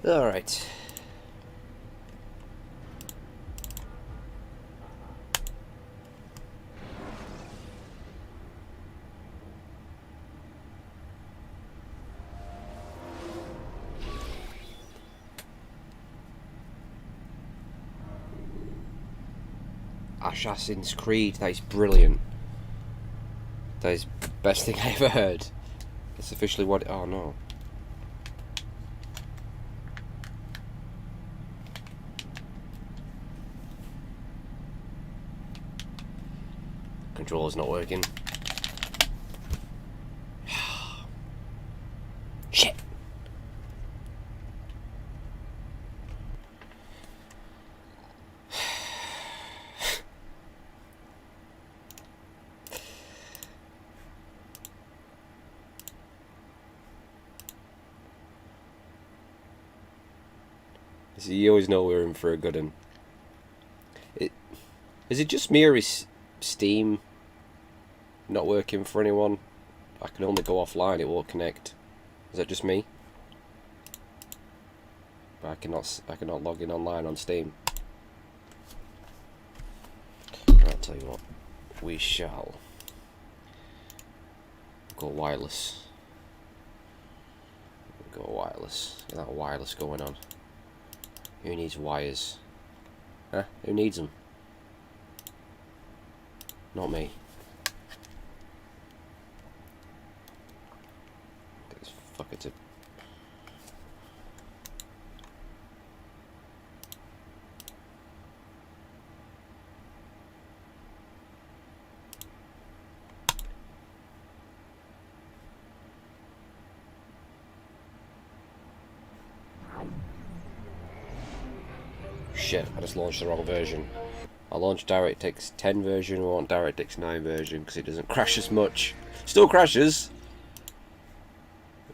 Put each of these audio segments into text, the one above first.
Alright. Assassin's Creed, that is brilliant. That is the best thing I ever heard. It's officially what... oh no. Controller's not working. Shit! So you always know we're in for a good one. Is it just me or is Steam not working for anyone? I can only go offline, it won't connect. Is that just me? But I cannot log in online on Steam. I'll tell you what, we shall go wireless. Go wireless. Get that wireless going on. Who needs wires? Huh? Who needs them? Not me. Get this fucker to... Shit, I just launched the wrong version. I launched DirectX 10 version, I want DirectX 9 version because it doesn't crash as much. Still crashes,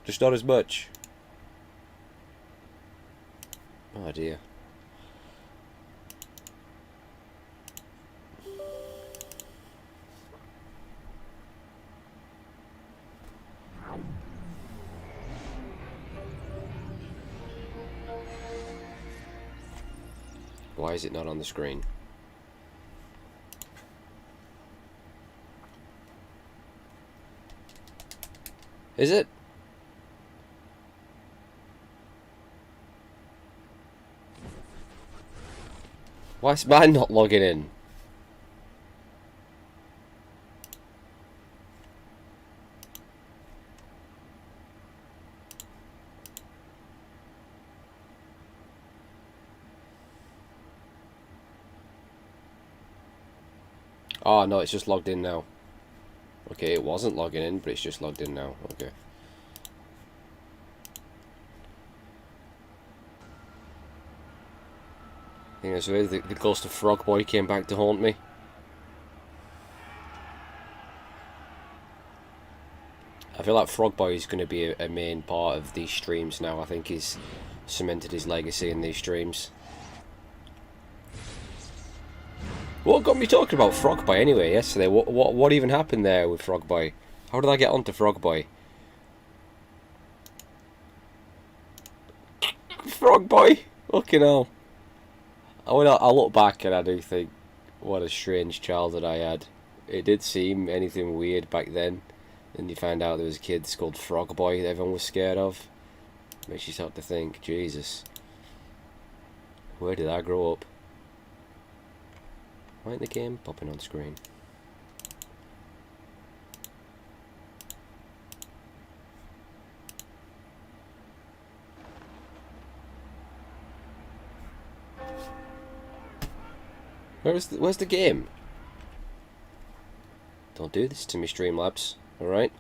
just not as much. Oh dear. Why is it not on the screen? Is it? Why is mine not logging in? Oh no, it's just logged in now. Okay, it wasn't logging in, but it's just logged in now. Okay. You know, so the ghost of Frog Boy came back to haunt me. I feel like Frog Boy is going to be a main part of these streams now. I think he's cemented his legacy in these streams. What got me talking about Frog Boy anyway yesterday? What even happened there with Frog Boy? How did I get onto Frog Boy? Frog Boy! Fucking hell. I look back and I do think, what a strange childhood I had. It did seem anything weird back then. And you find out there was a kid called Frog Boy that everyone was scared of. Makes you start to think, Jesus. Where did I grow up? Why ain't the game popping on screen? Where's the game? Don't do this to me, Streamlabs. Alright?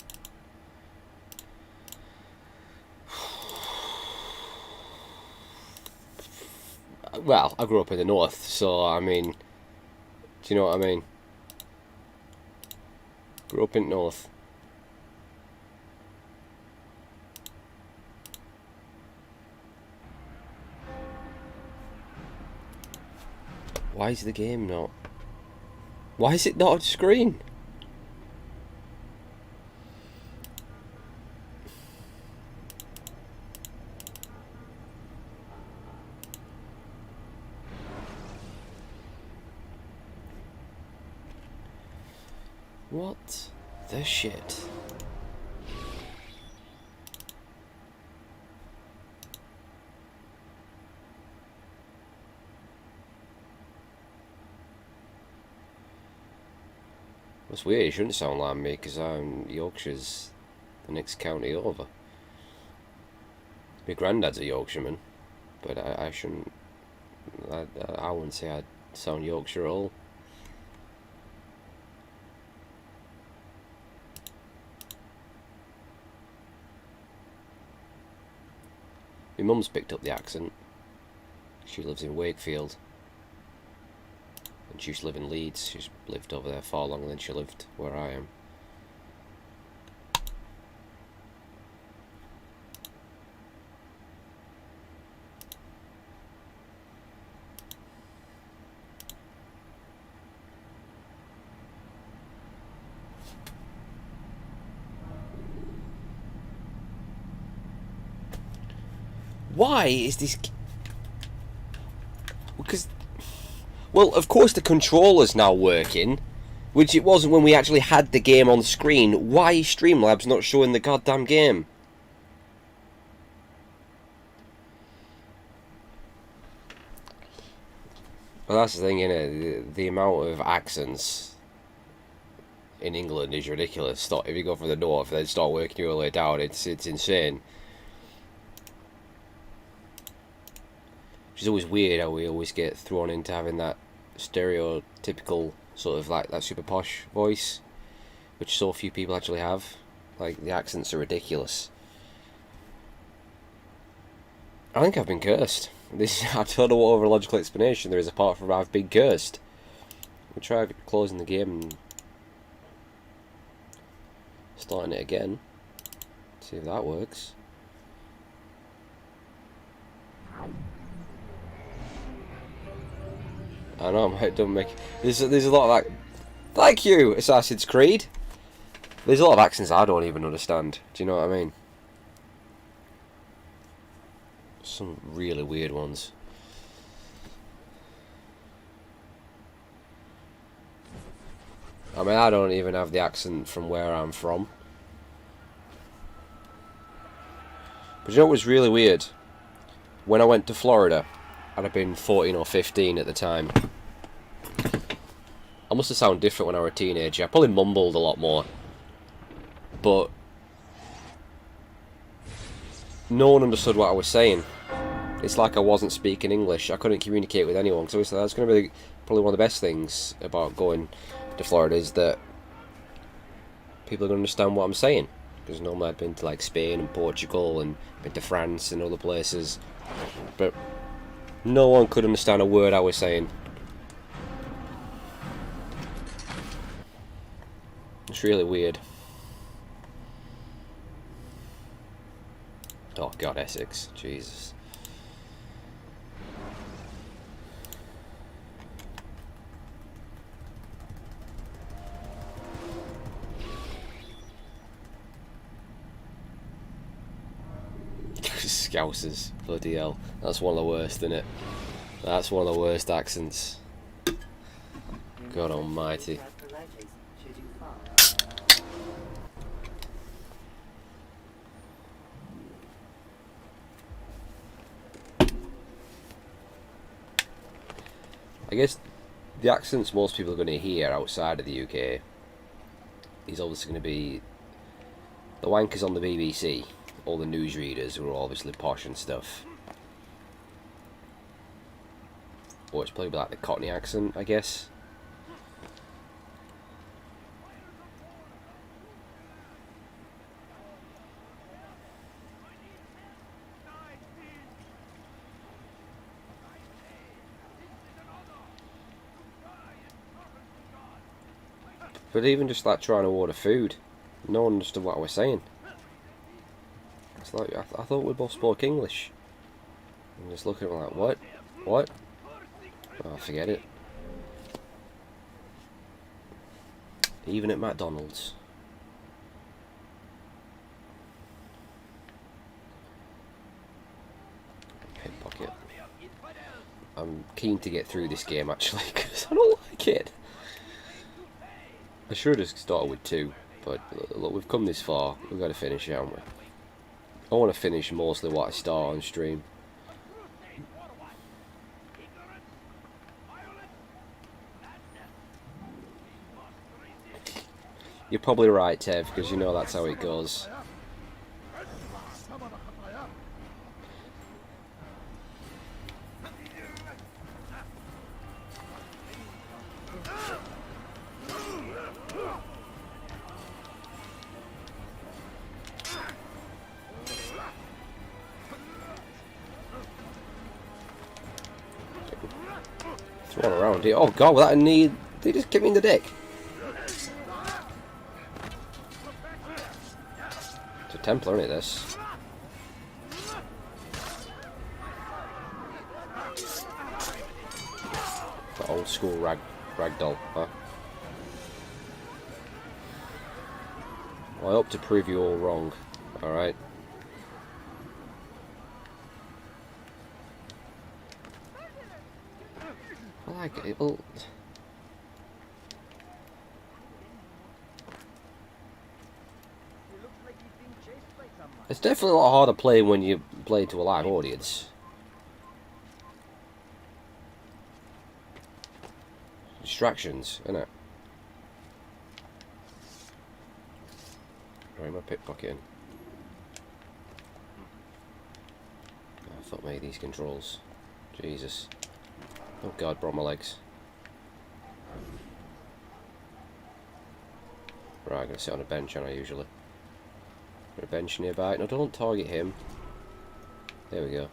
Well, I grew up in the north, so I mean... Do you know what I mean? Grew up in the north. Why is the game not? Why is it not on screen? What the shit? That's weird, it shouldn't sound like me because Yorkshire's the next county over. My granddad's a Yorkshireman, but I shouldn't. I wouldn't say I sound Yorkshire at all. My mum's picked up the accent. She lives in Wakefield. And she used to live in Leeds. She's lived over there far longer than she lived where I am. Why is this... Because... Well, of course the controller's now working, which it wasn't when we actually had the game on screen. Why is Streamlabs not showing the goddamn game? Well, that's the thing, innit? The amount of accents in England is ridiculous. If you go for the north, then start working your way down, it's insane. Which is always weird how we always get thrown into having that stereotypical sort of like that super posh voice, which so few people actually have. Like, the accents are ridiculous. I think I've been cursed. I don't know what other logical explanation there is apart from I've been cursed. We'll try closing the game and starting it again. See if that works. I know, it don't make... There's a lot of that... Thank you, Assassin's Creed! There's a lot of accents I don't even understand. Do you know what I mean? Some really weird ones. I mean, I don't even have the accent from where I'm from. But you know what was really weird? When I went to Florida, I'd have been 14 or 15 at the time. I must have sounded different when I was a teenager. I probably mumbled a lot more. But no one understood what I was saying. It's like I wasn't speaking English. I couldn't communicate with anyone. So that's going to be probably one of the best things about going to Florida, is that people are going to understand what I'm saying. Because normally I've been to like Spain and Portugal and been to France and other places. But no one could understand a word I was saying. It's really weird. Oh god, Essex. Jesus. Scousers. Bloody hell. That's one of the worst, isn't it? That's one of the worst accents. God almighty. I guess the accents most people are going to hear outside of the UK is obviously going to be the wankers on the BBC, all the newsreaders who are obviously posh and stuff. Or it's probably like the Cockney accent, I guess. But even just like trying to order food, no one understood what I was saying. It's like, I thought we both spoke English. I'm just looking at me like, what? What? Oh, forget it. Even at McDonald's. Pickpocket. I'm keen to get through this game actually, because I don't like it. I should have started with 2, but look, we've come this far. We've got to finish it, haven't we? I want to finish mostly what I start on stream. You're probably right, Tev, because you know that's how it goes. Thrown around here. Oh god, without a knee, they just kicked me in the dick. It's a Templar, isn't it, this? The old school ragdoll, huh? Well, I hope to prove you all wrong, alright? I like it. Well, it's definitely a lot harder playing when you play to a live audience. Distractions, innit? Right, my pickpocketing. Oh, fuck me, these controls. Jesus. Oh god, broke my legs. Right, I'm gonna sit on a bench, aren't I, usually? A bench nearby. No, don't target him. There we go.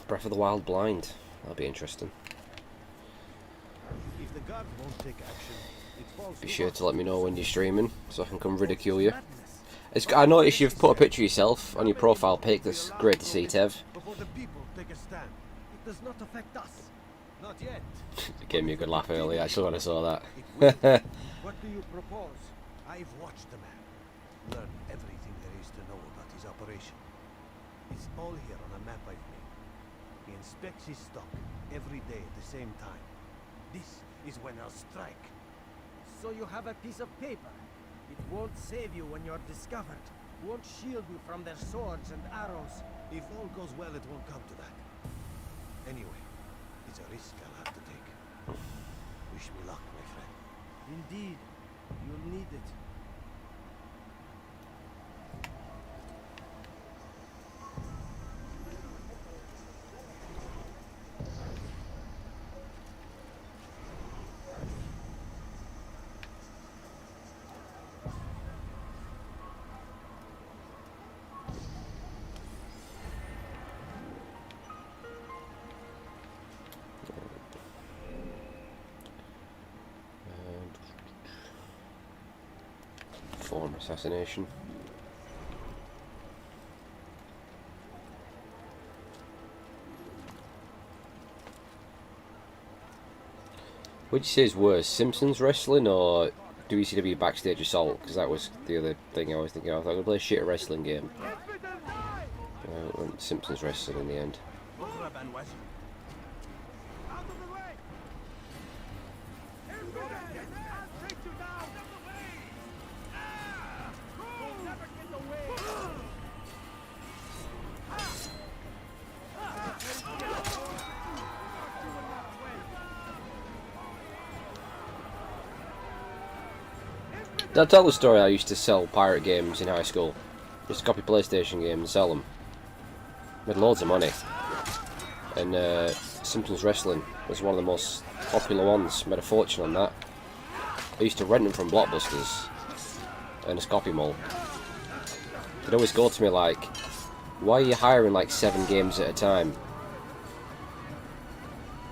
Breath of the Wild blind. That'll be interesting. If the guard won't take action, it falls Be to sure us. to let me know when you're streaming, so I can come ridicule you. I noticed you've put a picture of yourself on your profile pic. That's great to see, Tev. Before the people take a stand. It does not affect us. Not yet. It gave me a good laugh earlier, actually, when I saw that. It will. What do you propose? I've watched the man. Learn everything there is to know about his operation. It's all here on a map I've made. He inspects his stock every day at the same time. This is when I'll strike. So you have a piece of paper. It won't save you when you're discovered. Won't shield you from their swords and arrows. If all goes well, it won't come to that. Anyway, it's a risk I'll have to take. Wish me luck, my friend. Indeed, you'll need it. Form assassination. Would you say is worse, Simpsons wrestling or WCW Backstage Assault? Because that was the other thing I was thinking of. I was going to play a shit wrestling game. Went Simpsons wrestling in the end. Did I tell the story I used to sell pirate games in high school? Used to copy PlayStation games and sell them. Made loads of money. And Simpsons Wrestling was one of the most popular ones. Made a fortune on that. I used to rent them from Blockbusters and a copy mall. They'd always go to me like, why are you hiring like 7 games at a time?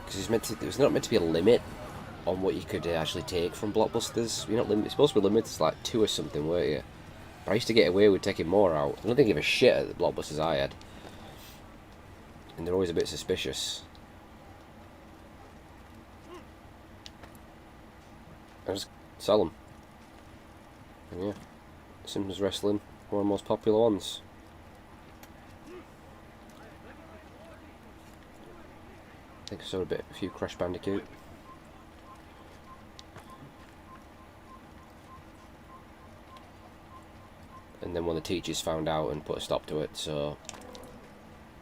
Because there's not meant to be a limit on what you could actually take from Blockbusters. You're supposed to be limited to like 2 or something, weren't you? But I used to get away with taking more out. I don't think I give a shit at the Blockbusters I had. And they're always a bit suspicious. I just sell them. And yeah, Simpsons Wrestling, one of the most popular ones. think I saw a few Crash Bandicoot. And then one of the teachers found out and put a stop to it, so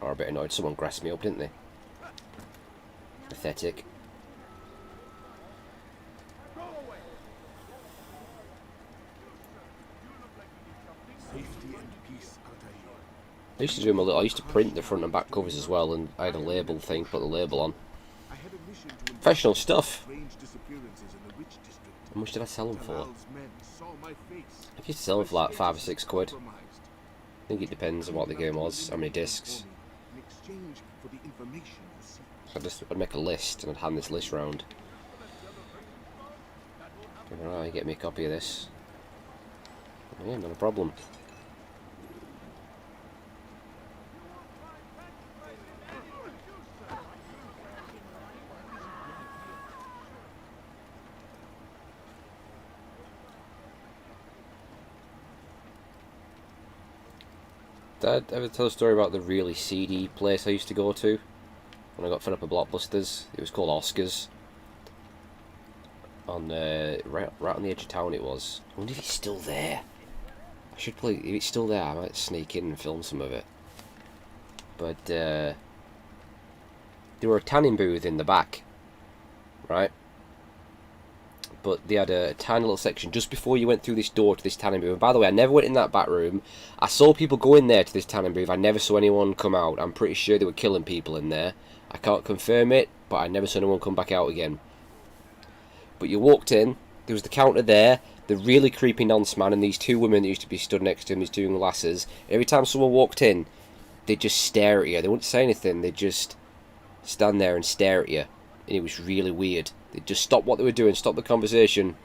I was a bit annoyed. Someone grassed me up, didn't they? Pathetic. Safety and peace, Altair. I used to do I used to print the front and back covers as well, and I had a label thing, put the label on. I had a mission to Professional stuff. strange disappearances in the Witch District. How much did I sell them for? Talal's men saw my face. I used to sell them for like 5 or 6 quid. Compromised. I think it depends on what the game was, how many discs. In exchange for the information you seek. So I'd make a list and I'd hand this list round. Alright, get me a copy of this. Yeah, not a problem. Did I ever tell a story about the really seedy place I used to go to when I got fed up with Blockbusters? It was called Oscars. On right on the edge of town it was. I wonder if it's still there. I should play. If it's still there, I might sneak in and film some of it. But there were a tanning booth in the back, right? But they had a tiny little section just before you went through this door to this tanning booth. And by the way, I never went in that back room. I saw people go in there to this tanning booth. I never saw anyone come out. I'm pretty sure they were killing people in there. I can't confirm it, but I never saw anyone come back out again. But you walked in, there was the counter there, the really creepy nonce man, and these 2 women that used to be stood next to him, these 2 lasses. Every time someone walked in, they'd just stare at you. They wouldn't say anything, they'd just stand there and stare at you. And it was really weird. They'd just stop what they were doing, stop the conversation,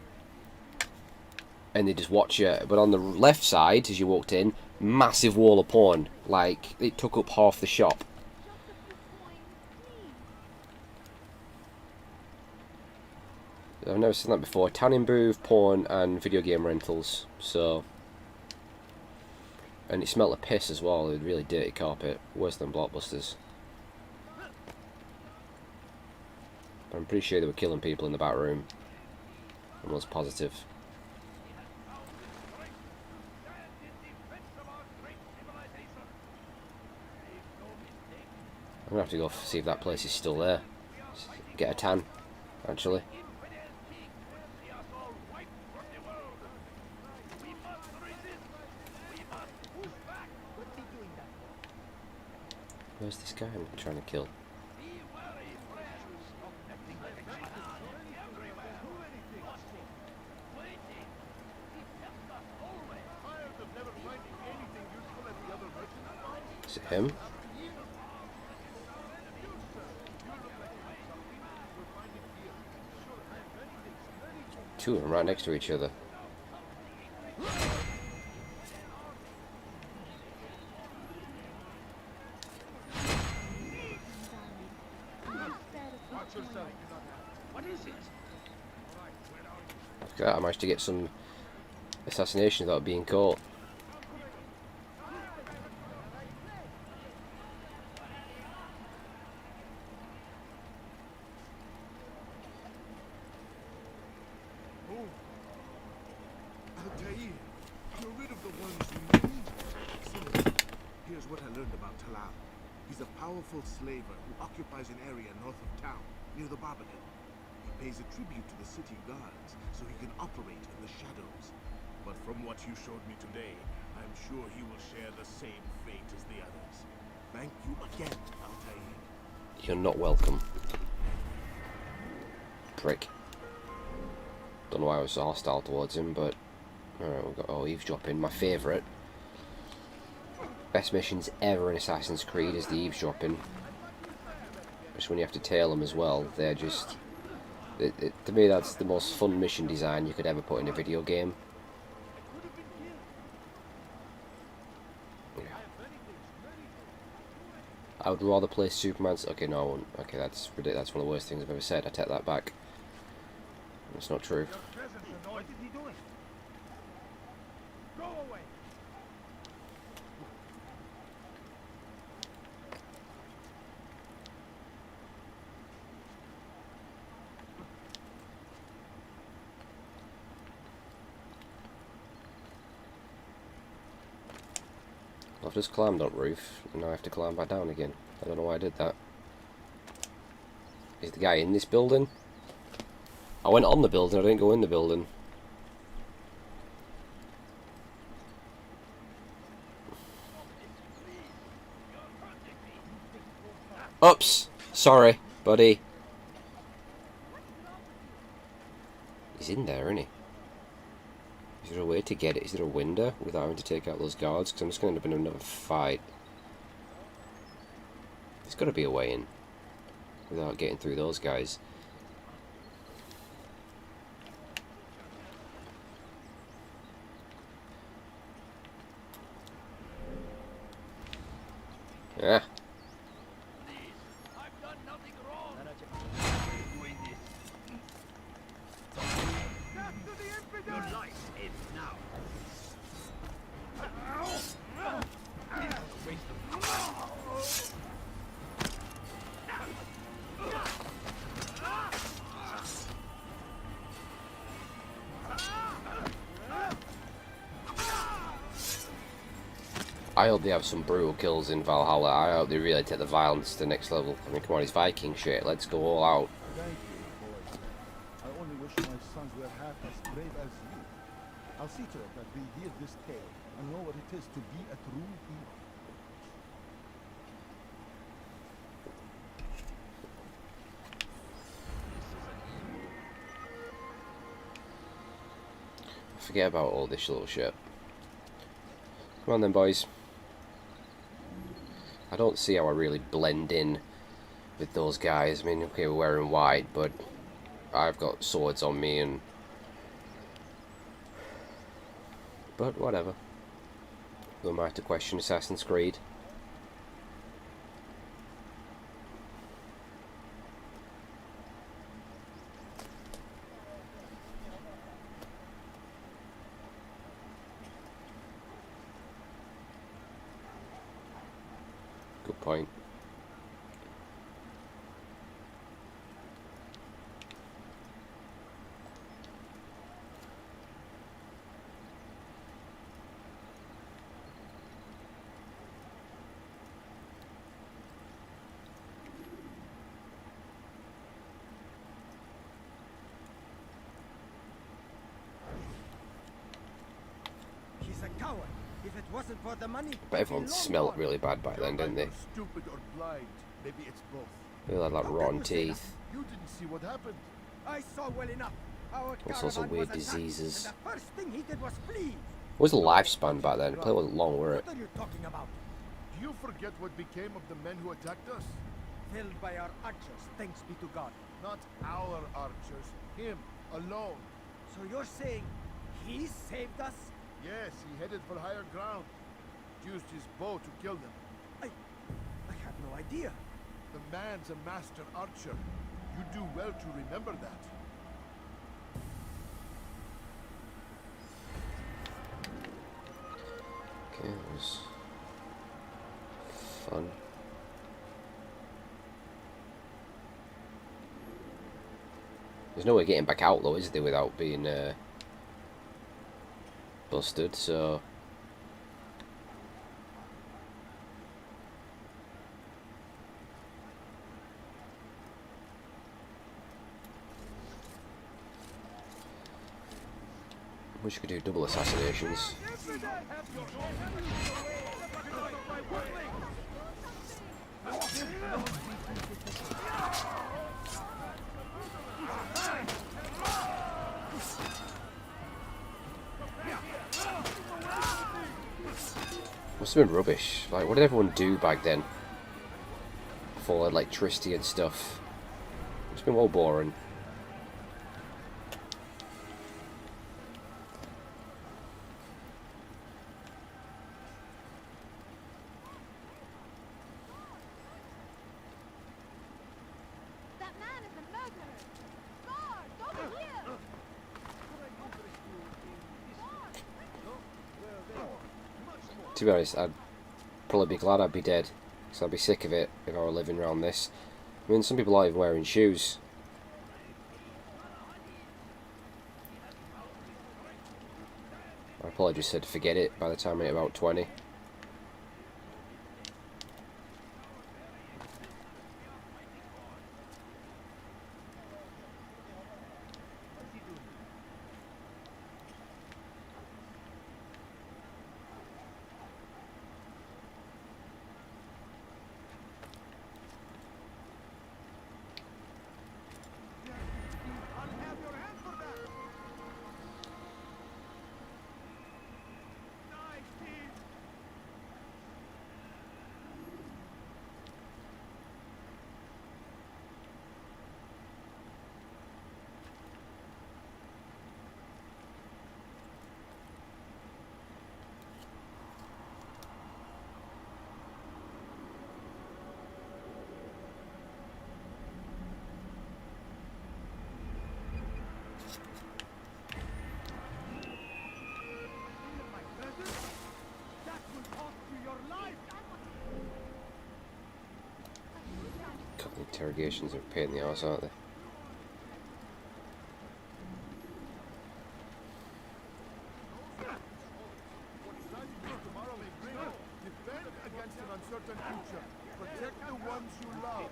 and they'd just watch you. But on the left side, as you walked in, massive wall of porn. Like, it took up half the shop. I've never seen that before. Tanning booth, porn, and video game rentals. So, and it smelled of piss as well. It really dirty carpet, worse than Blockbusters. But I'm pretty sure they were killing people in the back room. I'm almost positive. I'm gonna have to go see if that place is still there. Get a tan, actually. Where's this guy I'm trying to kill? Is it him? Two of them right next to each other. Okay, I managed to get some assassination without being caught. Altair, you're rid of the ones you need. Excellent. Here's what I learned about Talal. He's a powerful slaver who occupies an area north of town, near the Barbican. He pays a tribute to the city guards, so he can operate in the shadows. But from what you showed me today, I'm sure he will share the same fate as the others. Thank you again, Altair. You're not welcome. Prick. Don't know why I was so hostile towards him, but... Alright, we've got eavesdropping. My favourite. Best missions ever in Assassin's Creed is the eavesdropping. Just when you have to tail them as well, they're just... to me, that's the most fun mission design you could ever put in a video game. Yeah. I would rather play Superman's... Okay, no, I won't. Okay, that's ridiculous. That's one of the worst things I've ever said. I take that back. That's not true. What is he doing? Go away! I've just climbed up roof, and now I have to climb back down again. I don't know why I did that. Is the guy in this building? I went on the building, I didn't go in the building. Oops! Sorry, buddy. He's in there, isn't he? Is there a way to get it? Is there a window without having to take out those guards? Because I'm just going to end up in another fight. There's got to be a way in without getting through those guys. Yeah. I hope they have some brutal kills in Valhalla. I hope they really take the violence to the next level. I mean, come on, it's Viking shit. Let's go all out. Thank you, boys. I only wish my sons were half as brave as you. I'll see to it that they hear this tale and know what it is to be a true hero. Forget about all this little shit. Come on then, boys. I don't see how I really blend in with those guys. I mean, okay, we're wearing white, but I've got swords on me and... But whatever. Who am I to question Assassin's Creed? Good point. He's a coward. If it wasn't for the money, But everyone he'd be long smelled gone. really bad back then, didn't they? Stupid or blind. Maybe it's both. They all had like How can rotten you say that? teeth. You didn't see what happened. I saw well enough. Our All sorts of caravan weird was attacked, diseases. and the first thing he did was flee. What was the lifespan back then? The play wasn't long, were it? What are you talking about? Do you forget what became of the men who attacked us? Felled by our archers, thanks be to God. Not our archers. Him. Alone. So you're saying he saved us? Yes, he headed for higher ground. Used his bow to kill them. I had no idea. The man's a master archer. You do well to remember that. Okay, that was fun. There's no way getting back out though, is there, without being busted, so... I wish you could do double assassinations. Must have been rubbish. Like, what did everyone do back then? Before electricity and stuff. It's been well boring. That man is a murderer! Guards, over here! To be honest, I'd probably be glad I'd be dead, because I'd be sick of it if I were living around this. I mean, some people aren't even wearing shoes. I probably just said forget it by the time I hit about 20. God, the interrogations are a pain in the arse, aren't they? Defend against an uncertain future. Protect the ones you love.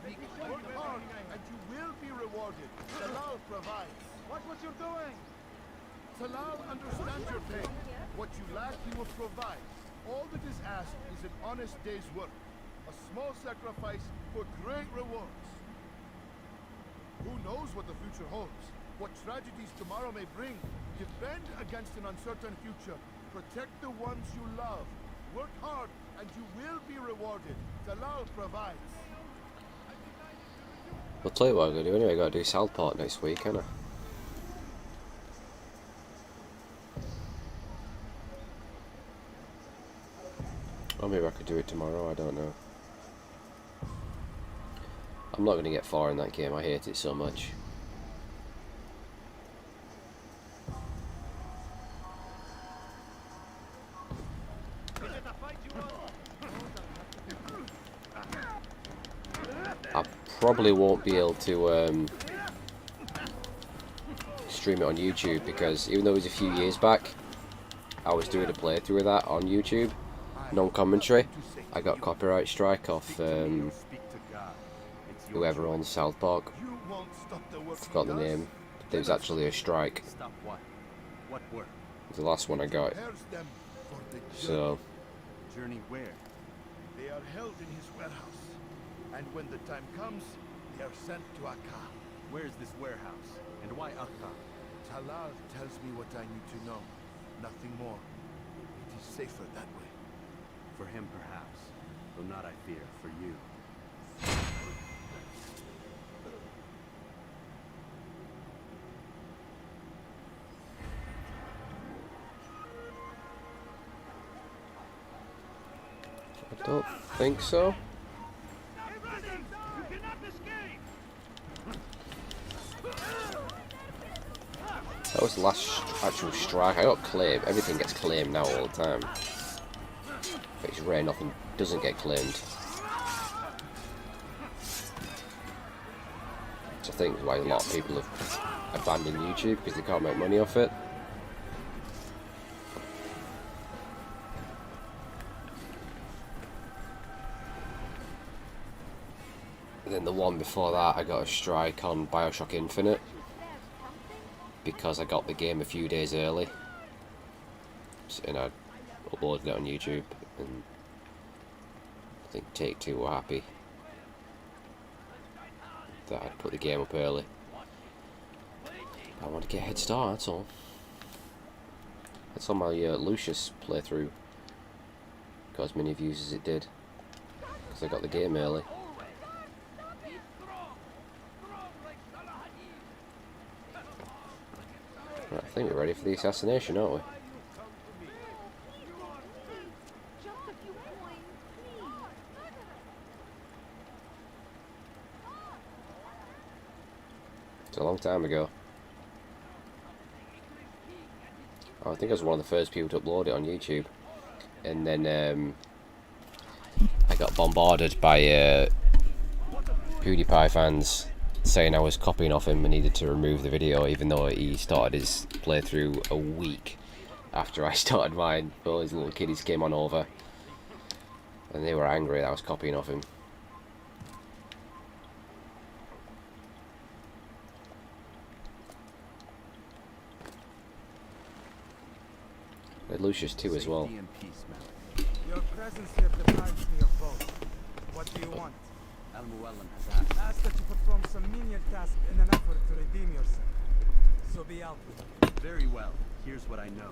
Work hard, and you will be rewarded. Talal provides. Watch what you're doing! Talal understands your pain. What you lack, he will provide. All that is asked is an honest day's work. A small sacrifice for great rewards. Who knows what the future holds? What tragedies tomorrow may bring? Defend against an uncertain future. Protect the ones you love. Work hard, and you will be rewarded. Talal provides. I'll tell you what I'm going to do anyway. I got to do Southport next week, ain't I? Or maybe I could do it tomorrow, I don't know. I'm not going to get far in that game, I hate it so much. I probably won't be able to stream it on YouTube because even though it was a few years back, I was doing a playthrough of that on YouTube, non-commentary. I got copyright strike off whoever owns South Park. Forgot the name. There was actually a strike. Stop what? What work? It was the last one I got. So Journey where? They are held in his warehouse. And when the time comes, they are sent to Akkar. Where is this warehouse? And why Akkar? Talal tells me what I need to know. Nothing more. It is safer that way. For him, perhaps. Though not, I fear, for you. I don't think so. That was the last actual strike. I got claimed. Everything gets claimed now all the time. But it's rare nothing doesn't get claimed. So I think why a lot of people have abandoned YouTube because they can't make money off it. And then the one before that, I got a strike on Bioshock Infinite because I got the game a few days early, and I uploaded it on YouTube, and I think Take-Two were happy that I'd put the game up early. I want to get a head start, that's all. That's on my Lucius playthrough. Got as many views as it did because I got the game early. Right, I think we're ready for the assassination, aren't we? Just a few coins, please. It's a long time ago. Oh, I think I was one of the first people to upload it on YouTube. And then I got bombarded by PewDiePie fans saying I was copying off him and needed to remove the video, even though he started his playthrough a week after I started mine. All his little kiddies came on over and they were angry that I was copying off him. With Lucius too as well. Safety and peace, Malik. Your presence here deprives me of both. What do you want? Al-Muallim has asked. Ask that you perform some menial task in an effort to redeem yourself. So be out with it. Very well. Here's what I know.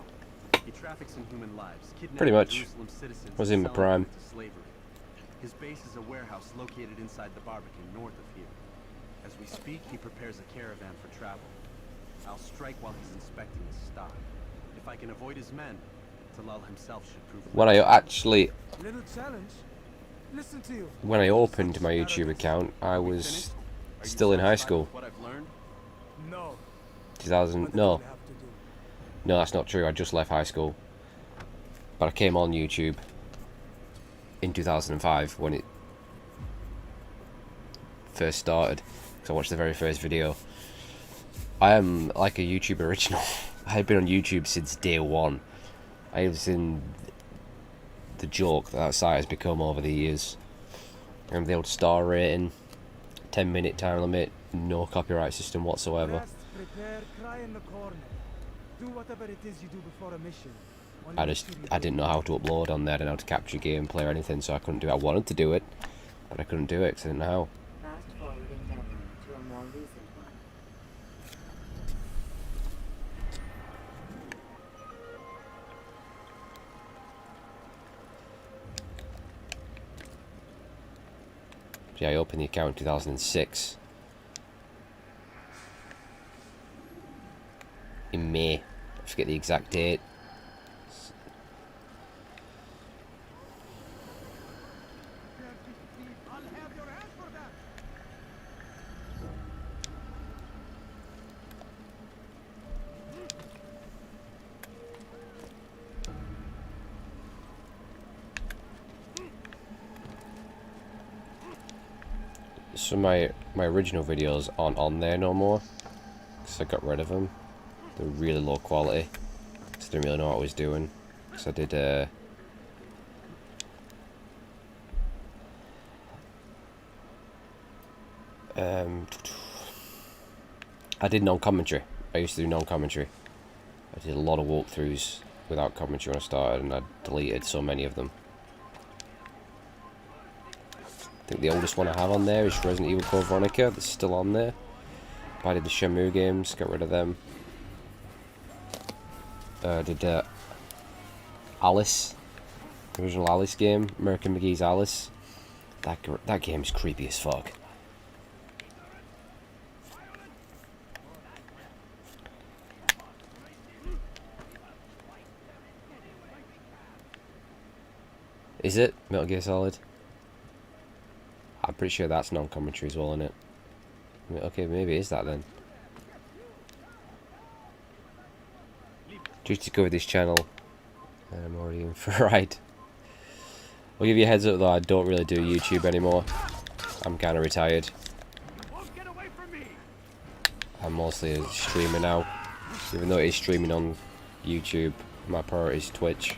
He traffics in human lives, kidnapping Pretty much. Jerusalem citizens Was and in my selling prime. them to slavery. His base is a warehouse located inside the Barbican, north of here. As we speak, he prepares a caravan for travel. I'll strike while he's inspecting his stock. If I can avoid his men, Talal himself should prove. When I actually, Little challenge. Listen to you. when I opened my YouTube account, I was still in high school. What I've learned? No. 2000, no, no, that's not true. I just left high school, but I came on YouTube in 2005 when it first started, because I watched the very first video. I am like a YouTube original. I've been on YouTube since day one. I have seen the joke that site has become over the years. And the old star rating, 10-minute time limit, no copyright system whatsoever. Rest, prepare, cry in the corner. Do whatever it is you do before a mission. I didn't know how to upload on there, I didn't know how to capture gameplay or anything, so I couldn't do it. I wanted to do it, but I couldn't do it because I didn't know how. Fast forwarding memory to a more recent one. Yeah, I opened the account in 2006. In May. I forget the exact date. I'll have your hand for that. So my original videos aren't on there no more, because I got rid of them. They're really low quality, because I didn't really know what I was doing. Because I did I did non-commentary. I used to do non-commentary. I did a lot of walkthroughs without commentary when I started, and I deleted so many of them. I think the oldest one I have on there is Resident Evil Code Veronica, that's still on there. But I did the Shenmue games, got rid of them. I did Alice, the original Alice game, American McGee's Alice. That game is creepy as fuck. Is it Metal Gear Solid? I'm pretty sure that's non-commentary as well, isn't it? Okay, maybe it is that then. Just to cover this channel, and I'm already in for a ride. I'll give you a heads up though, I don't really do YouTube anymore. I'm kind of retired. I'm mostly a streamer now. Even though it is streaming on YouTube, my priority is Twitch.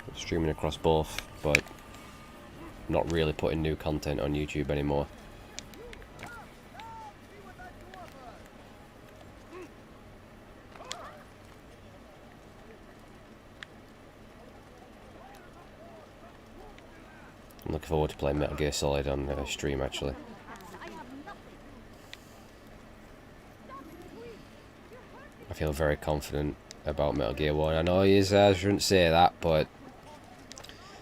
I'm streaming across both, but not really putting new content on YouTube anymore. I'm looking forward to playing Metal Gear Solid on stream actually. I have nothing. I feel very confident about Metal Gear 1. I know I shouldn't say that, but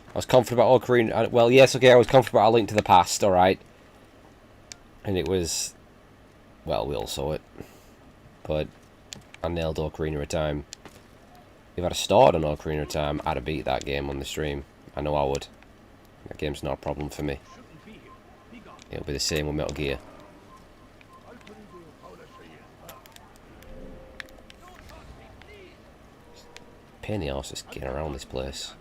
I was confident about Ocarina. Well, yes, okay, I was confident about A Link to the Past, alright. And it was, well, we all saw it. But I nailed Ocarina of Time. If I'd have started on Ocarina of Time, I'd have beat that game on the stream. I know I would. That game's not a problem for me. It'll be the same with Metal Gear. Pain in the arse just getting around this place.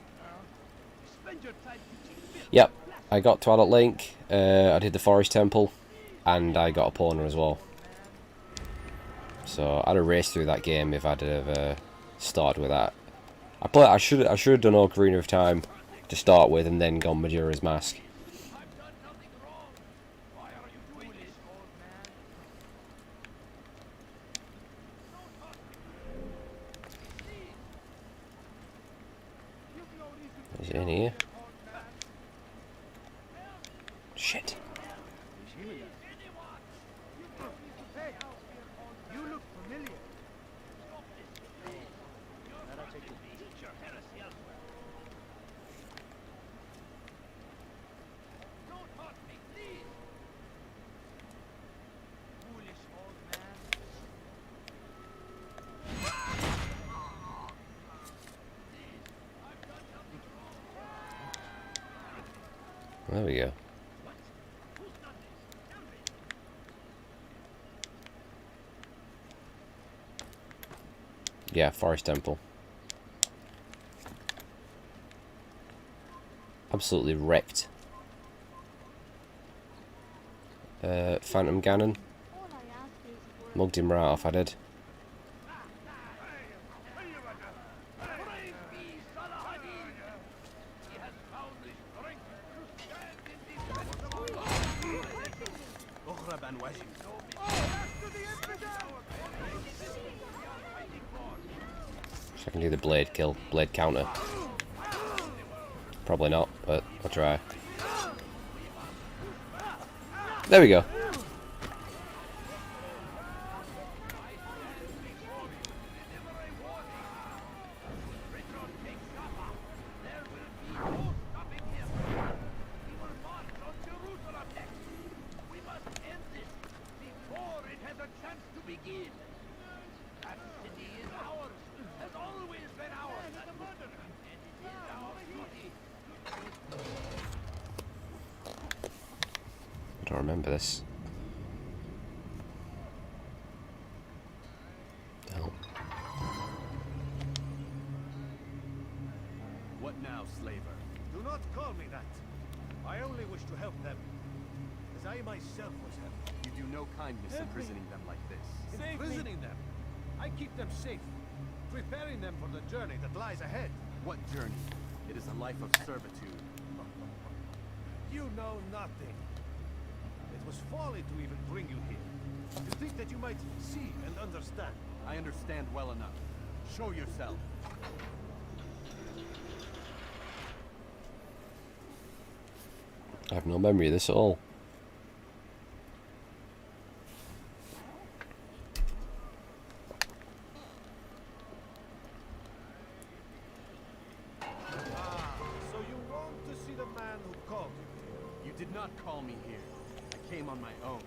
Yep, I got to Adult Link, I did the Forest Temple, and I got Epona as well. So I'd have raced through that game if I'd have started with that. I should have done Ocarina of Time to start with, and then gone Majora's Mask. Is it in here? Shit. Hey, you look familiar. There we go. Yeah, Forest Temple. Absolutely wrecked. Phantom Ganon. All I ask is for a Mugged him right off, I did. So I can do the blade kill, blade counter. Probably not, but I'll try. There we go. I don't remember this. No. What now, slaver? Do not call me that. I only wish to help them, as I myself was helped. You do no kindness imprisoning them like this. Imprisoning them? I keep them safe, preparing them for the journey that lies ahead. What journey? It is a life of servitude. You know nothing. It was folly to even bring you here. You think that you might see and understand. I understand well enough. Show yourself. I have no memory of this at all. So you want to see the man who called you? You did not call me here. I came on my own.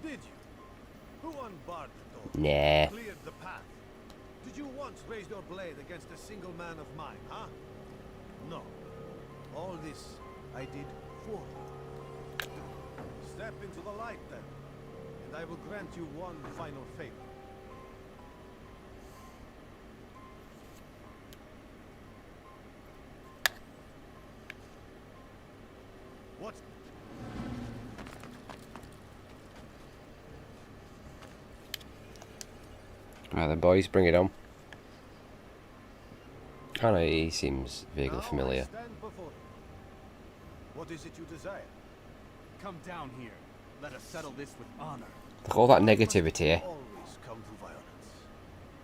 Did you? Who unbarred the door? Nah. Cleared the path? Did you once raise your blade against a single man of mine, huh? No. All this I did for you. Step into the light then, and I will grant you one final favor. What's... Right then, boys, bring it on. Kinda, he seems vaguely Now I familiar. stand before you. What is it you desire? Come down here. Let us settle this with honor. Look, all that negativity, eh? Always come to violence.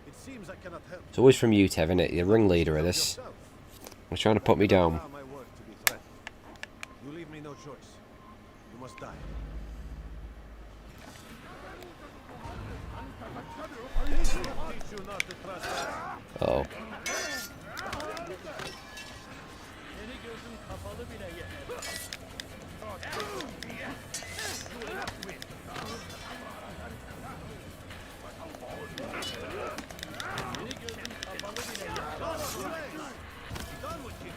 It seems I cannot help It's always from you, Tev, innit? You're the ringleader of Help this. yourself. You're trying to put me down. Allow my work to be threatened. You leave me no choice. You must die. Teach you not to trespass. Oh. Done with you.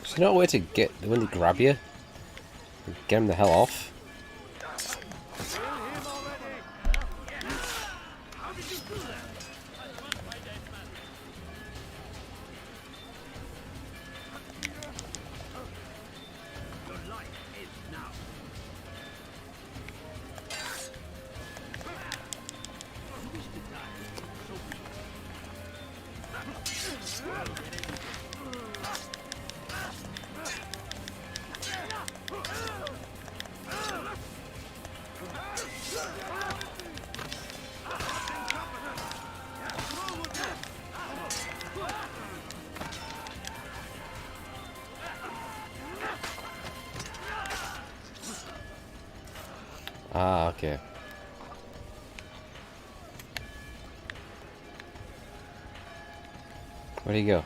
Is there not a way to get when they grab you? Get them the hell off? Ah, okay. Where'd he go?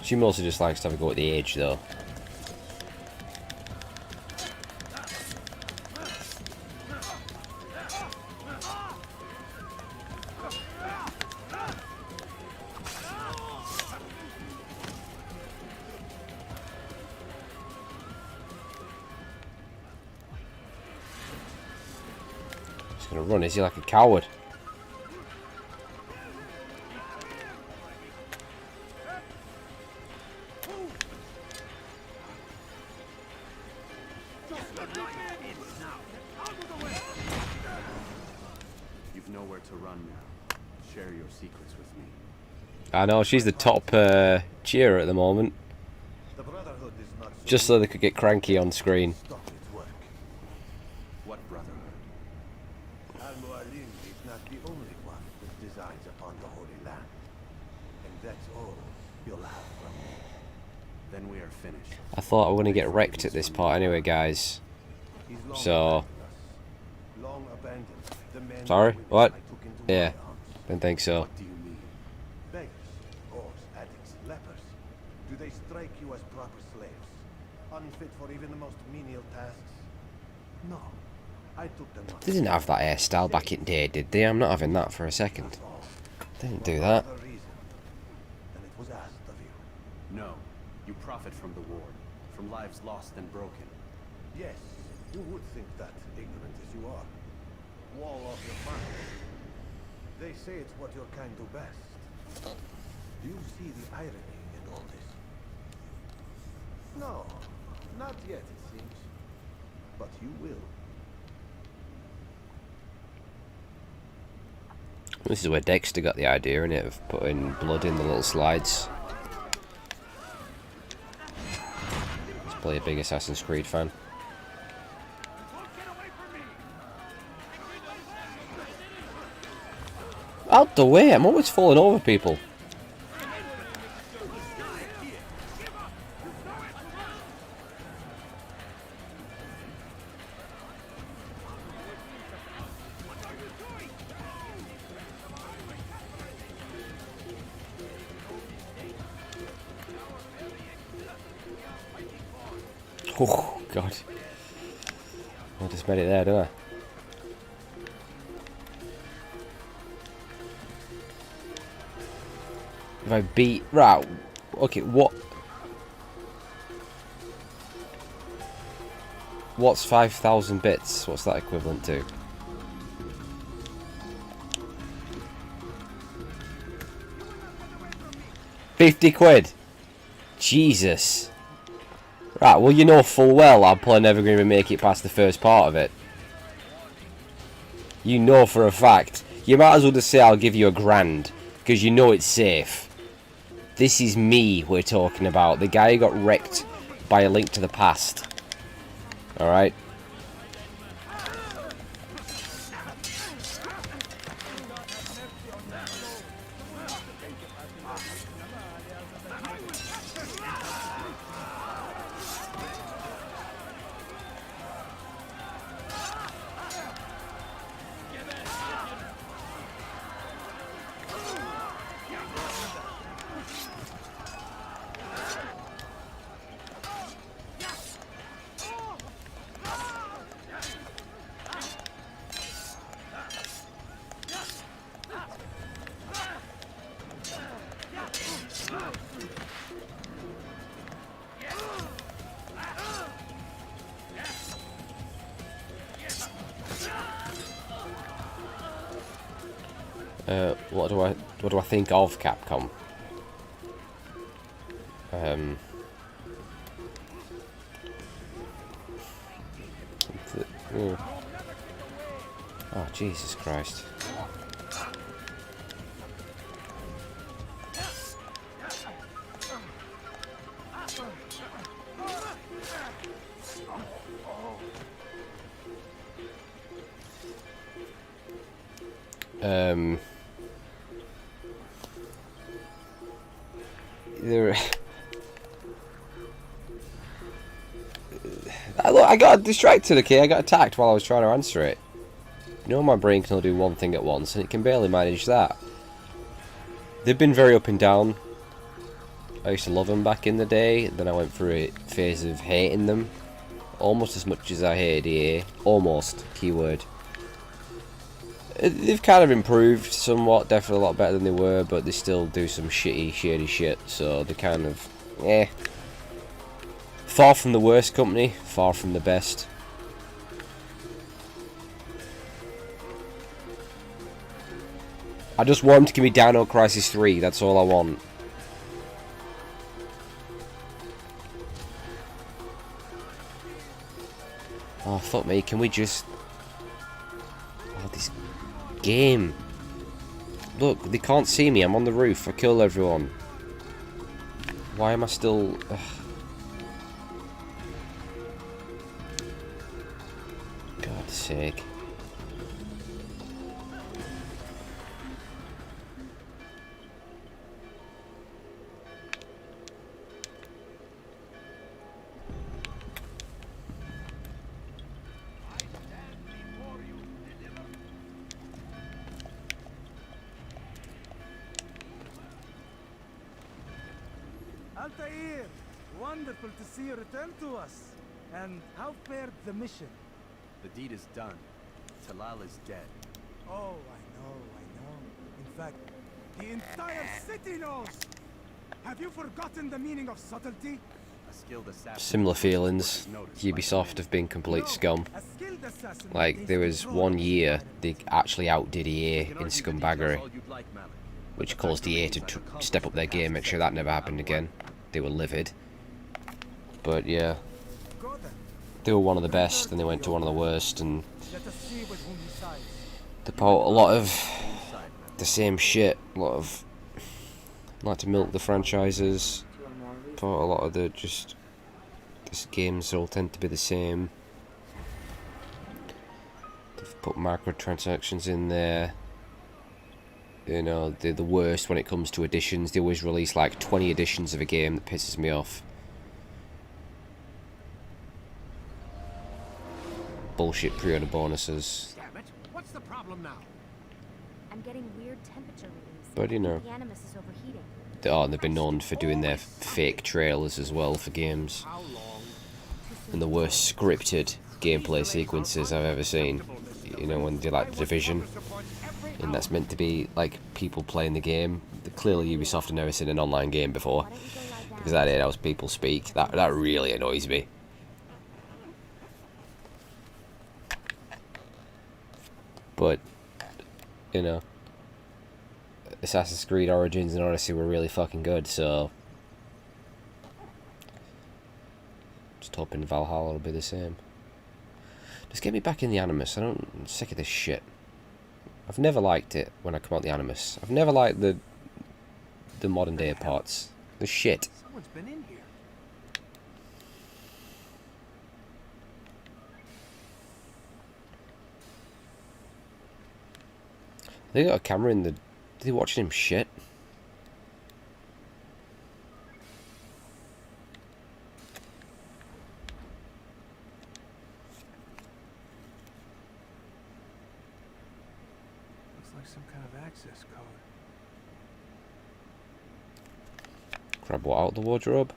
She mostly just likes to have a go at the age, though. He's gonna run, is he, like a coward? You've nowhere to run now. Share your secrets with me. I know, she's the top cheerer at the moment. The Brotherhood is not so Just so they could get cranky on screen. stop its work. What brotherhood? Al-Mualim is not the only one with designs upon the Holy Land. And that's all you'll have from me. Then we are finished. I thought I was going to get wrecked at this part anyway, guys. He's long So... abandoned us. Long abandoned the men Sorry? and women What? I took into Yeah. my arms. Didn't think so. What do you mean? Beggars, whores, addicts, lepers. Do they strike you as proper slaves? Unfit for even the most menial tasks? No. I took them on. They didn't have that hairstyle back in the day, did they? I'm not having that for a second. That's all. They didn't For do no that. other reason than it was asked of you. No. You profit from the war. From lives lost and broken. Yes, you would think that, ignorant as you are. Wall off your mind. They say it's what your kind do best. Do you see the irony in all this? No, not yet, it seems. But you will. This is where Dexter got the idea, innit, of putting blood in the little slides. He's probably a big Assassin's Creed fan. Out the way! I'm always falling over people. Oh, God. I just made it there, didn't I? If I beat... Right. Okay, what... What's 5,000 bits? What's that equivalent to? £50. Jesus. Right, well you know full well I'm probably never going to make it past the first part of it. You know for a fact. You might as well just say I'll give you £1,000, because you know it's safe. This is me we're talking about. The guy who got wrecked by A Link to the Past. Alright? What do I think of Capcom? Oh, Jesus Christ. I got distracted, okay? I got attacked while I was trying to answer it. You know my brain can only do one thing at once, and it can barely manage that. They've been very up and down. I used to love them back in the day, then I went through a phase of hating them. Almost as much as I hated EA. Almost, keyword. They've kind of improved somewhat, definitely a lot better than they were, but they still do some shitty, shady shit, so they're kind of, eh. Far from the worst company, far from the best. I just want them to give me Dino Crisis 3, that's all I want. Oh, fuck me, can we just... Oh, this game. Look, they can't see me, I'm on the roof, I killed everyone. Why am I still... Ugh. God's sake. Altair, wonderful to see you return to us. And how fared the mission? The deed is done. Talal is dead. Oh, I know. In fact, the entire city knows. Have you forgotten the meaning of subtlety? A skilled assassin. Similar feelings. Ubisoft have been complete scum. A skilled assassin Like, there was one year they actually outdid EA in scumbaggery, which caused EA to step up their game, make sure that never happened again. They were livid. But yeah, Go then. they were one of the best, and they went to one of the worst, and Let us see with whom he sides. they put out a lot of the same shit. A lot of like to milk the franchises. To a more recent Put out a lot of the these games all tend to be the same. They've put microtransactions in there. You know, they're the worst when it comes to editions. They always release like 20 editions of a game. That pisses me off. Bullshit pre-order bonuses. Damn it! What's the problem now? I'm getting weird temperature readings. But you know, The Animus is overheating. they've been known for doing their fake trailers as well for games. How long? And the worst scripted gameplay sequences I've ever seen. You know, when they do like The Division, and that's meant to be like people playing the game. Clearly Ubisoft have never seen an online game before, Why don't you go lie down? because that is how people speak. That really annoys me. But you know, Assassin's Creed Origins and Odyssey were really fucking good, so just hoping Valhalla will be the same. Just get me back in the Animus. I'm sick of this shit. I've never liked it when I come out the Animus. I've never liked the modern day parts. The shit. Someone's been in here. They got a camera in the... Are they watching him shit? Looks like some kind of access code. Grab what out of the wardrobe?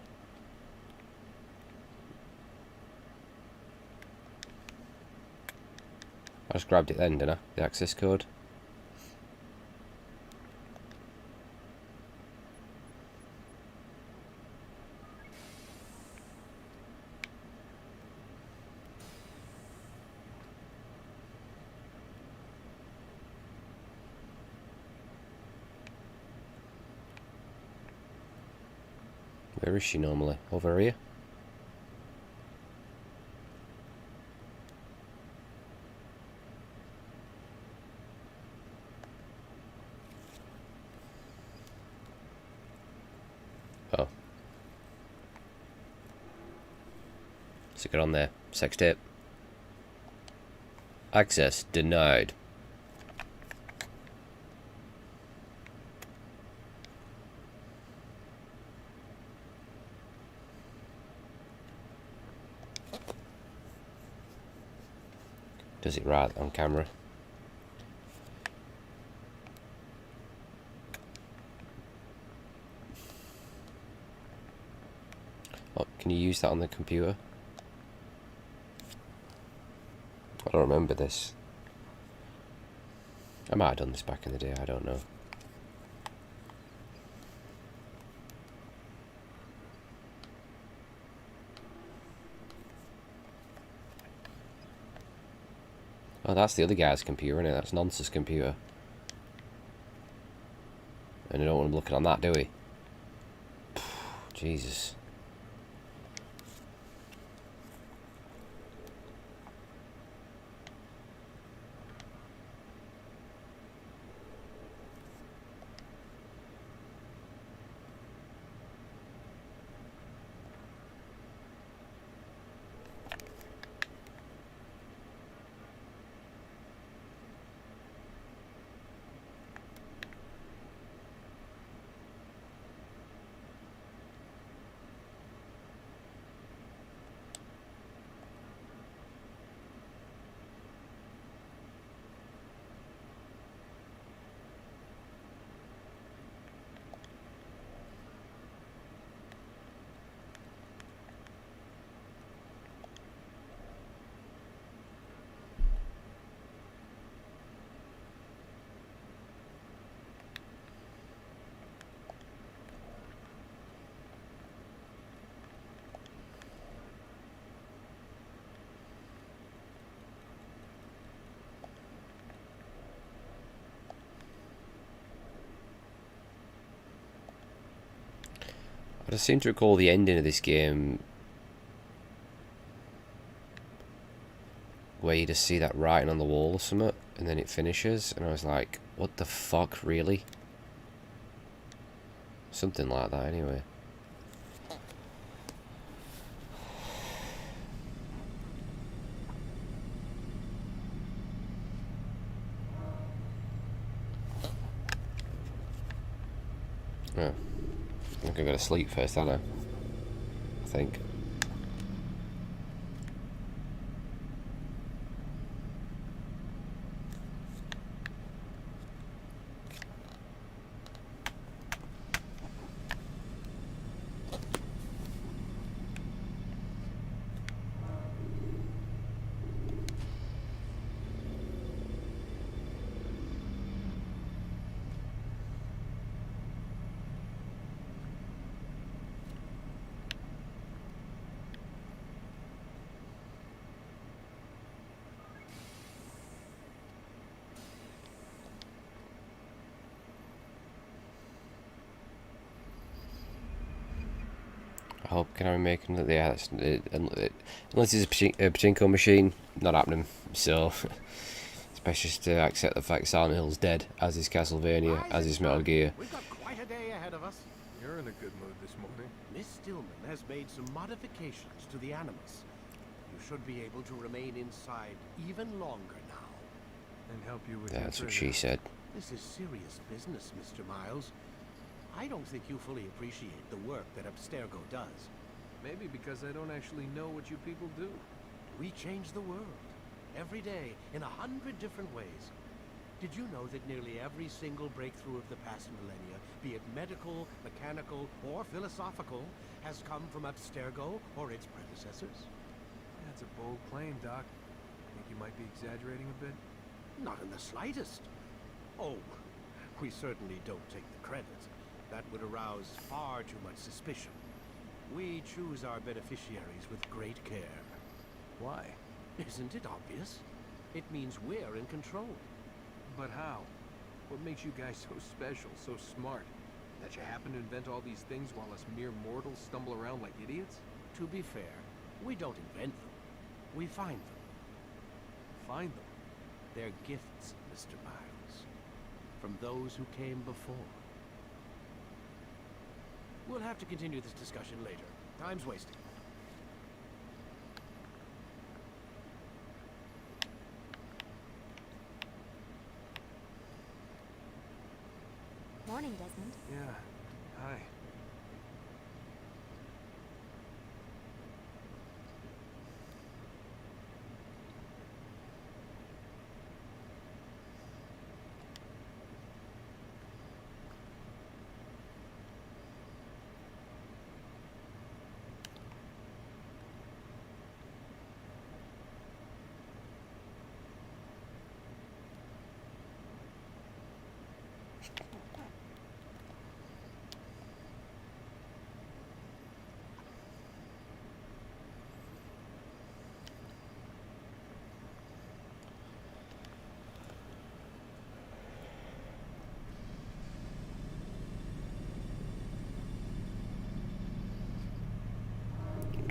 I just grabbed it then, didn't I? The access code. Where is she normally? Over here? Oh. Stick it on there. Sex tape. Access denied. Does it right on camera? use that on the computer? I don't remember this. I might have done this back in the day, I don't know. Oh, that's the other guy's computer, isn't it? That's Nonce's computer. And I don't want him looking on that, do we? Jesus. I seem to recall the ending of this game where you just see that writing on the wall or something, and then it finishes, and I was like, what the fuck, really? Something like that, anyway. Oh. I'm gonna go to sleep first, aren't I think. I hope can I make him that unless it's a pachinko machine, not happening. So it's best just to accept the fact Silent Hill's dead, as is Castlevania, as is Metal Gear. We've got quite a day ahead of us. You're in a good mood this morning. Miss Stillman has made some modifications to the Animus. You should be able to remain inside even longer now. And help you with That's your what she said. This is serious business, Mr. Miles. I don't think you fully appreciate the work that Abstergo does. Maybe because I don't actually know what you people do. We change the world, every day, in 100 different ways. Did you know that nearly every single breakthrough of the past millennia, be it medical, mechanical, or philosophical, has come from Abstergo or its predecessors? That's a bold claim, Doc. Think you might be exaggerating a bit? Not in the slightest. Oh, we certainly don't take the credit. That would arouse far too much suspicion. We choose our beneficiaries with great care. Why? Isn't it obvious? It means we're in control. But how? What makes you guys so special, so smart? That you happen to invent all these things while us mere mortals stumble around like idiots? To be fair, we don't invent them. We find them. Find them. They're gifts, Mr. Miles. From those who came before. We'll have to continue this discussion later. Time's wasting. Morning, Desmond. Yeah. Hi.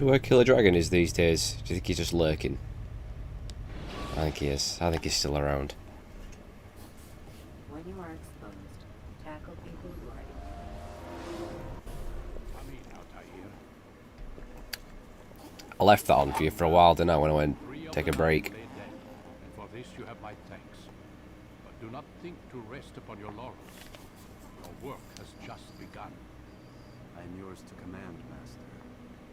Do I kill a dragon is these days? Do you think he's just lurking? I think he is. I think he's still around. When you are exposed, tackle people who are I left that on for you for a while, didn't I, when I went take a break? And for this you have my thanks. But do not think to rest upon your laurels. Your work has just begun. I am yours to command, Master.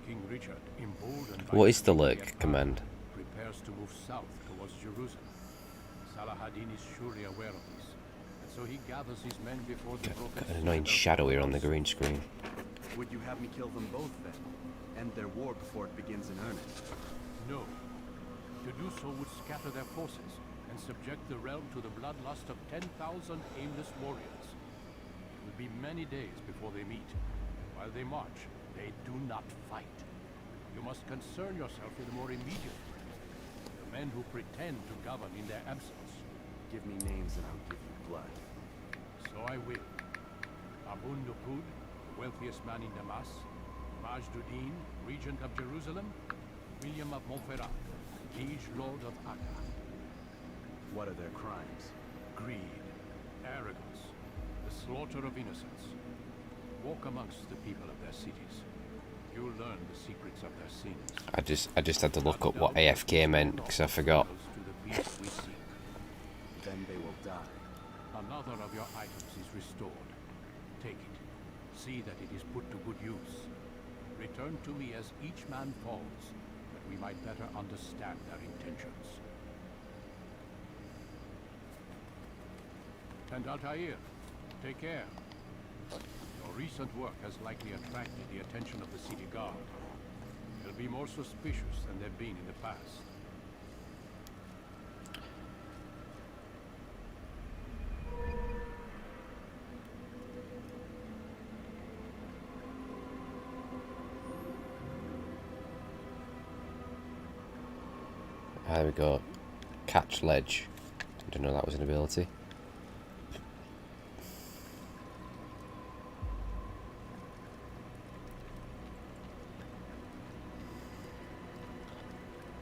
King Richard, emboldened by What is the victory lurk at command? prepares to move south towards Jerusalem. Saladin is surely aware of this, and so he gathers his men before the broken Got an annoying shadow here on the green screen. Would you have me kill them both then? End their war before it begins in earnest? No. To do so would scatter their forces and subject the realm to the bloodlust of 10,000 aimless warriors. It will be many days before they meet. While they march, they do not fight. You must concern yourself with the more immediate threat. The men who pretend to govern in their absence. Give me names and I'll give you blood. So I will. Abun Nupud, the wealthiest man in Damas. Majduddin, regent of Jerusalem. William of Montferrat, liege lord of Acre. What are their crimes? Greed, arrogance, the slaughter of innocents. Walk amongst the people of their cities. You'll learn the secrets of their sins. I just had to look up what AFK meant because I forgot. To the peace we seek. Then they will die. Another of your items is restored. Take it. See that it is put to good use. Return to me as each man falls, that we might better understand their intentions. And Altair, take care. Your recent work has likely attracted the attention of the city guard. They'll be more suspicious than they've been in the past. There we go. Catch ledge. Didn't know that was an ability.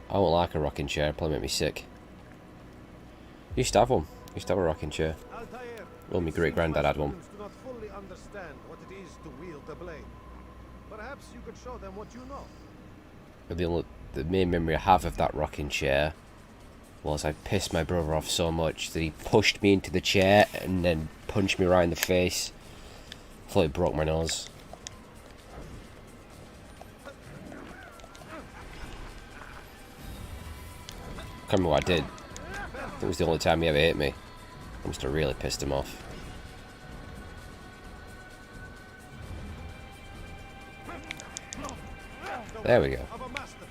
I don't like a rocking chair, probably make me sick. Used to have one. Used to have a rocking chair. Altair, Well, my great granddad had one. students do not fully understand what it is to wield a blade. Perhaps you could show them what you know. But the main memory I have of that rocking chair was I pissed my brother off so much that he pushed me into the chair and then punched me right in the face. I thought he broke my nose. Can't remember what I did. It was the only time he ever hit me. I must have really pissed him off. There we go. Of a master.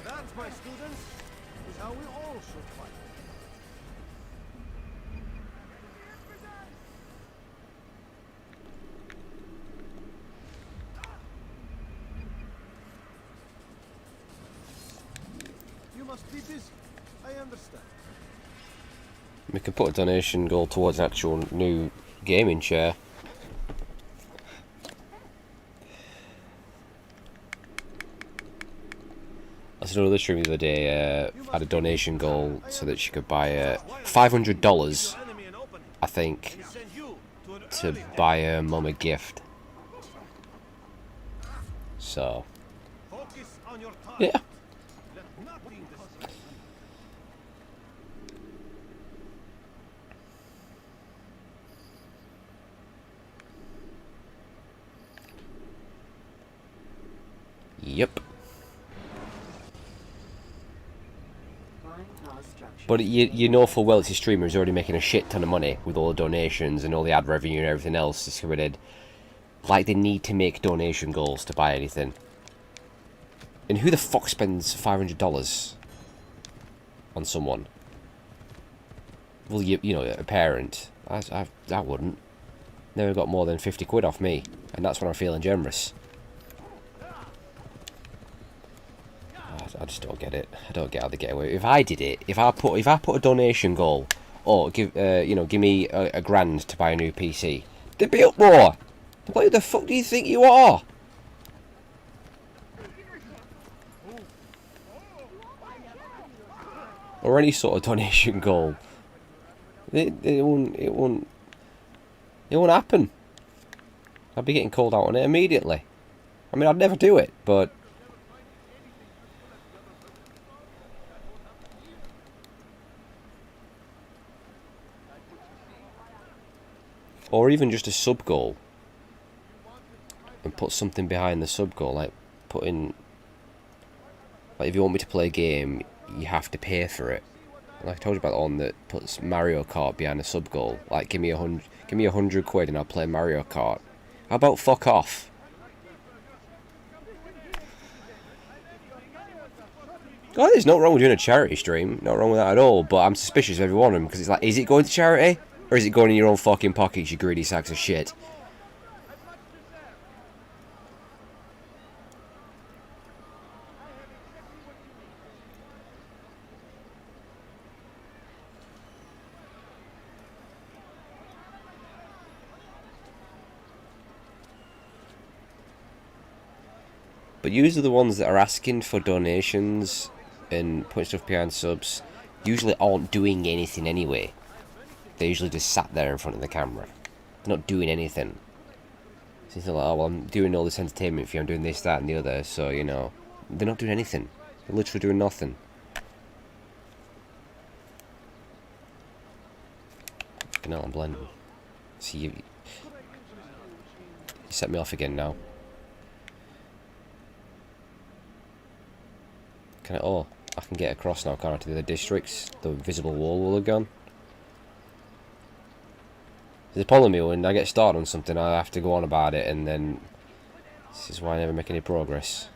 That, my students, is how we all should fight. You must be busy. I understand. We could put a donation goal towards an actual new gaming chair. I saw another stream the other day, had a donation goal so that she could buy $500, Enemy an opening. I think, He sent you to an to early buy her mum a gift. So, focus on your target. yeah. Let nothing distract you. Yep. climb tall structures. But you know full well it's a streamer who's already making a shit ton of money with all the donations and all the ad revenue and everything else distributed. Like they need to make donation goals to buy anything. And who the fuck spends $500 on someone? Well, you know, a parent. I wouldn't. Never got more than 50 quid off me, and that's when I'm feeling generous. I just don't get it. I don't get how they get away. If I did it, if I put a donation goal, or give me a grand to buy a new PC, The Biltmore! What the fuck do you think you are? Or any sort of donation goal. It won't happen. I'd be getting called out on it immediately. I mean, I'd never do it, but... Or even just a sub goal. And put something behind the sub goal, like putting... Like if you want me to play a game, you have to pay for it. Like I told you about the one that puts Mario Kart behind a sub goal. Like give me £100 and I'll play Mario Kart. How about fuck off? Oh, there's no wrong with doing a charity stream. Not wrong with that at all. But I'm suspicious of every one of them because it's like, is it going to charity or is it going in your own fucking pockets, you greedy sacks of shit? But usually the ones that are asking for donations and putting stuff behind subs usually aren't doing anything anyway. They usually just sat there in front of the camera. They're not doing anything. So it's like, oh, well, I'm doing all this entertainment for you, I'm doing this, that and the other, so, you know. They're not doing anything. They're literally doing nothing. Fucking hell, I'm blending. See, you set me off again now. Can I, oh, I can get across now, can't I, to the other districts? The visible wall will have gone. The problem is when I get started on something, I have to go on about it, and then this is why I never make any progress.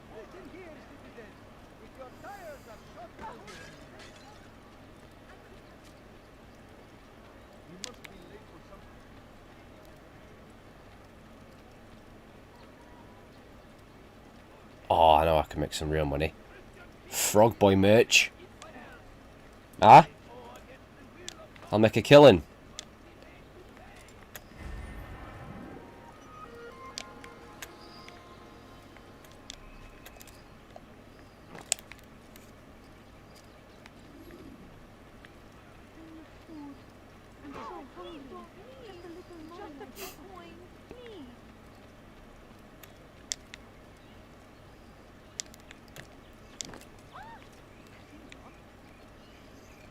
Oh, I know I can make some real money. Frog Boy merch. Ah? I'll make a killing.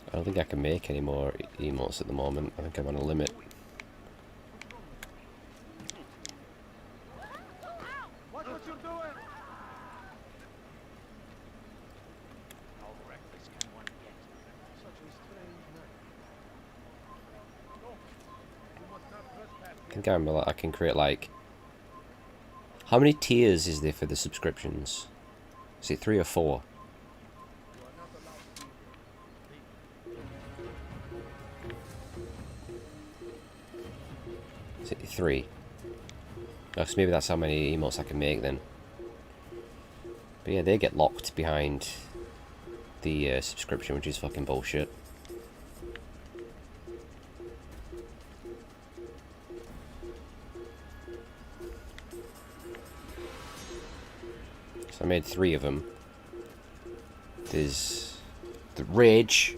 I don't think I can make any more emotes at the moment. I think I'm on a limit. Watch what you're doing! How reckless can one get? Such a strange night. You must not trespass. I think I can create like... How many tiers is there for the subscriptions? Is it 3 or 4? Is it 3? Oh, so maybe that's how many emotes I can make then. But yeah, they get locked behind the subscription, which is fucking bullshit. So I made 3 of them. There's the Rage.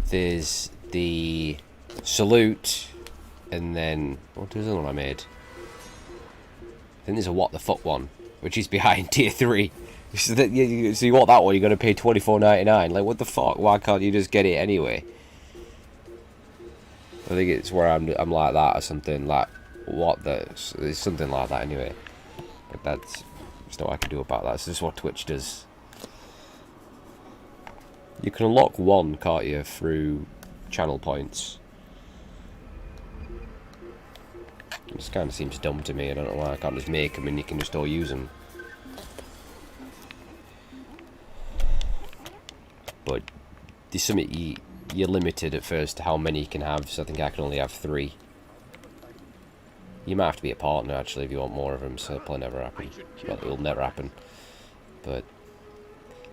There's the Salute. And then, what was the other one I made? I think there's a What the Fuck one, which is behind tier 3. So you want that one, you're going to pay $24.99. Like, what the fuck? Why can't you just get it anyway? I think it's where I'm like that or something. Like, what the... It's something like that anyway. But that's... There's not what I can do about that. This is what Twitch does. You can unlock one, can't you, through channel points. This kind of seems dumb to me. I don't know why I can't just make them and you can just all use them. But there's something you're limited at first to how many you can have, so I think I can only have 3. You might have to be a partner actually if you want more of them, so it'll probably never happen. Well, it'll never happen. But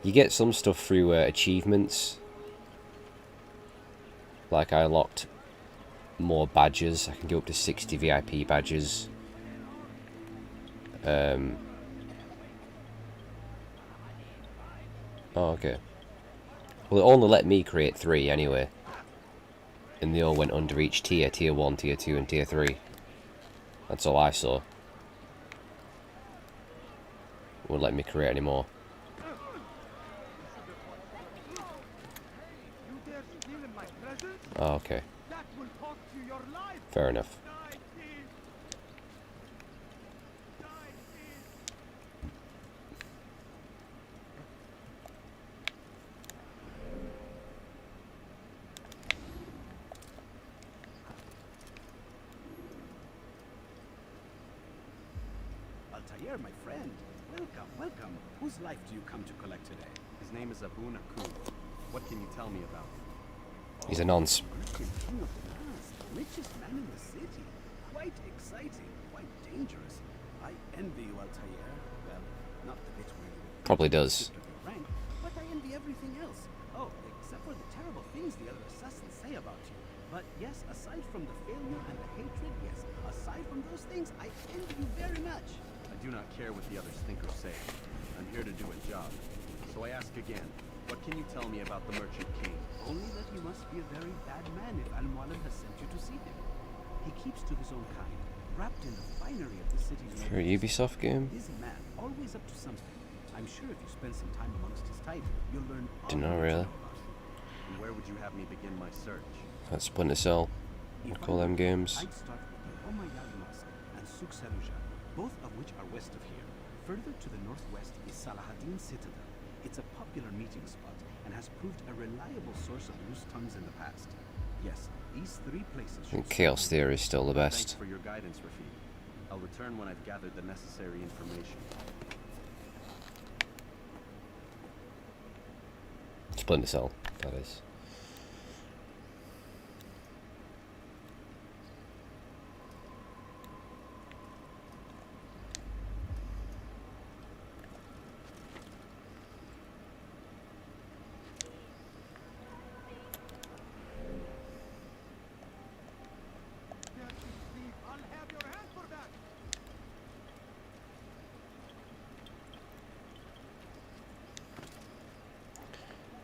you get some stuff through achievements. Like I unlocked more badges. I can go up to 60 VIP badges. Oh, okay. Well, it only let me create 3 anyway. And they all went under each tier. Tier 1, Tier 2 and Tier 3. That's all I saw. It wouldn't let me create any more. Oh, okay. Fair enough. Altair, my friend. Welcome, welcome. Whose life do you come to collect today? His name is Abu Nakul. What can you tell me about him? He's a nonce. King of the Nast, richest man in the city. Quite exciting, quite dangerous. I envy you, Altair. Well, not the bit where you Probably does. of your rank, but I envy everything else. Oh, except for the terrible things the other assassins say about you. But yes, aside from the failure and the hatred, yes, aside from those things, I envy you very much. I do not care what the others think or say. I'm here to do a job. So I ask again, what can you tell me about the Merchant King? Only that you must be a very bad man if Al-Mualim has sent you to see him. He keeps to his own kind, wrapped in the finery of the city's For a Ubisoft game? busy man, always up to something. I'm sure if you spend some time amongst his type, you'll learn all Don't know, there is to really. know about him. And where would you have me begin my search? That's Splinter Cell. If We'll call I them were you, games. I'd start with the Umayyad Mosque and Souq Saruja, both of which are west of here. Further to the northwest is Salahaddin Citadel. It's a popular meeting spot and has proved a reliable source of loose tongues in the past. Yes, these 3 places I think should Chaos serve Theory is still the Thanks best. for your guidance, Rafiq. I'll return when I've gathered the necessary information. Splinter Cell, that is. I'll have your hand for that.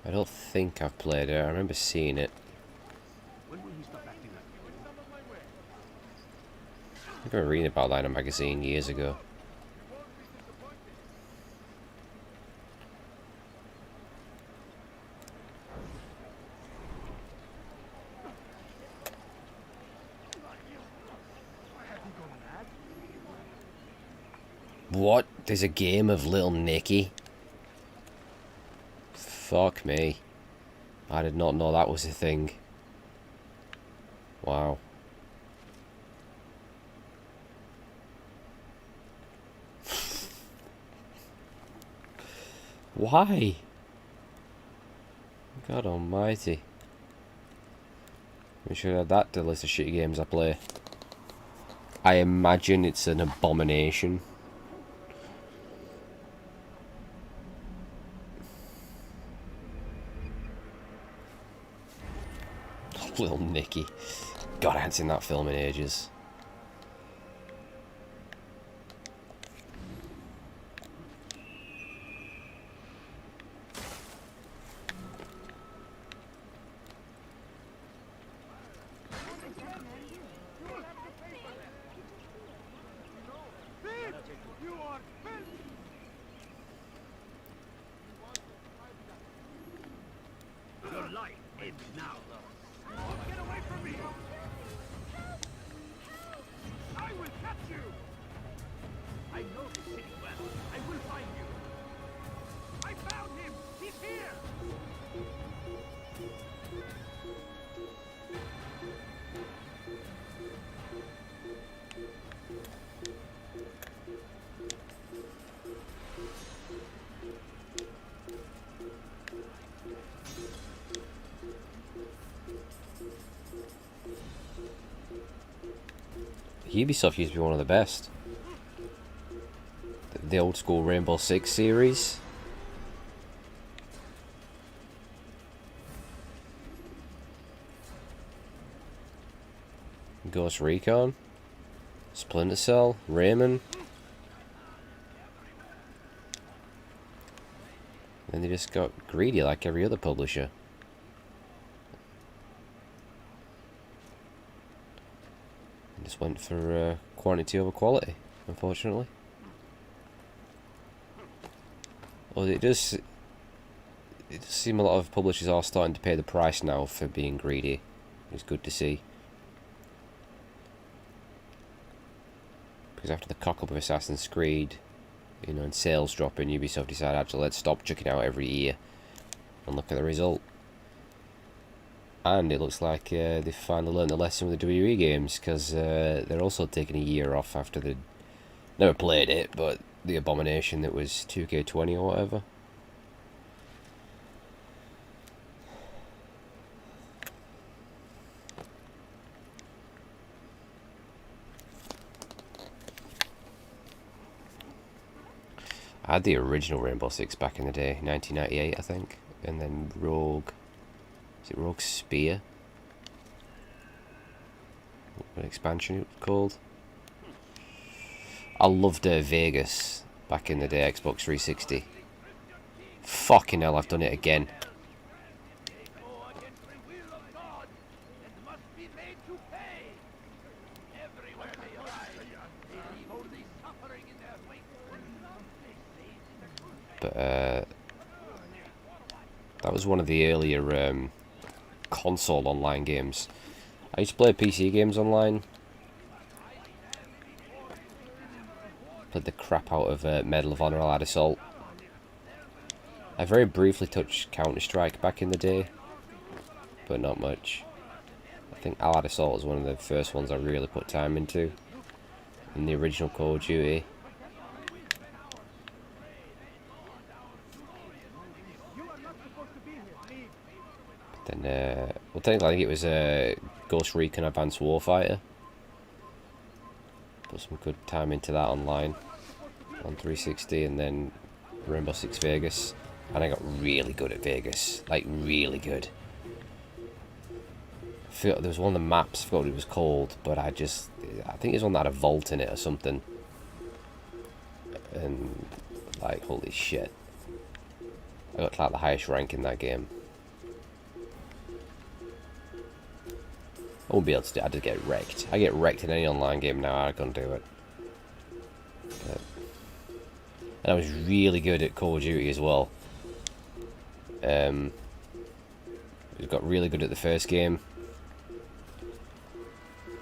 I don't think I've played it. I remember seeing it. When will he stop acting like I remember reading about that in a magazine years ago. What? There's a game of Little Nicky? Fuck me. I did not know that was a thing. Wow. Why? God almighty. We should add that to the list of shitty games I play. I imagine it's an abomination. Little Nicky. God, I haven't seen that film in ages. You are filthy! Your life ends now. Get away from me! I will catch you! I know the city well. I will find you. I found him! He's here! Ubisoft used to be one of the best. The old school Rainbow Six series. Ghost Recon, Splinter Cell, Rayman. And they just got greedy like every other publisher. And just went for quantity over quality, unfortunately. Well, it does seem a lot of publishers are starting to pay the price now for being greedy. It's good to see. Because after the cock-up of Assassin's Creed, you know, and sales dropping, Ubisoft decided actually let's stop chucking out every year. And look at the result. And it looks like they've finally learned the lesson with the WE games, because they're also taking a year off after they never played it, but the abomination that was 2K20 or whatever. I had the original Rainbow Six back in the day, 1998 I think, and then Rogue, is it Rogue Spear? What expansion it was called? I loved Vegas back in the day, Xbox 360. Fucking hell, I've done it again. But that was one of the earlier console online games. I used to play PC games online. Played the crap out of Medal of Honor Allied Assault. I very briefly touched Counter-Strike back in the day, but not much. I think Allied Assault was one of the first ones I really put time into, in the original Call of Duty. Then, well, technically I think it was Ghost Recon Advanced Warfighter. Put some good time into that online on 360, and then Rainbow Six Vegas, and I got really good at Vegas, like really good. I feel there was one of the maps, I forgot what it was called, but I think it was one that had a vault in it or something, and like holy shit, I got like the highest rank in that game. I won't be able to do it, I just get wrecked. I get wrecked in any online game now, I can't do it. But, and I was really good at Call of Duty as well. I got really good at the first game.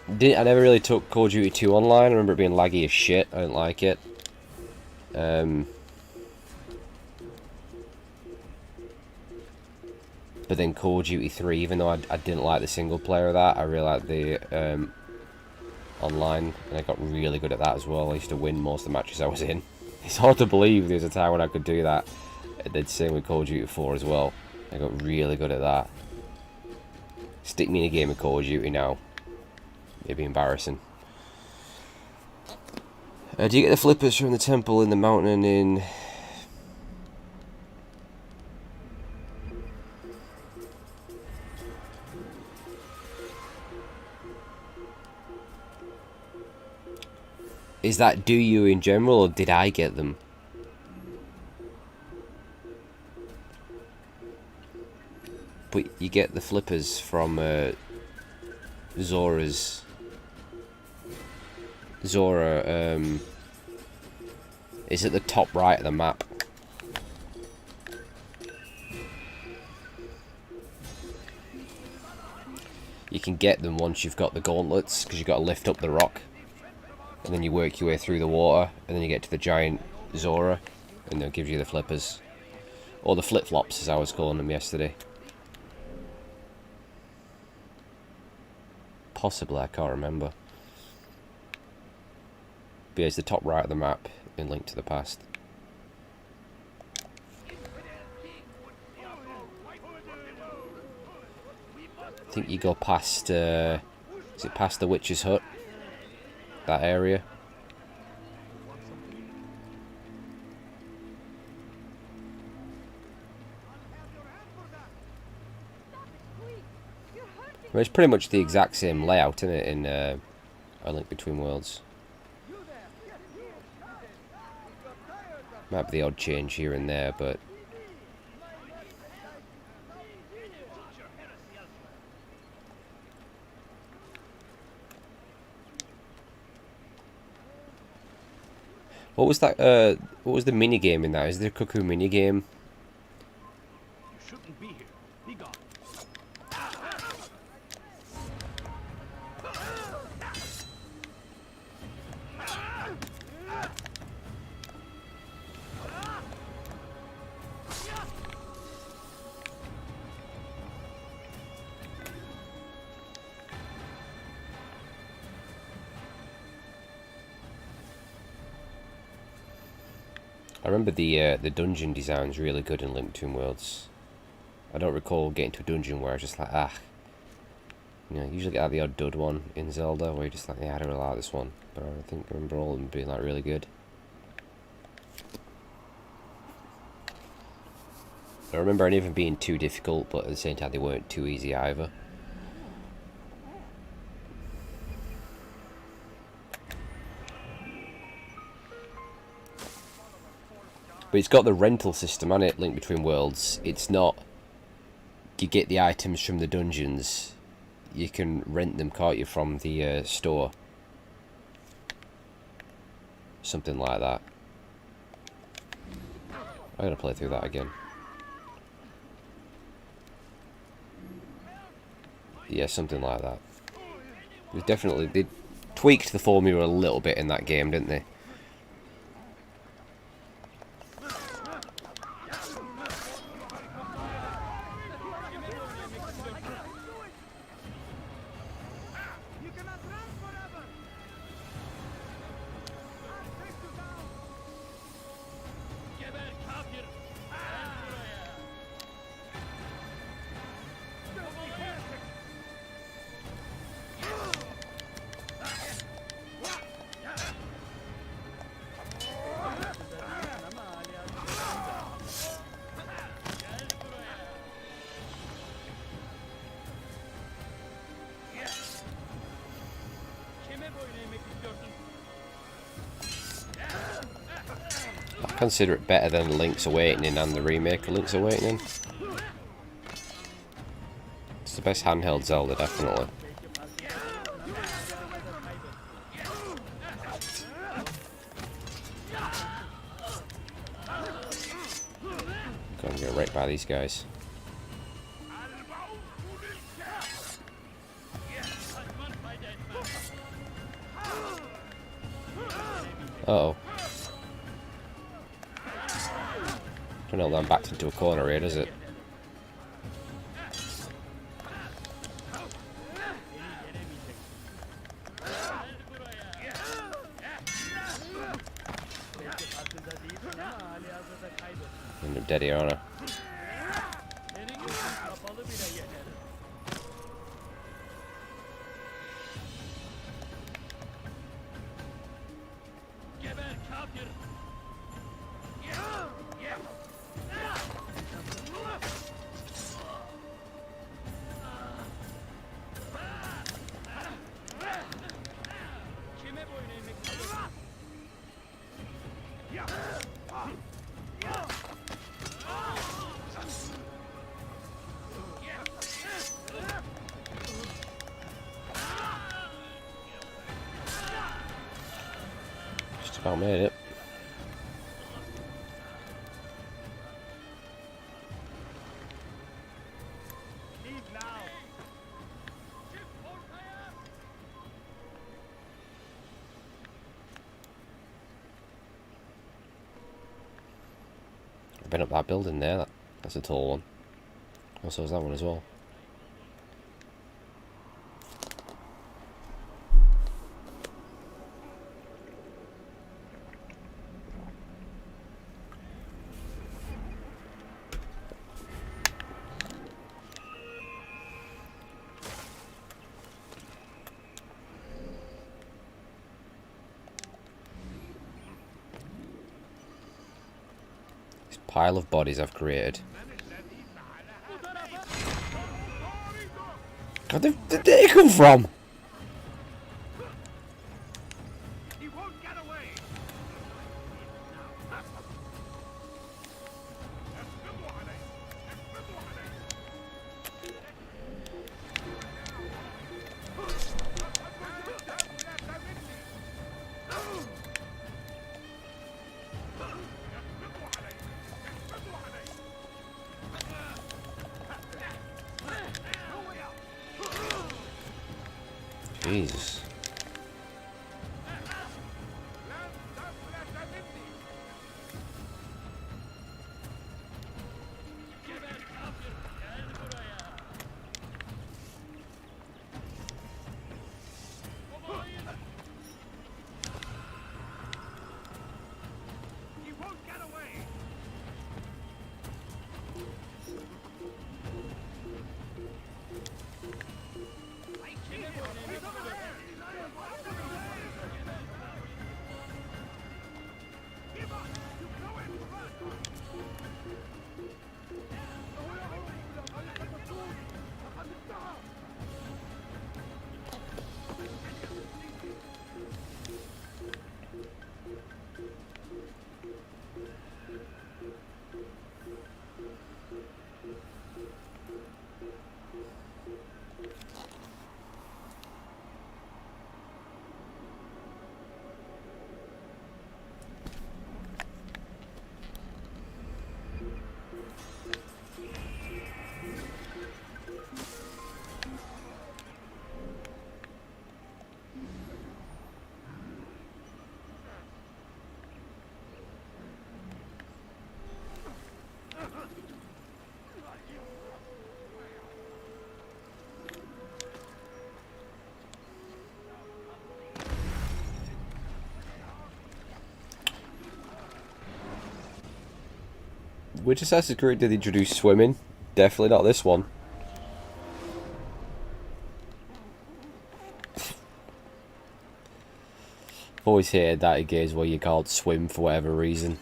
I never really took Call of Duty 2 online, I remember it being laggy as shit, I didn't like it. But then Call of Duty 3, even though I didn't like the single player of that, I really liked the online, and I got really good at that as well. I used to win most of the matches I was in. It's hard to believe there was a time when I could do that. I did the same with Call of Duty 4 as well. I got really good at that. Stick me in a game of Call of Duty now. It'd be embarrassing. Do you get the flippers from the temple in the mountain in... Is that do you in general, or did I get them? But you get the flippers from Zora, is at the top right of the map. You can get them once you've got the gauntlets, because you've got to lift up the rock. And then you work your way through the water, and then you get to the giant Zora, and that gives you the flippers. Or the flip-flops, as I was calling them yesterday. Possibly, I can't remember. But yeah, it's the top right of the map in Link to the Past. I think you go past, is it past the Witch's Hut? That area. Stop it, quick! You're hurting Well, it's pretty much the exact same layout, isn't it, in A Link Between Worlds. Might be the odd change here and there, but... What was that, what was the mini game in that? Is there a cuckoo mini game? You shouldn't be here. Be gone. I remember the dungeon design's really good in Link Between Worlds. I don't recall getting to a dungeon where I was just like, ah. You know, you usually get the odd dud one in Zelda where you're just like, yeah, I don't really like this one. But I remember all of them being like really good. I remember any of them being too difficult, but at the same time they weren't too easy either. But it's got the rental system on it, Link Between Worlds. It's not... You get the items from the dungeons. You can rent them, can't you, from the store. Something like that. I'm gonna play through that again. Yeah, something like that. They tweaked the formula a little bit in that game, didn't they? I consider it better than Link's Awakening and the remake of Link's Awakening. It's the best handheld Zelda, definitely. Gonna get right by these guys. Uh-oh. Don't know, I'm backed into a corner here, does it? End up dead here, aren't I? Just about made it. I've been up that building there, that's a tall one. Also is that one as well. Pile of bodies I've created. God, where did they come from? He won't get away! Jesus. He won't get away! Which Assassin's Creed did they introduce swimming? Definitely not this one. I've always hated that in games where you can't swim for whatever reason.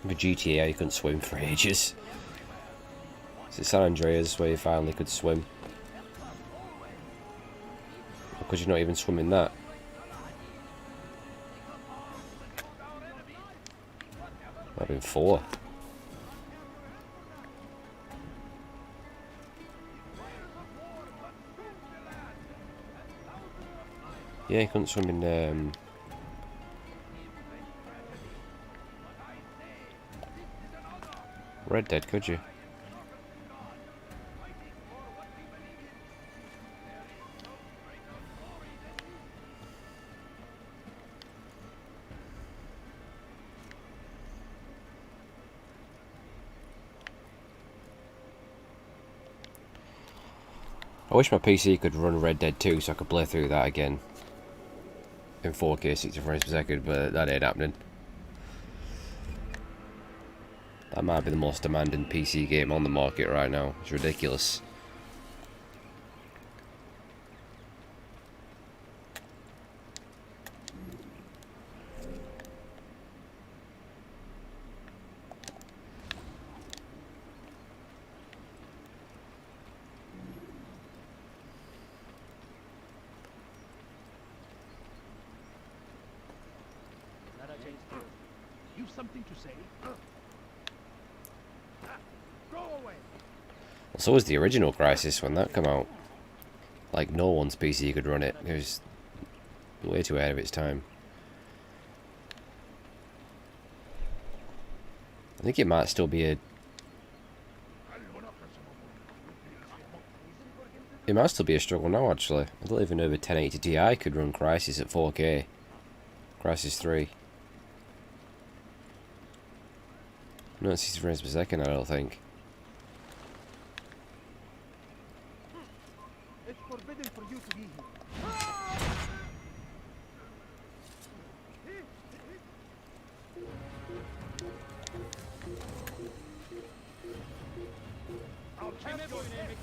With GTA you couldn't swim for ages. Is it San Andreas where you finally could swim? Or could you not even swim in that? Might have been 4. Yeah, you couldn't swim in Red Dead, could you? I wish my PC could run Red Dead 2 so I could play through that again in 4K 60 frames per second, but that ain't happening. That might be the most demanding PC game on the market right now. It's ridiculous. You've something to say? Go away! So was the original Crysis when that came out. Like, no one's PC could run it. It was way too ahead of its time. I think it might still be a... It might still be a struggle now, actually. I don't even know if a 1080 Ti could run Crysis at 4K. Crysis 3. Not 60 frames per second, I don't think. It's forbidden for you to be here. I'll have your head.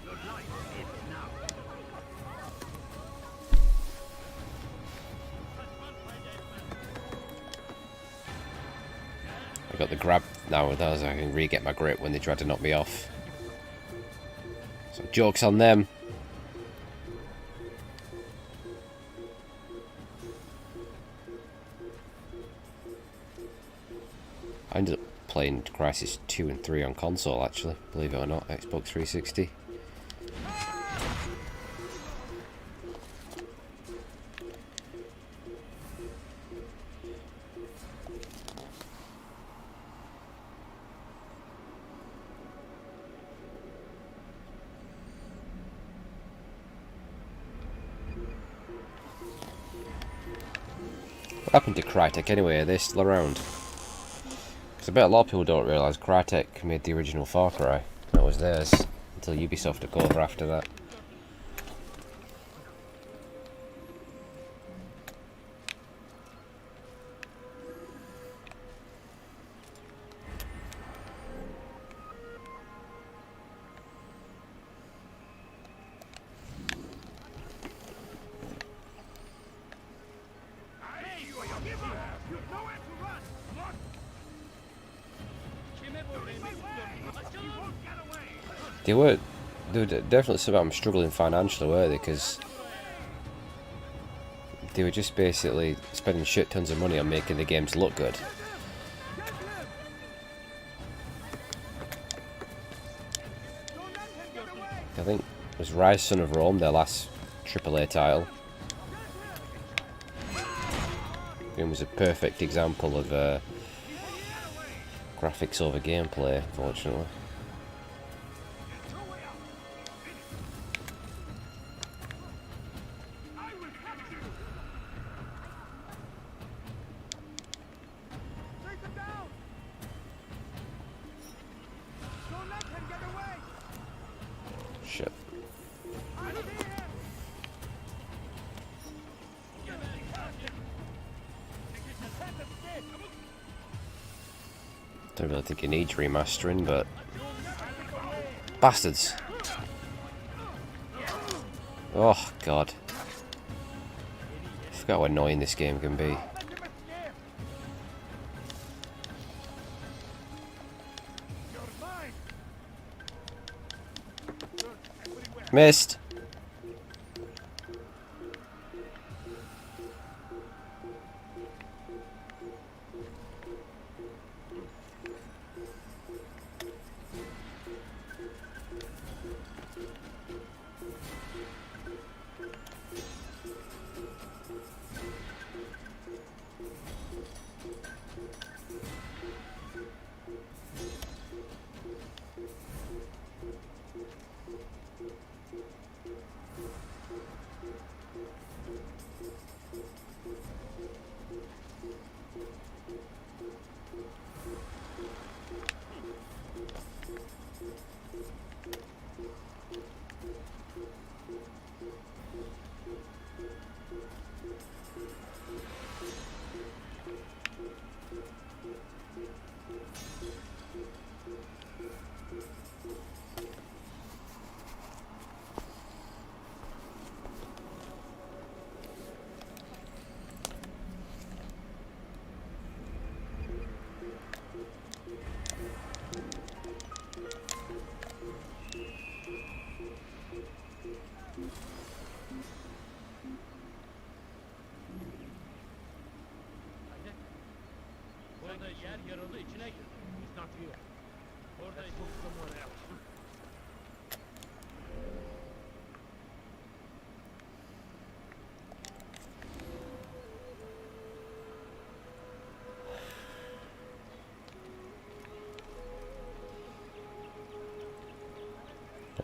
Your life ends now. got the grab now with those. I can re-get my grip when they try to knock me off. So joke's on them. I ended up playing Crysis 2 and 3 on console, actually, believe it or not, Xbox 360. What happened to Crytek anyway? Are they still around? Because I bet a lot of people don't realise Crytek made the original Far Cry. That was theirs. Until Ubisoft took over after that. They were definitely some struggling financially, were they? Because they were just basically spending shit tons of money on making the games look good. I think it was Rise Son of Rome, their last AAA title. It was a perfect example of graphics over gameplay, unfortunately. Shit. Don't really think it needs remastering, but bastards. Oh god. I forgot how annoying this game can be. Missed.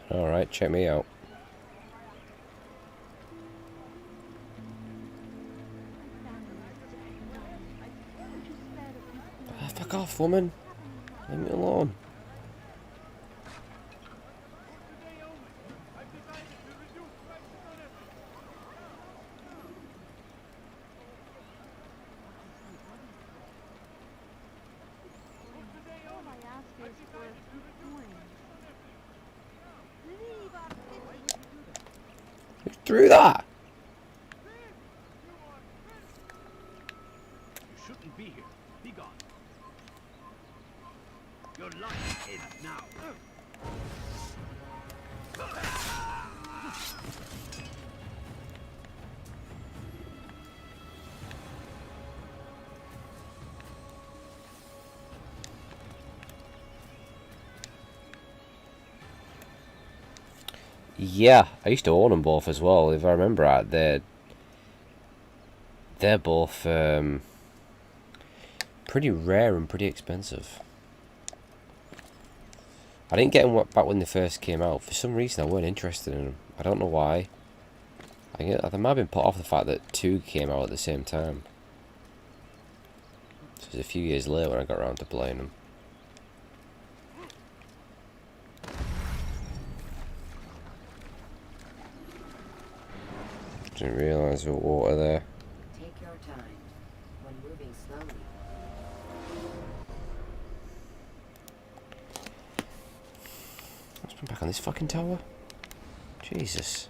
Alright, check me out. Oh, fuck off, woman. Leave me alone. Who threw that? You shouldn't be here. Be gone. say that now. Yeah, I used to own them both as well. If I remember right, they're both pretty rare and pretty expensive. I didn't get them back when they first came out. For some reason, I weren't interested in them. I don't know why. I might have been put off the fact that 2 came out at the same time. So it was a few years later when I got around to playing them. Didn't realise there was water there. Take your time. When moving slowly, Let's put back on this fucking tower. Jesus.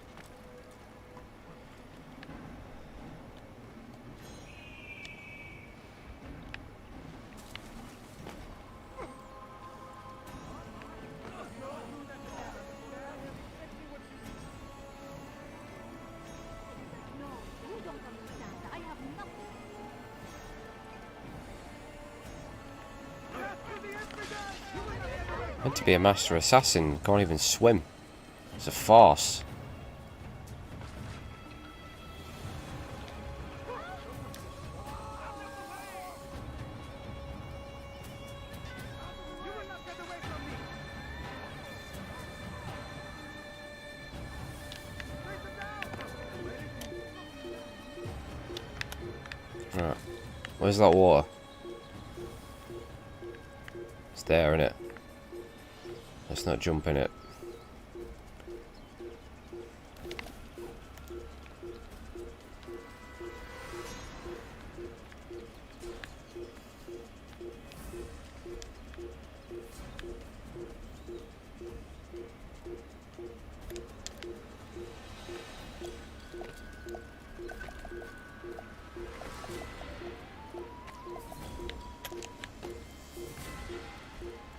No, you don't understand. I have nothing. Meant to be a master assassin, can't even swim. It's a farce. You will not get away from me. Right. Where's that water? It's there, innit? Let's not jump in it.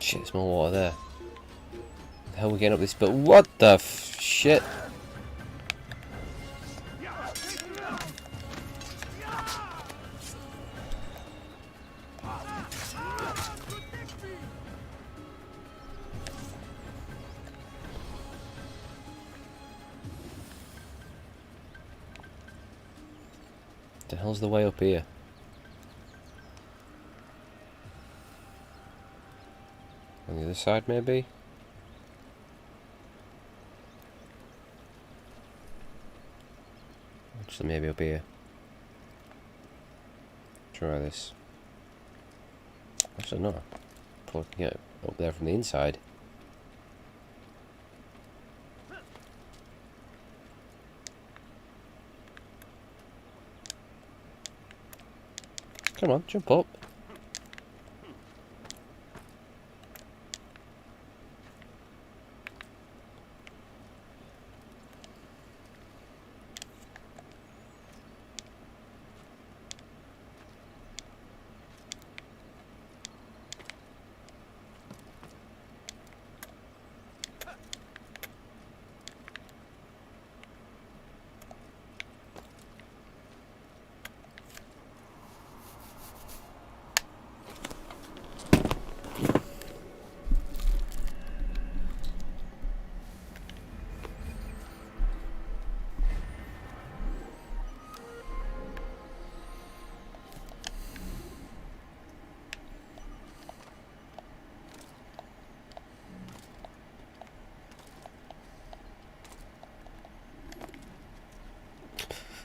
Shit, there's more water there. The hell are we getting up this? But what the shit? The hell's the way up here? On the other side, maybe? Actually, maybe up here. Try this. Actually, no. Probably can get up there from the inside. Come on, jump up.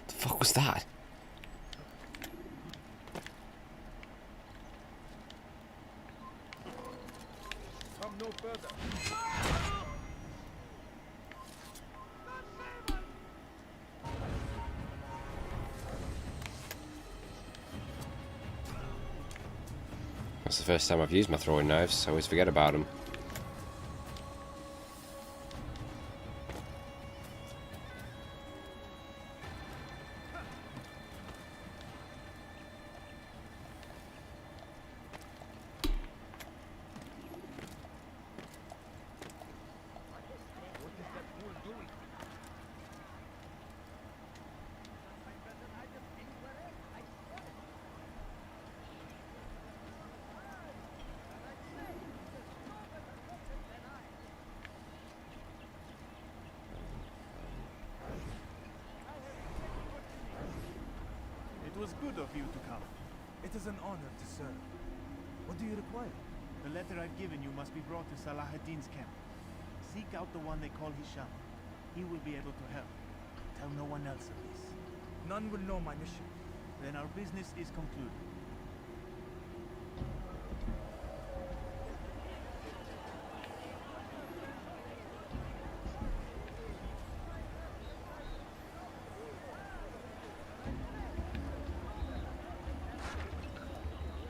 The fuck was that? Come no further. That's the first time I've used my throwing knives. I always forget about them. Good of you to come. It is an honor to serve. What do you require? The letter I've given you must be brought to Salah ad-Din's camp. Seek out the one they call Hisham. He will be able to help. Tell no one else of this. None will know my mission. Then our business is concluded.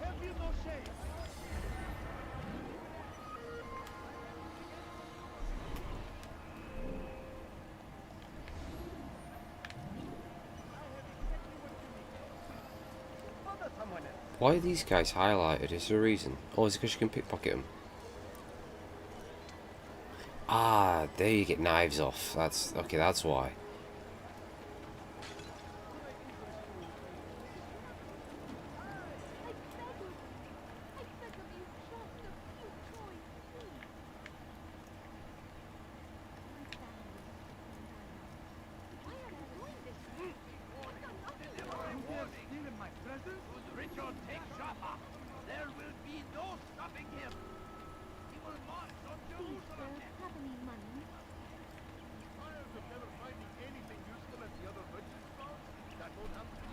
Have you no shame? Why are these guys highlighted? Is there a reason? Oh, is it because you can pickpocket them? Ah, there you get knives off. That's okay. That's why.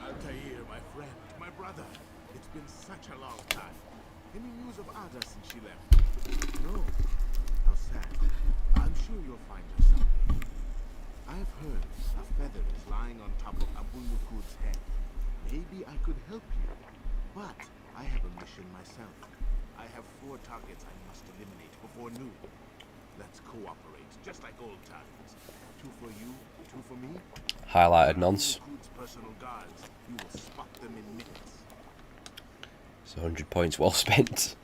Altair, my friend, my brother. It's been such a long time. Any news of Ada since she left? No. How sad. I'm sure you'll find her someday. I've heard a feather is lying on top of Abu Nukud's head. Maybe I could help you. But I have a mission myself. I have 4 targets I must eliminate before noon. Let's cooperate, just like old times. 2 for you, 2 for me. Highlighted nonce. Personal guards. You will spot them in minutes. It's 100 points well spent.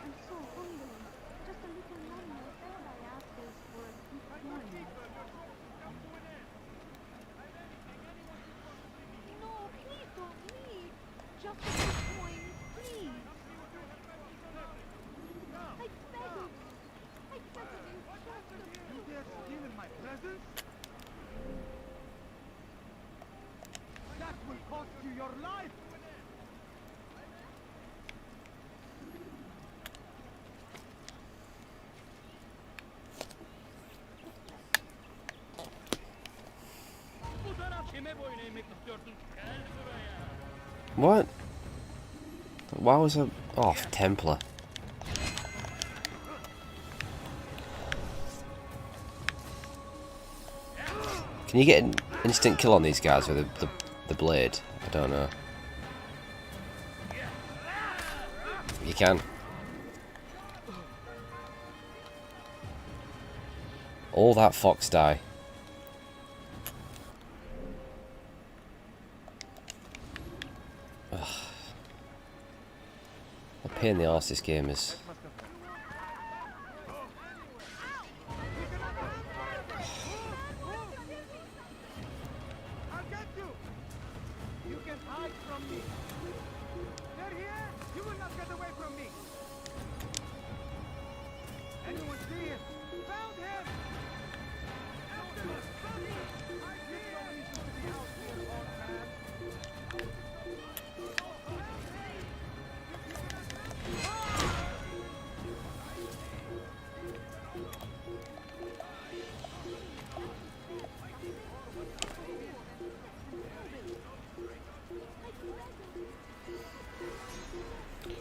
I'm so hungry. Just a little longer before I ask this for a quick morning. No, please don't leave. Just a quick coin, please. I beg of you. I beg of you, just a few You dare steal in my presence? That will cost you your life! What? Why was I off Templar? Can you get an instant kill on these guys with the blade? I don't know. You can. All that fox die. Ugh. What a pain in the arse this game is. I'll get you! You can hide from me! They're here! You will not get away from me! Anyone see him? Found him! After us! I see no reason to be out here, old man!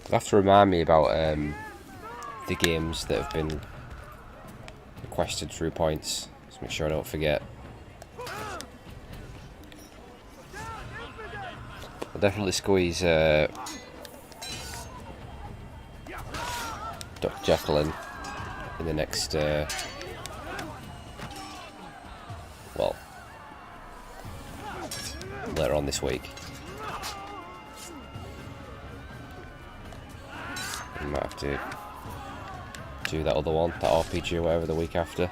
You'll have to remind me about the games that have been requested through points. Just make sure I don't forget. I'll definitely squeeze Dr. Jekyll in the next well, later on this week. I might have to do that other one, that RPG or whatever, the week after.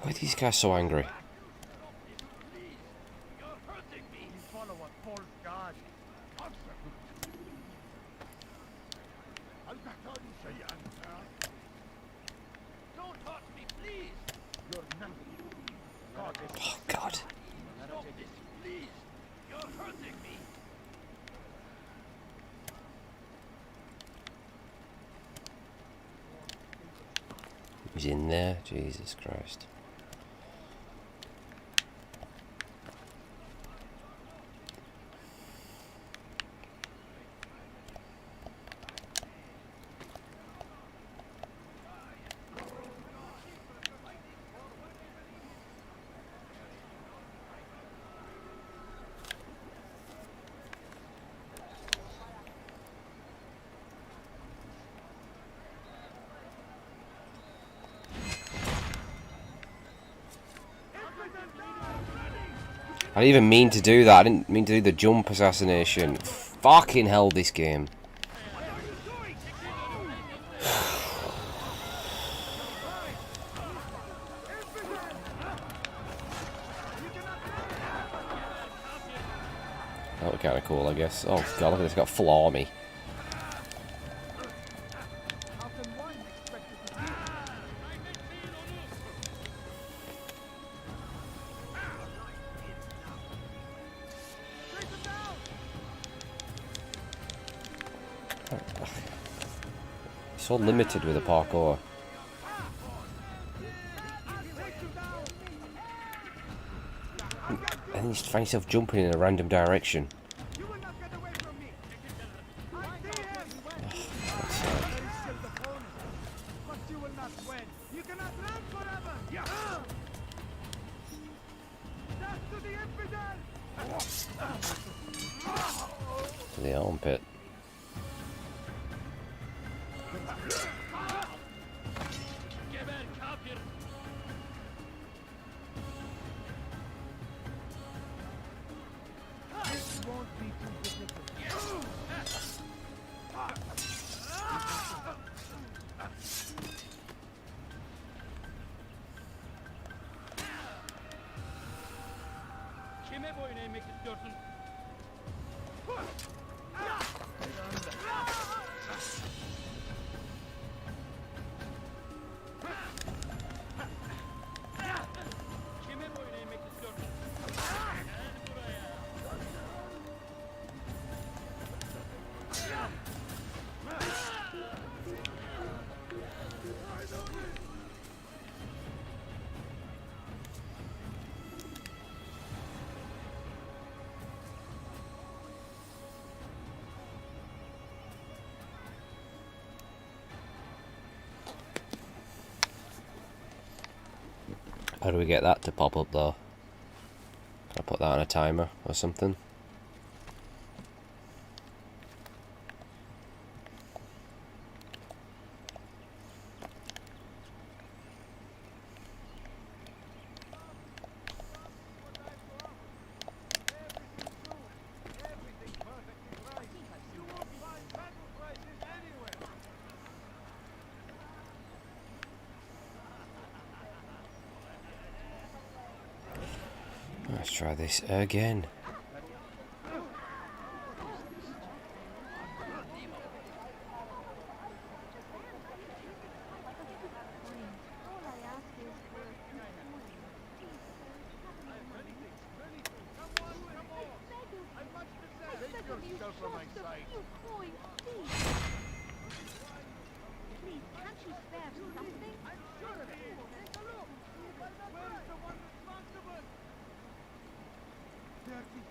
Why are these guys so angry? Follow a false god. Don't hurt me, please. You're nothing. God is Oh God. stop this, please. You're hurting me. He's in there. Jesus Christ. I didn't even mean to do that. I didn't mean to do the jump assassination. Fucking hell, this game. That would kind of cool, I guess. Oh God, look at this. It's got full army. So limited with the parkour. And you just find yourself jumping in a random direction. To the armpit. Kime boyun eğmek istiyorsun? Kime boyun eğmek istiyorsun? Gel buraya. How do we get that to pop up though? Can I put that on a timer or something? Let's try this again. Yourself from my sight. Please, can't you spare something? I'm sure of it. Take a look. Where is the one responsible? Dirty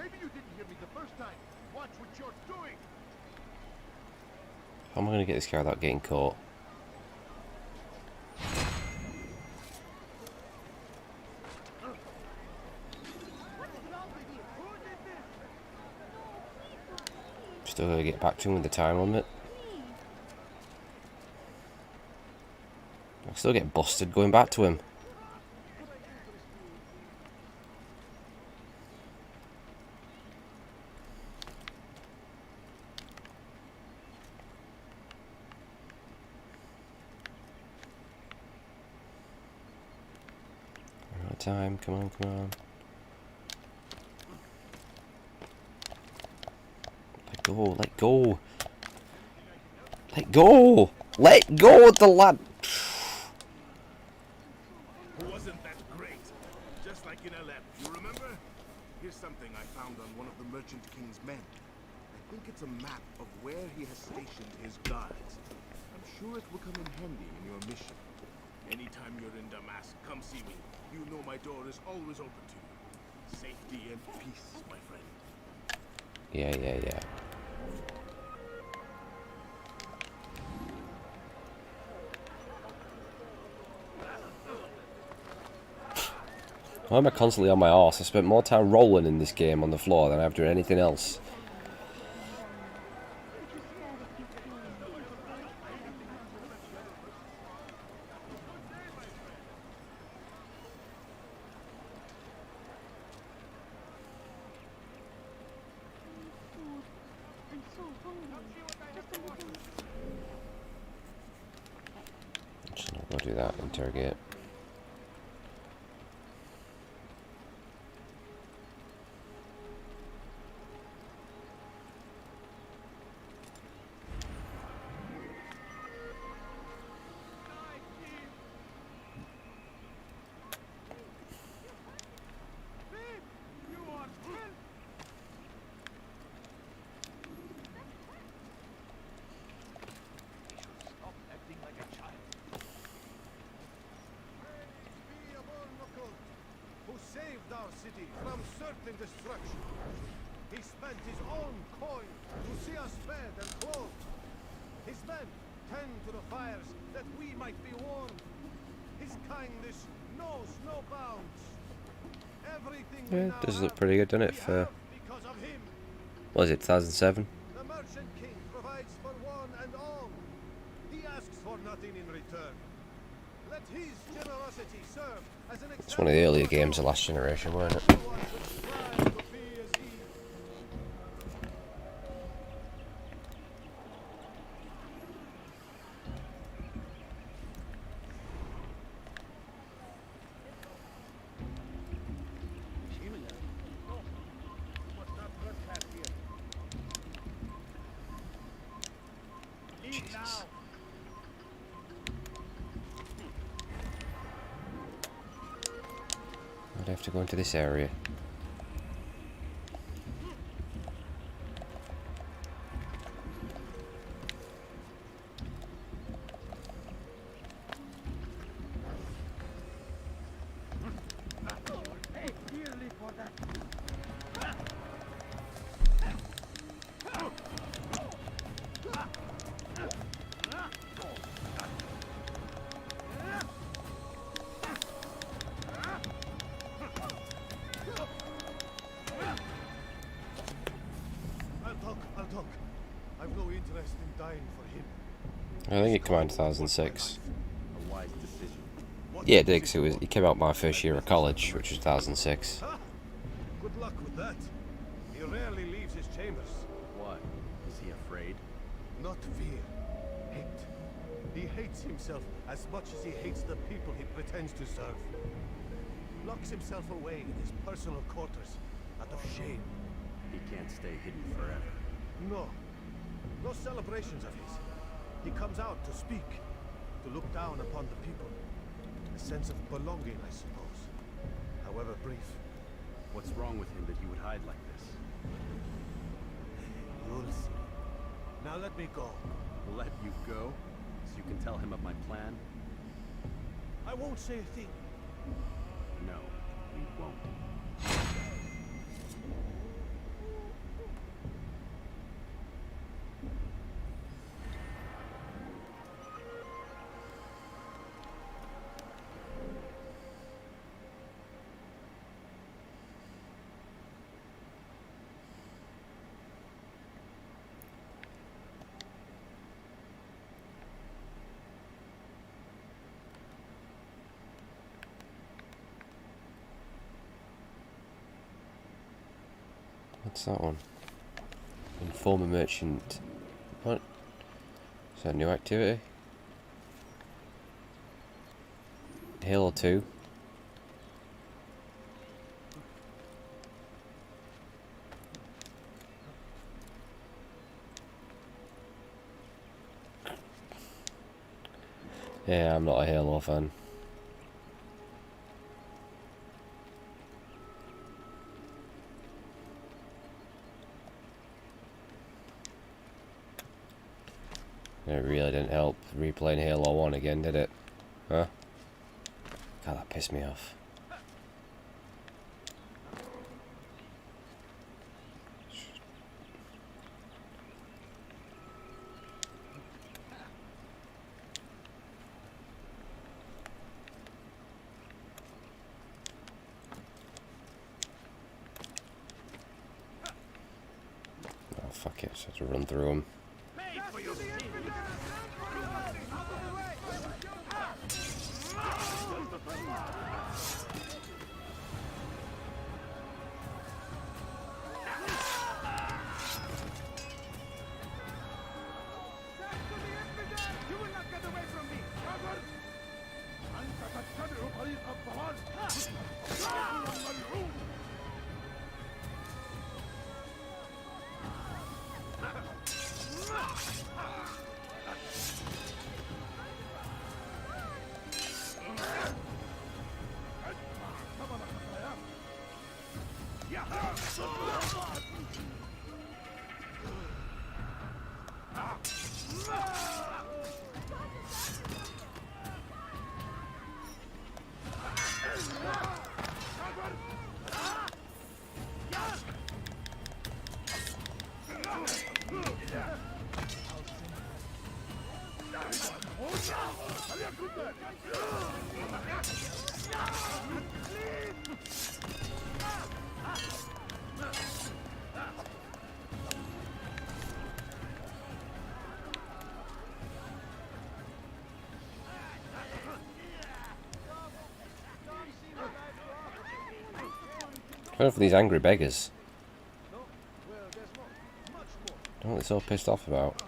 Maybe you didn't hear me the first time. Watch what you're doing. How am I going to get this guy without getting caught? Still got to get back to him with the time limit. I still get busted going back to him. Time, come on, come on. Let go, let go. Let go! Let go of the lad! Wasn't that great? Just like in Alep, you remember? Here's something I found on one of the Merchant King's men. I think it's a map of where he has stationed his guards. I'm sure it will come in handy in your mission. Anytime you're in Damask, come see me. You know my door is always open to you. Safety and peace, my friend. Yeah. Why am I constantly on my arse? I spent more time rolling in this game on the floor than I've done anything else. I'm so hungry. Just a little. Just not go do that. Interrogate. Saved our city from certain destruction. He spent his own coin to see us fed and clothed. His men tend to the fires that we might be warmed. His kindness knows no bounds. Everything Yeah, it does look pretty good, doesn't it? For because of him. what is it, 2007? The Merchant King provides for one and all. He asks for nothing in return. Let his generosity serve as an It's one of the earlier games of last generation, weren't it? I'd have to go into this area. I've no interest in dying for him. I think it came out in 2006. A wise decision. Yeah, it did, 'cause it came out my first year of college, which was 2006. Huh? Good luck with that. He rarely leaves his chambers. Why? Is he afraid? Not fear. Hate. He hates himself as much as he hates the people he pretends to serve. Locks himself away in his personal quarters out of shame. He can't stay hidden forever. No. No celebrations of his. He comes out to speak, to look down upon the people. A sense of belonging, I suppose. However brief. What's wrong with him that he would hide like this? You'll see. Now let me go. Let you go? So you can tell him of my plan? I won't say a thing. No, we won't. What's that one? Inform a merchant. What? Is that a new activity? Halo 2. Yeah, I'm not a Halo fan. It really didn't help replaying Halo 1 again, did it? Huh? God, that pissed me off. Oh, fuck it, just have to run through them. Going for these angry beggars. Don't know what they're so pissed off about.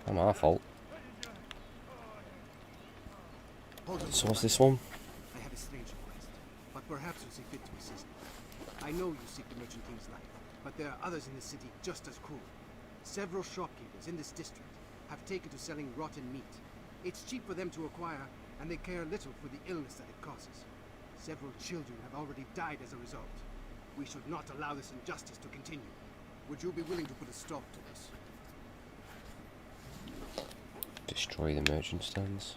Not my fault. So what's this one? I have a strange request, but perhaps you see fit to assist me. I know you seek the Merchant King's life, but there are others in the city just as cruel. Several shopkeepers in this district have taken to selling rotten meat. It's cheap for them to acquire, and they care little for the illness that it causes. Several children have already died as a result. We should not allow this injustice to continue. Would you be willing to put a stop to this? Destroy the merchant stands.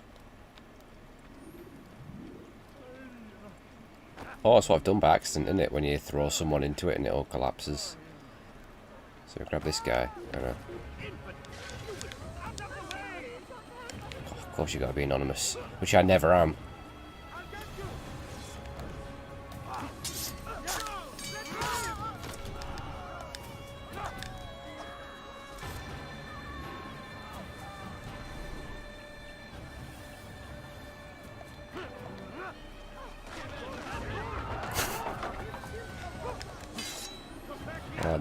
Oh, that's what I've done by accident, isn't it? When you throw someone into it and it all collapses. So grab this guy. I don't know. Oh, of course you gotta be anonymous, which I never am.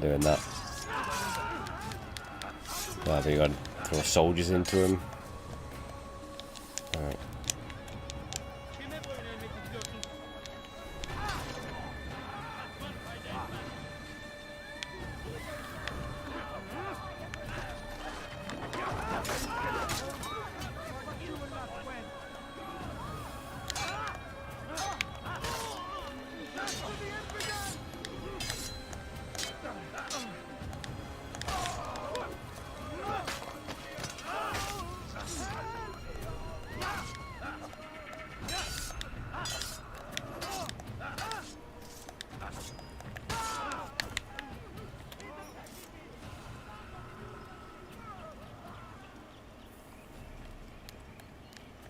Doing that. There we go. Throw soldiers into him. Alright.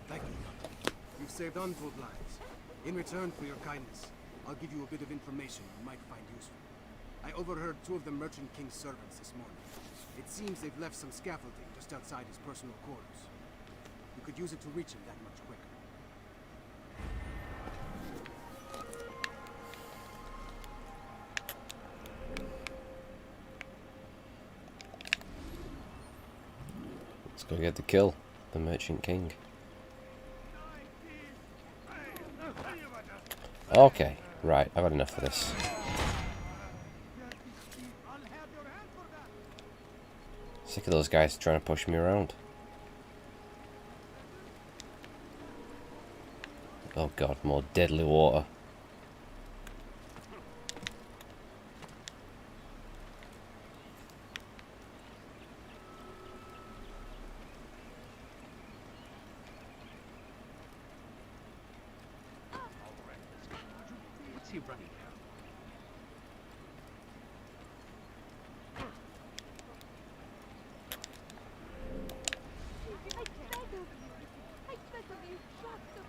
Thank you. You've saved untold lives. In return for your kindness, I'll give you a bit of information you might find useful. I overheard two of the Merchant King's servants this morning. It seems they've left some scaffolding just outside his personal quarters. You could use it to reach him that much quicker. Let's go get the kill. The Merchant King. Okay, right, I've had enough of this. Sick of those guys trying to push me around. Oh god, more deadly water. What's he running now? I beg of you, just a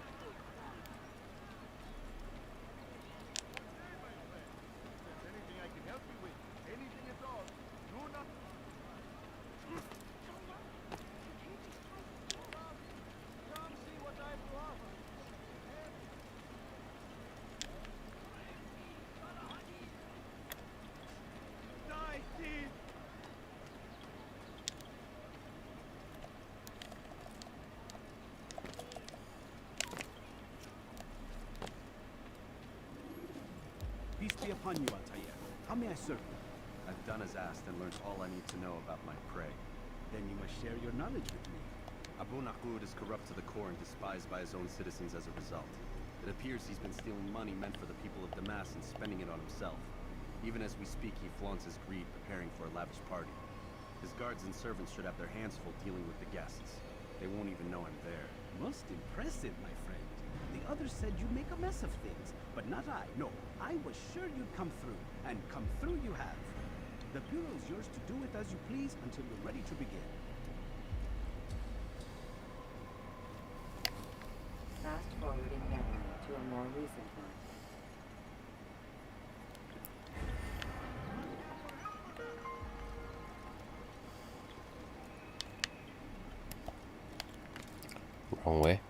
Anything I can help you with, anything at all, do not. Come see what I have to offer. Die, thief! Peace be upon you, Altair. How may I serve you? I've done as asked and learned all I need to know about my prey. Then you must share your knowledge with me. Abu Naqud is corrupt to the core and despised by his own citizens as a result. It appears he's been stealing money meant for the people of Damas and spending it on himself. Even as we speak, he flaunts his greed, preparing for a lavish party. His guards and servants should have their hands full dealing with the guests. They won't even know I'm there. Most impressive, my friend. The others said you'd make a mess of things, but not I. No, I was sure you'd come through, and come through you have. The Bureau is yours to do with as you please until you're ready to begin. Fast forwarding memory to a more recent one. Wrong way.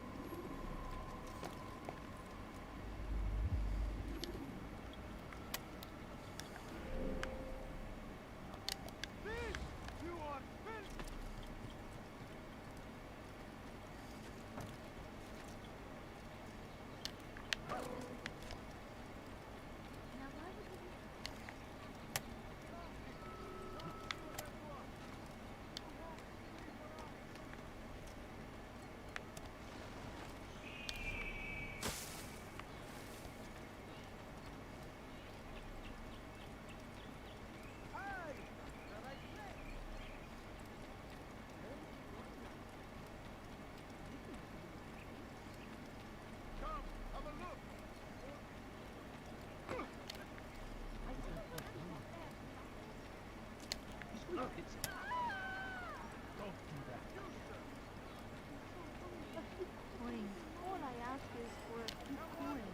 coin. All I ask is for a few coins.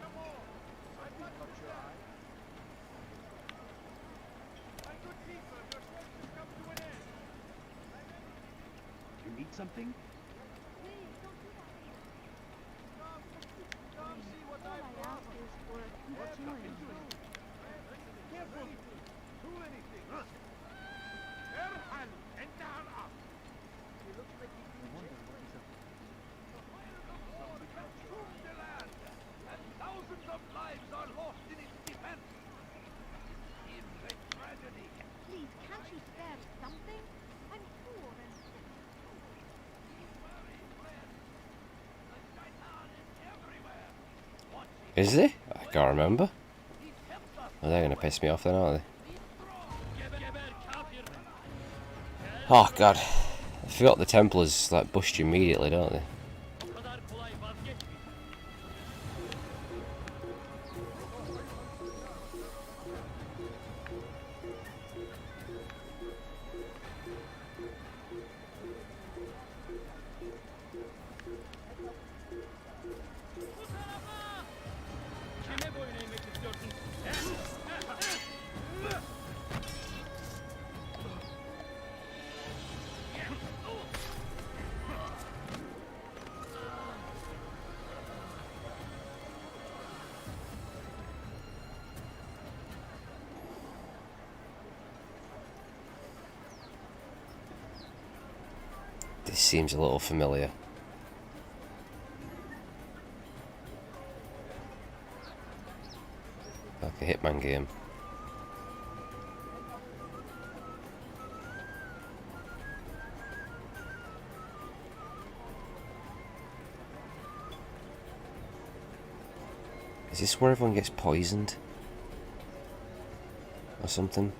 You need something? Please, don't do that. All I ask is for a few coins. Careful! Too many things! Erhan! Enter up! He looks like he's been consumed the land, and thousands of lives are lost in its defense. It's a tragedy. Please, can't you spare something? I'm poor and sick. Is he? I can't remember. Oh, they're gonna piss me off then, aren't they? Oh god. I forgot the Templars like bust you immediately, don't they? This seems a little familiar. Like a Hitman game. Is this where everyone gets poisoned? Or something?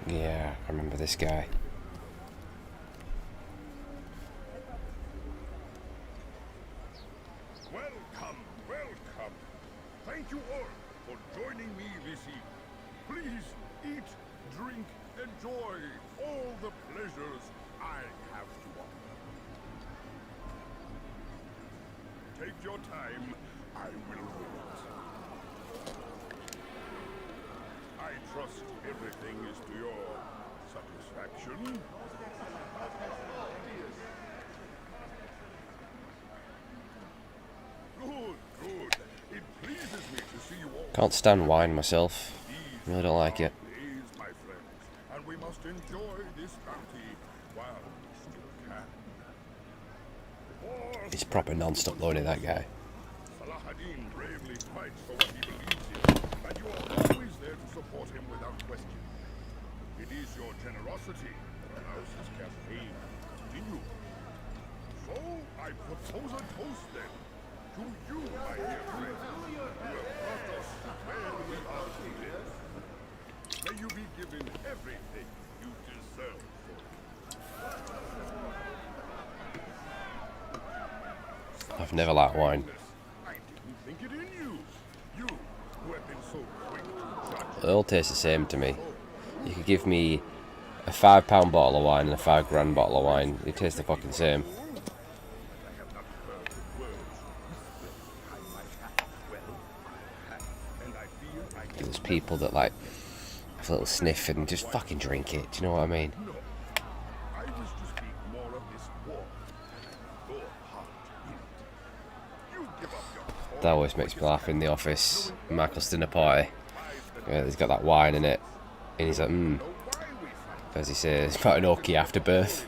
Yeah, I remember this guy. Welcome, welcome. Thank you all for joining me this evening. Please eat, drink, enjoy all the pleasures I have to offer. Take your time, I will wait. I trust everything is to your satisfaction. Good, good. It pleases me to see you all. Can't stand wine myself. Really don't like it. Please, my friends, and we must enjoy this bounty while we still can. He's proper non-stop loading, that guy. Salah-ad-Din bravely fights for what he believes in, and you are always there to support him without question. It is your generosity that allows this campaign to continue. So, I propose a toast then, to you, my dear friend, who have brought us to where we are today. May you be given everything you deserve for it. I've never liked wine. I didn't think it in you. You, who have been so quick to judge. They all taste the same to me. You could give me a £5 bottle of wine and a £5 bottle of wine. They taste the fucking same. There's people that like have a little sniff and just fucking drink it. Do you know what I mean? No, I wish to speak more of this war. Your heart in it. You give up your That always makes me laugh in the office. Michael's dinner party. He's got that wine in it. And he's like, as he says, about an Oki afterbirth.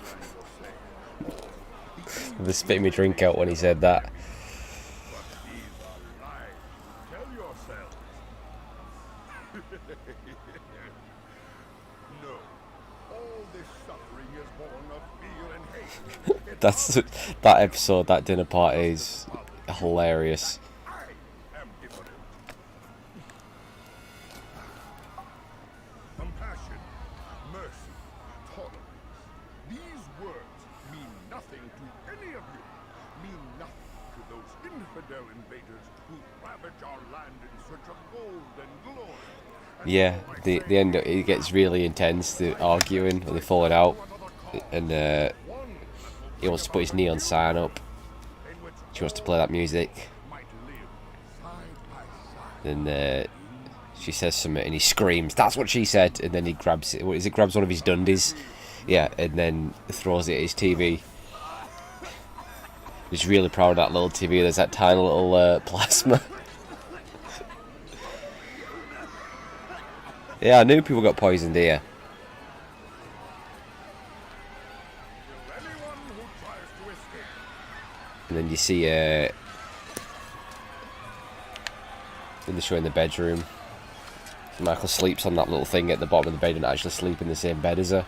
They spit me drink out when he said that. Tell yourselves. No, all this suffering is born of fear and hate. That episode, that dinner party is hilarious. I am different. Compassion, mercy, tolerance. These words mean nothing to any of you. Mean nothing to those infidel invaders who ravage our land in search of gold and glory. Yeah, the end, it gets really intense, the arguing, or they falling out, and he wants to put his neon sign up. She wants to play that music. Then she says something and he screams, "That's what she said!" And then he grabs it. What is it? Grabs one of his dundies, yeah, and then throws it at his TV. He's really proud of that little TV. There's that tiny little plasma. Yeah, I knew people got poisoned here. And then you see in the show in the bedroom, Michael sleeps on that little thing at the bottom of the bed and actually sleep in the same bed as her.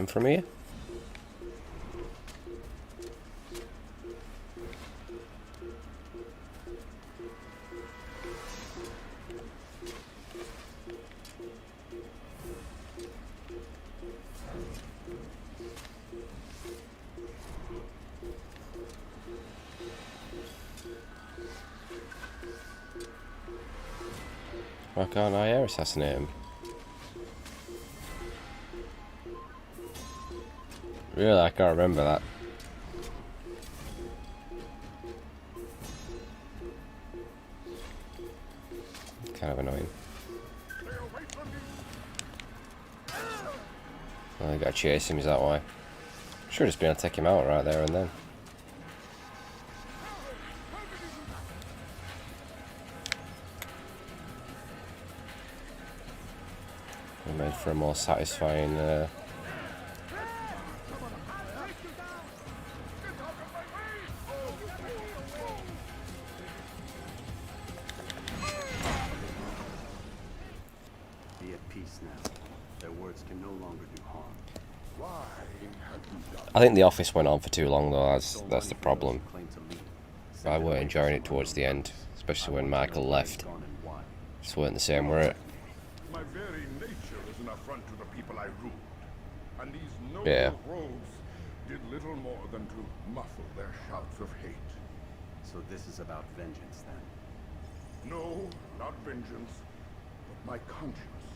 came from here. Why can't I air assassinate him? Really, I can't remember that. Kind of annoying. Oh, I gotta chase him, is that why? Should have just been able to take him out right there and then. Made for a more satisfying Be at peace now. Their words can no longer do harm. I think the office went on for too long though, that's the problem. I weren't enjoying it towards the end, especially when Michael left. Just weren't the same, were it? My very nature is an affront to the people I ruled, and these noble Yeah. rogues did little more than to muffle their shouts of hate. So this is about vengeance then? No, not vengeance, but my conscience.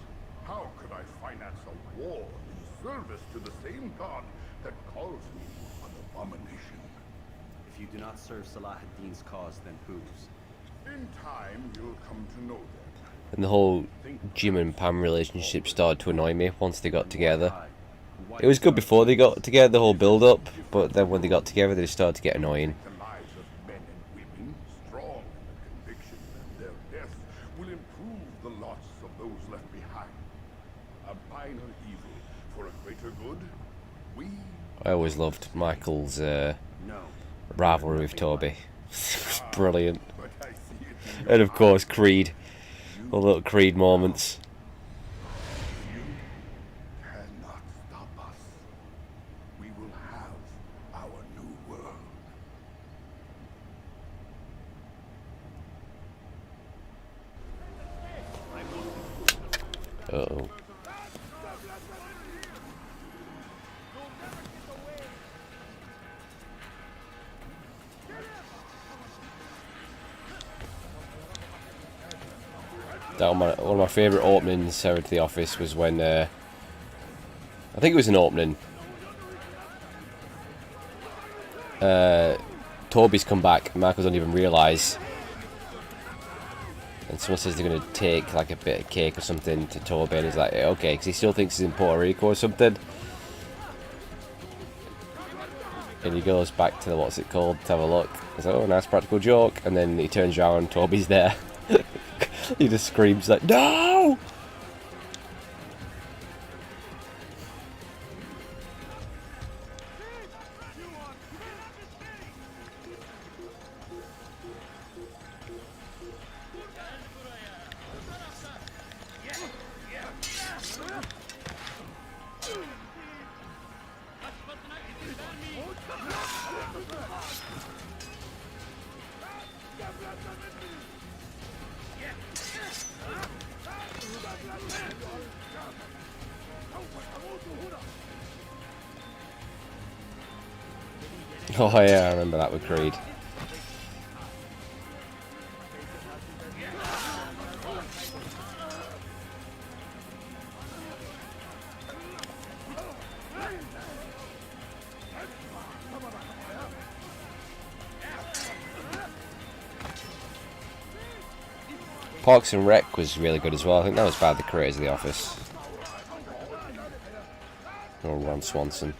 How could I finance a war in service to the same god that calls me an abomination? If you do not serve Salah ad-Din's cause, then whose? In time, you'll come to know them. And the whole Jim and Pam relationship started to annoy me once they got together. It was good before they got together, the whole build-up, but then when they got together, they started to get annoying. The lives of men and women, strong in the conviction that their death will improve the lots of those left behind. A minor evil for a greater good. We I always loved Michael's rivalry with Toby. It was brilliant. And of course, Creed. All the little Creed moments. cannot stop us. We will have our new world. Uh-oh. One of my favourite openings to the office was when I think it was an opening. Toby's come back, Michael doesn't even realise, and someone says they're going to take like a bit of cake or something to Toby, and he's like, okay, because he still thinks he's in Puerto Rico or something. And he goes back to the, what's it called, to have a look. He's like, oh, nice practical joke, and then he turns around and Toby's there. He just screams like, no! Oh yeah, I remember that with Creed. Parks and Rec was really good as well. I think that was by the creators of The Office. Or Ron Swanson.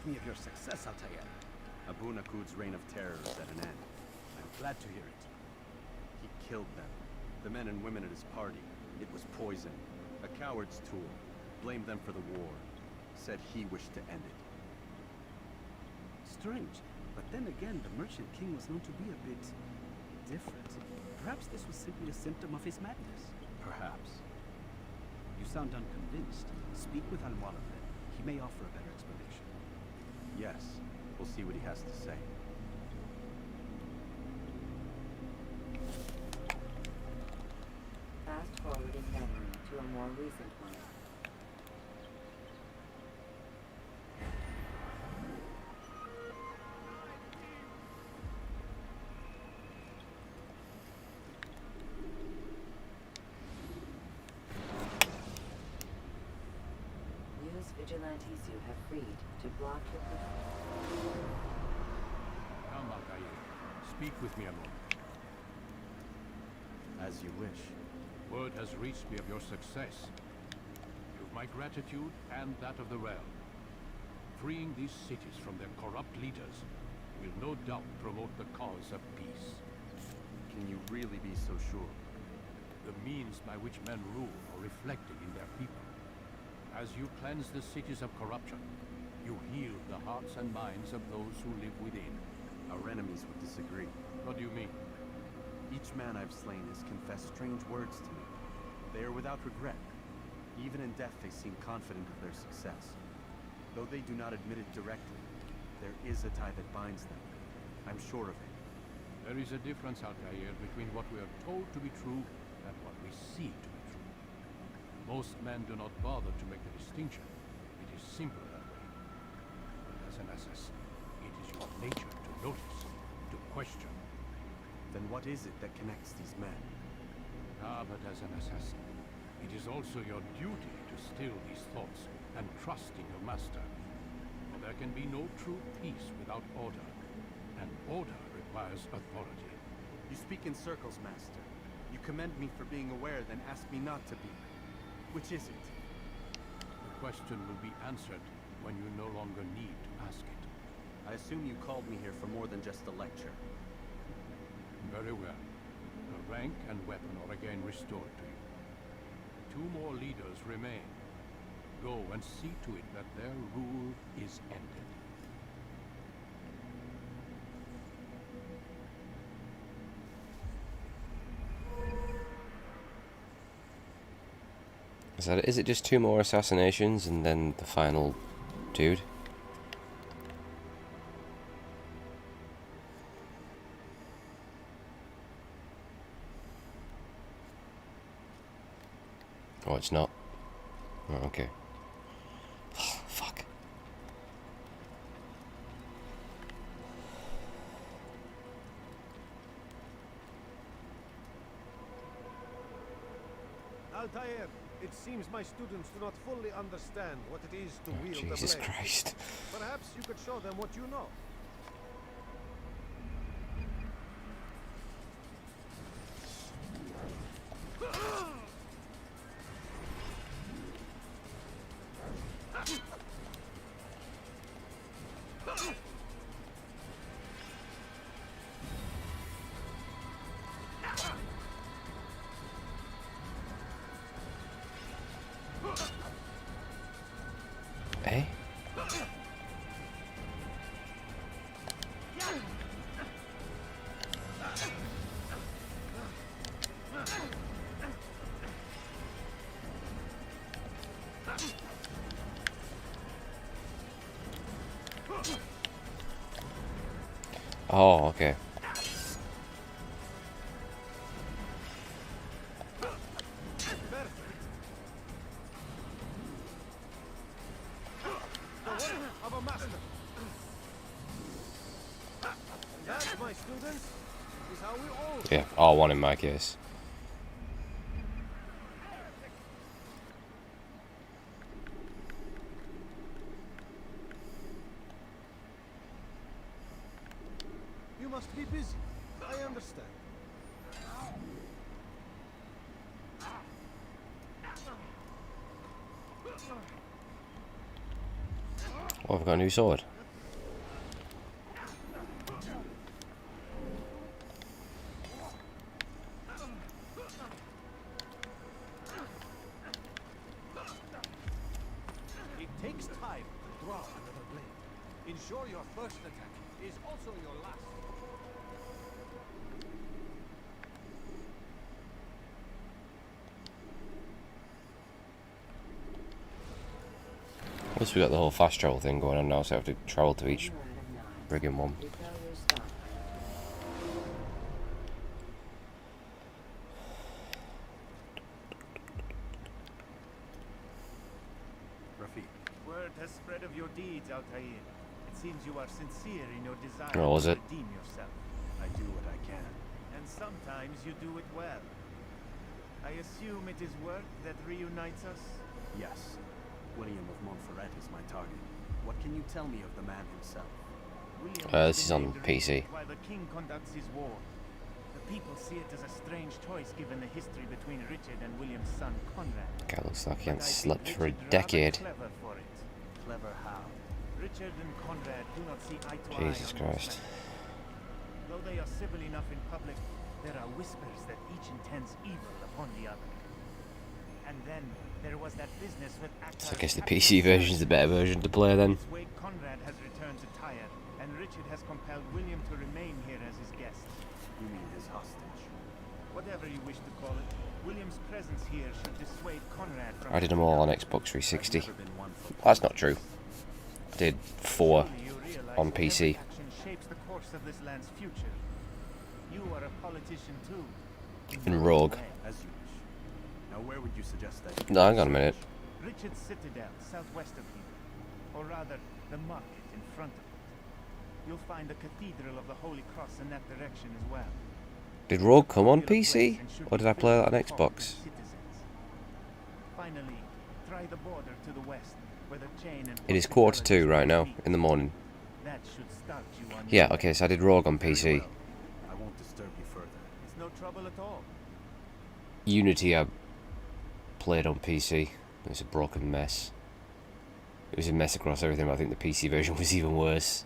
asked me of your success, Altair. Abu Nakud's reign of terror is at an end. I'm glad to hear it. He killed them. The men and women at his party. It was poison. A coward's tool. Blamed them for the war. Said he wished to end it. Strange. But then again, the Merchant King was known to be a bit different. Perhaps this was simply a symptom of his madness. Perhaps. You sound unconvinced. Speak with Al-Walid then. He may offer a better explanation. Yes. We'll see what he has to say. Fast forward in memory to a more recent one. Use vigilantes you have freed to block your Come, Altair. Speak with me a moment. As you wish. Word has reached me of your success. You've my gratitude and that of the realm. Freeing these cities from their corrupt leaders will no doubt promote the cause of peace. Can you really be so sure? The means by which men rule are reflected in their people. As you cleanse the cities of corruption, you heal the hearts and minds of those who live within. Our enemies would disagree. What do you mean? Each man I've slain has confessed strange words to me. They are without regret. Even in death they seem confident of their success. Though they do not admit it directly, there is a tie that binds them. I'm sure of it. There is a difference, Altair, between what we are told to be true and what we see to be true. Most men do not bother to make the distinction. It is simple that way. But as an assassin, it is your nature to notice, to question. Then what is it that connects these men? Ah, but as an assassin, it is also your duty to still these thoughts and trust in your master. For there can be no true peace without order, and order requires authority. You speak in circles, Master. You commend me for being aware, then ask me not to be. Which is it? The question will be answered when you no longer need to ask it. I assume you called me here for more than just a lecture. Very well. The rank and weapon are again restored to you. 2 more leaders remain. Go and see to it that their rule is ended. Is it just 2 more assassinations and then the final dude? Oh, it's not. Oh, okay. Fuck. Altair, it seems my students do not fully understand what it is to wield the blade. Jesus Christ. Perhaps you could show them what you know. Eh? Oh, okay. Of a master. That, my students, is how we all. Yeah, R1 in my case. You must be busy. I understand. Oh, I've got a new sword. sure your first attack is also your last. At least we got the whole fast travel thing going on now, so I have to travel to each friggin' one. Rafiq. Word has spread of your deeds, Altair. It seems you are sincere in your desire Oh, was to it? redeem yourself. I do what I can. And sometimes you do it well. I assume it is work that reunites us? Yes. William of Montferrat is my target. What can you tell me of the man himself? William This is on PC. while the king conducts his war. The people see it as a strange choice given the history between Richard and William's son Conrad. Guy looks like he But hasn't I think slept for a Richard rather decade. Clever for it. Clever how? Richard and Conrad do not see eye to Jesus eye on Christ. most matters. Though they are civil enough in public, there are whispers that each intends evil upon the other. And then there was that business with So I guess the PC version is the better version to play then. This way Conrad has returned to Tyre, and Richard has compelled William to remain here as his guest. You mean his hostage? Whatever you wish to call it, William's presence here should dissuade Conrad from... I did them all on Xbox 360. I've never been one for That's not true. I did 4 Surely you realize on that PC. every action shapes the course of this land's future. You are a politician too. In Rogue. As you wish. Now where would you suggest that? No, hang on a minute. Richard's Citadel, southwest of here. Or rather, the market in front of it. You'll find the Cathedral of the Holy Cross in that direction as well. Did Rogue come on PC? Or did I play that on Xbox? Finally, try the border to the west, where the chain and It is 1:45 right now, in the morning. that should start you on Yeah, your okay, so I did Rogue on PC. I won't disturb you further. It's no trouble at all. Unity I played on PC. It was a broken mess. It was a mess across everything, but I think the PC version was even worse.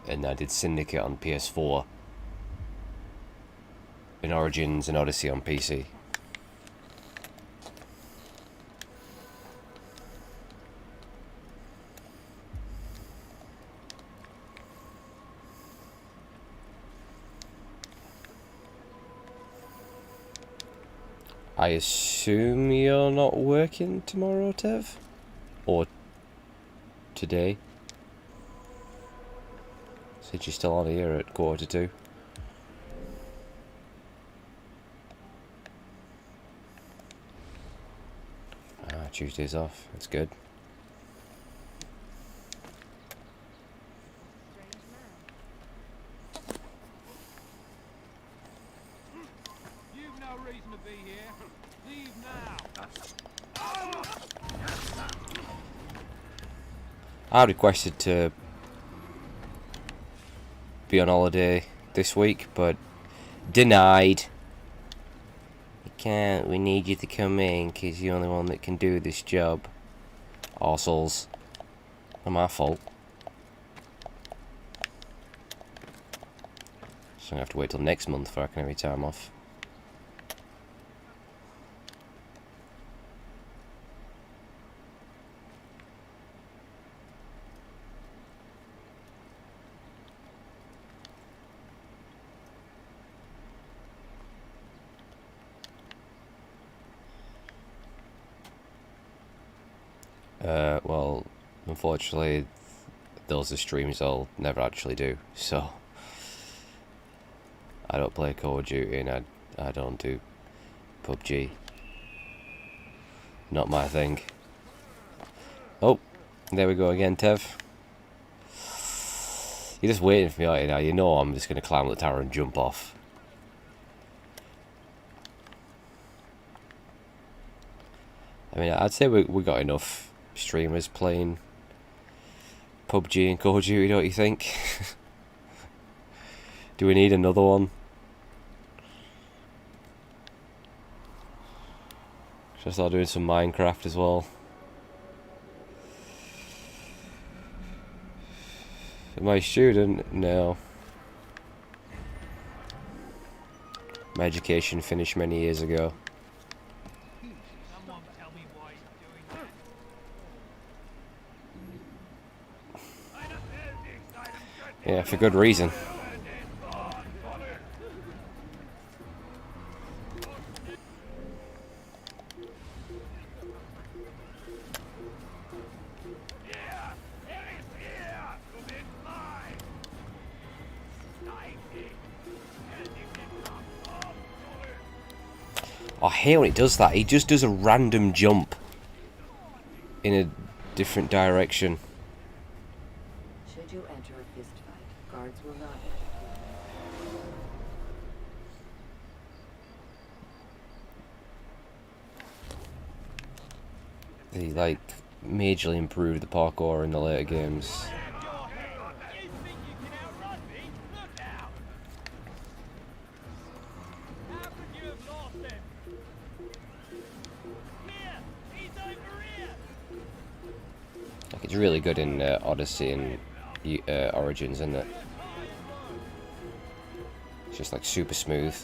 And I did Syndicate on PS4. And Origins and Odyssey on PC. I assume you're not working tomorrow, Tev? Or today? Since you're still on here at 1:45. Ah, Tuesday's off. That's good. You've no reason to be here. Leave now. I requested to be on holiday this week, but denied. You can't, we need you to come in because you're the only one that can do this job. Arseholes. Not my fault. So I'm gonna have to wait till next month before I can have any time off. Well, unfortunately, those are streams I'll never actually do, so I don't play Call of Duty and I don't do PUBG. Not my thing. Oh, there we go again, Tev. You're just waiting for me, aren't you, now? You know I'm just going to climb the tower and jump off. I mean, I'd say we got enough streamers playing PUBG and Call of Duty, don't you think? Do we need another one? Should I start doing some Minecraft as well? Am I a student? No. My education finished many years ago. Someone tell me why he's doing that. Yeah, for good reason. I hate when it does that. He just does a random jump in a different direction. Should you enter a fist fight, guards will not. They like majorly improved the parkour in the later games. Like it's really good in Odyssey and Origins, isn't it? It's just like super smooth,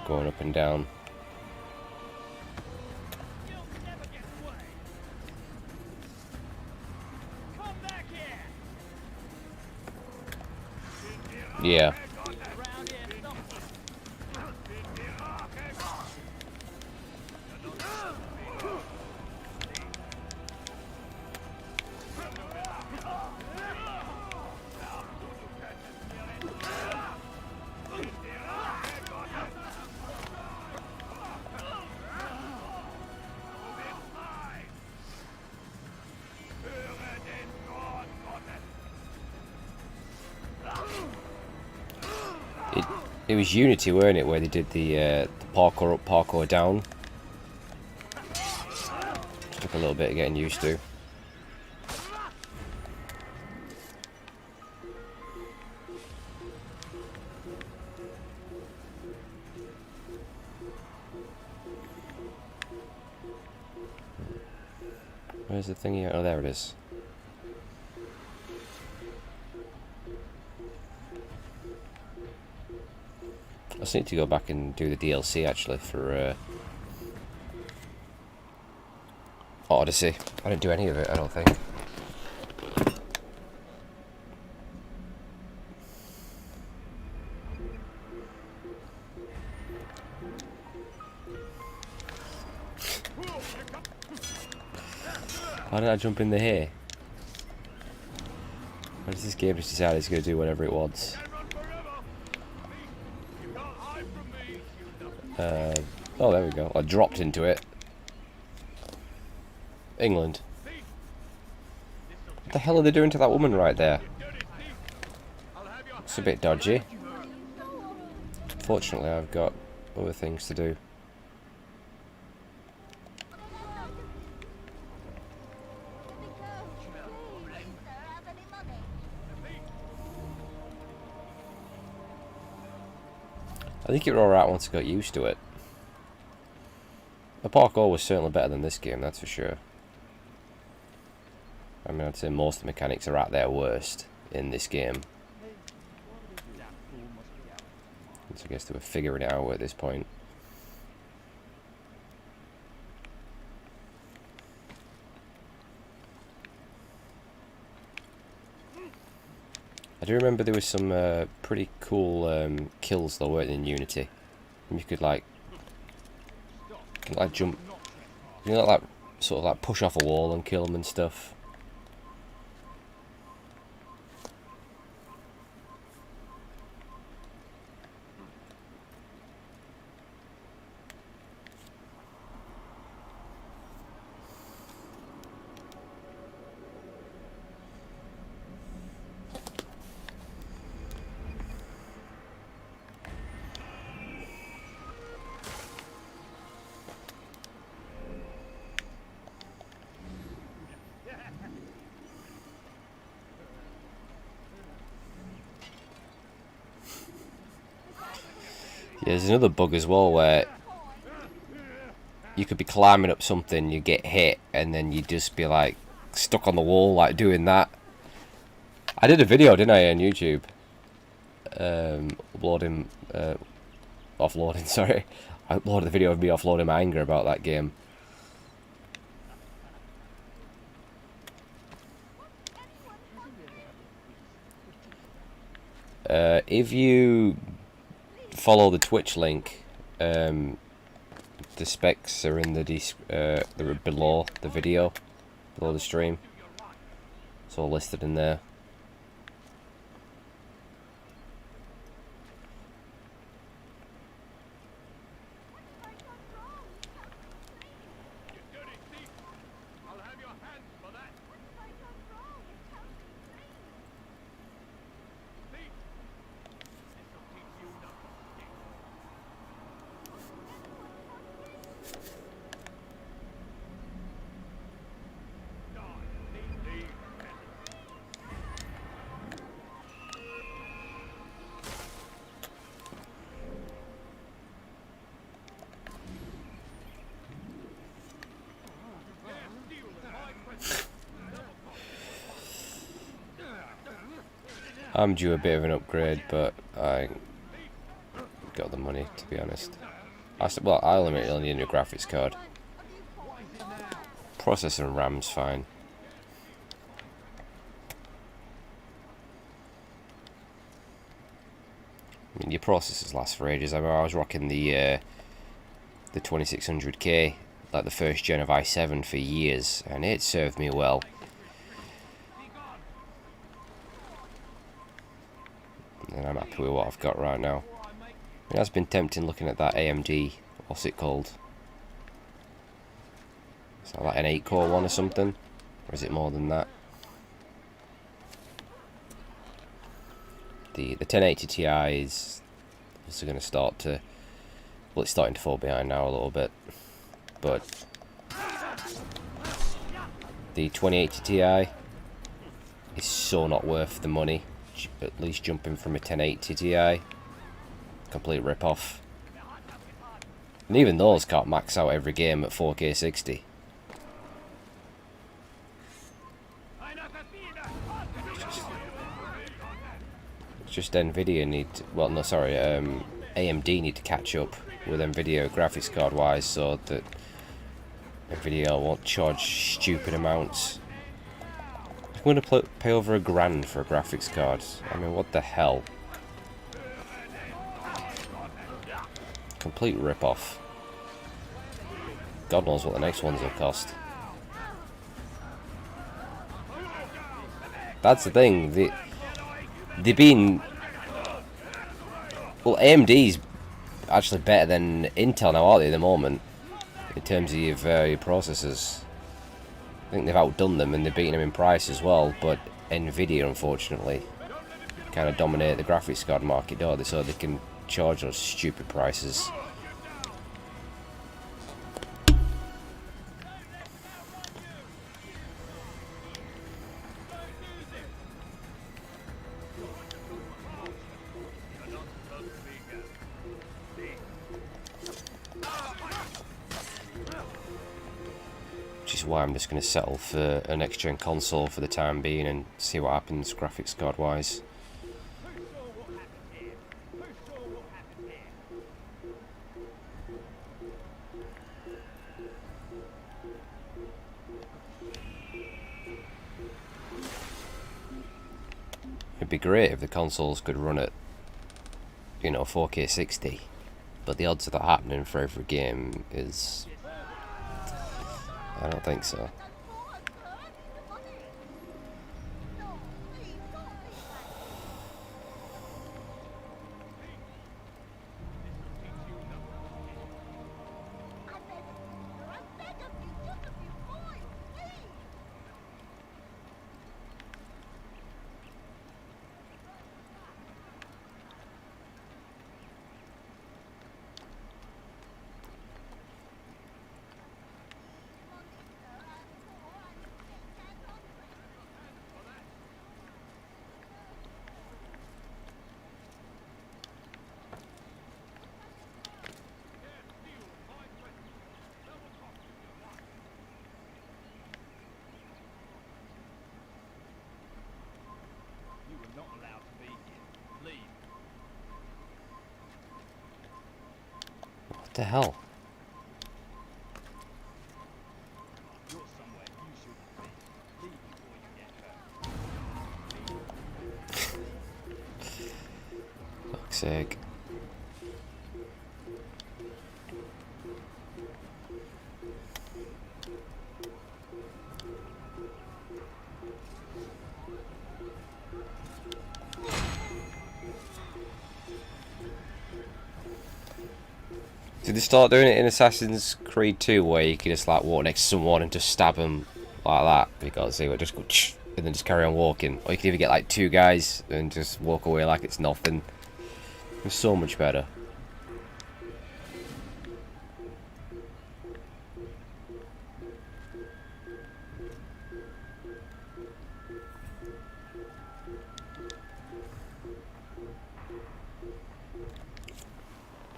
going up and down. Yeah. It was Unity, weren't it, where they did the parkour up, parkour down. Took a little bit of getting used to. Where's the thingy? Oh, there it is. I just need to go back and do the DLC actually for Odyssey. I didn't do any of it, I don't think. Why did I jump in the hay? Why does this game just decide it's going to do whatever it wants? Oh, there we go. I dropped into it. England. What the hell are they doing to that woman right there? It's a bit dodgy. Fortunately, I've got other things to do. I think it was alright once I got used to it. The parkour was certainly better than this game, that's for sure. I mean, I'd say most of the mechanics are at their worst in this game. So I guess they were figuring it out at this point. I do remember there was some pretty cool kills though, weren't there, in Unity. And you could like jump, you know, like sort of like push off a wall and kill them and stuff. Yeah, there's another bug as well where you could be climbing up something, you get hit, and then you just be like stuck on the wall, like doing that. I did a video, didn't I, on YouTube? Offloading, sorry. I uploaded the video of me offloading my anger about that game. If you follow the Twitch link, the specs are in they're below the video, below the stream. It's all listed in there. I'm due a bit of an upgrade, but I ain't got the money, to be honest. Well, I only need a new graphics card. Processor and RAM's fine. I mean, your processors last for ages. I remember I was rocking the 2600K, like the first gen of i7 for years, and it served me well. And I'm happy with what I've got right now. It has been tempting looking at that AMD, what's it called? Is that like an 8-core one or something? Or is it more than that? The 1080 Ti is also going to start to... Well, it's starting to fall behind now a little bit. But the 2080 Ti is so not worth the money. At least jumping from a 1080 Ti, complete rip-off. And even those can't max out every game at 4K 60. It's just Nvidia need to, well, no, sorry, AMD need to catch up with Nvidia graphics card wise, so that Nvidia won't charge stupid amounts. I'm going to pay over $1,000 for a graphics card. I mean, what the hell? Complete rip-off. God knows what the next ones will cost. That's the thing. They've been... Well, AMD's actually better than Intel now, aren't they, at the moment? In terms of your processors. I think they've outdone them and they've beaten them in price as well, but Nvidia, unfortunately, kind of dominate the graphics card market, don't they? So they can charge those stupid prices. Why I'm just going to settle for a next-gen console for the time being and see what happens graphics card wise. It'd be great if the consoles could run at, you know, 4K 60, but the odds of that happening for every game is... I don't think so. What the hell? sake. Did they start doing it in Assassin's Creed 2 where you can just like walk next to someone and just stab them like that? Because they would just go and then just carry on walking. Or you can even get like 2 guys and just walk away like it's nothing. It's so much better.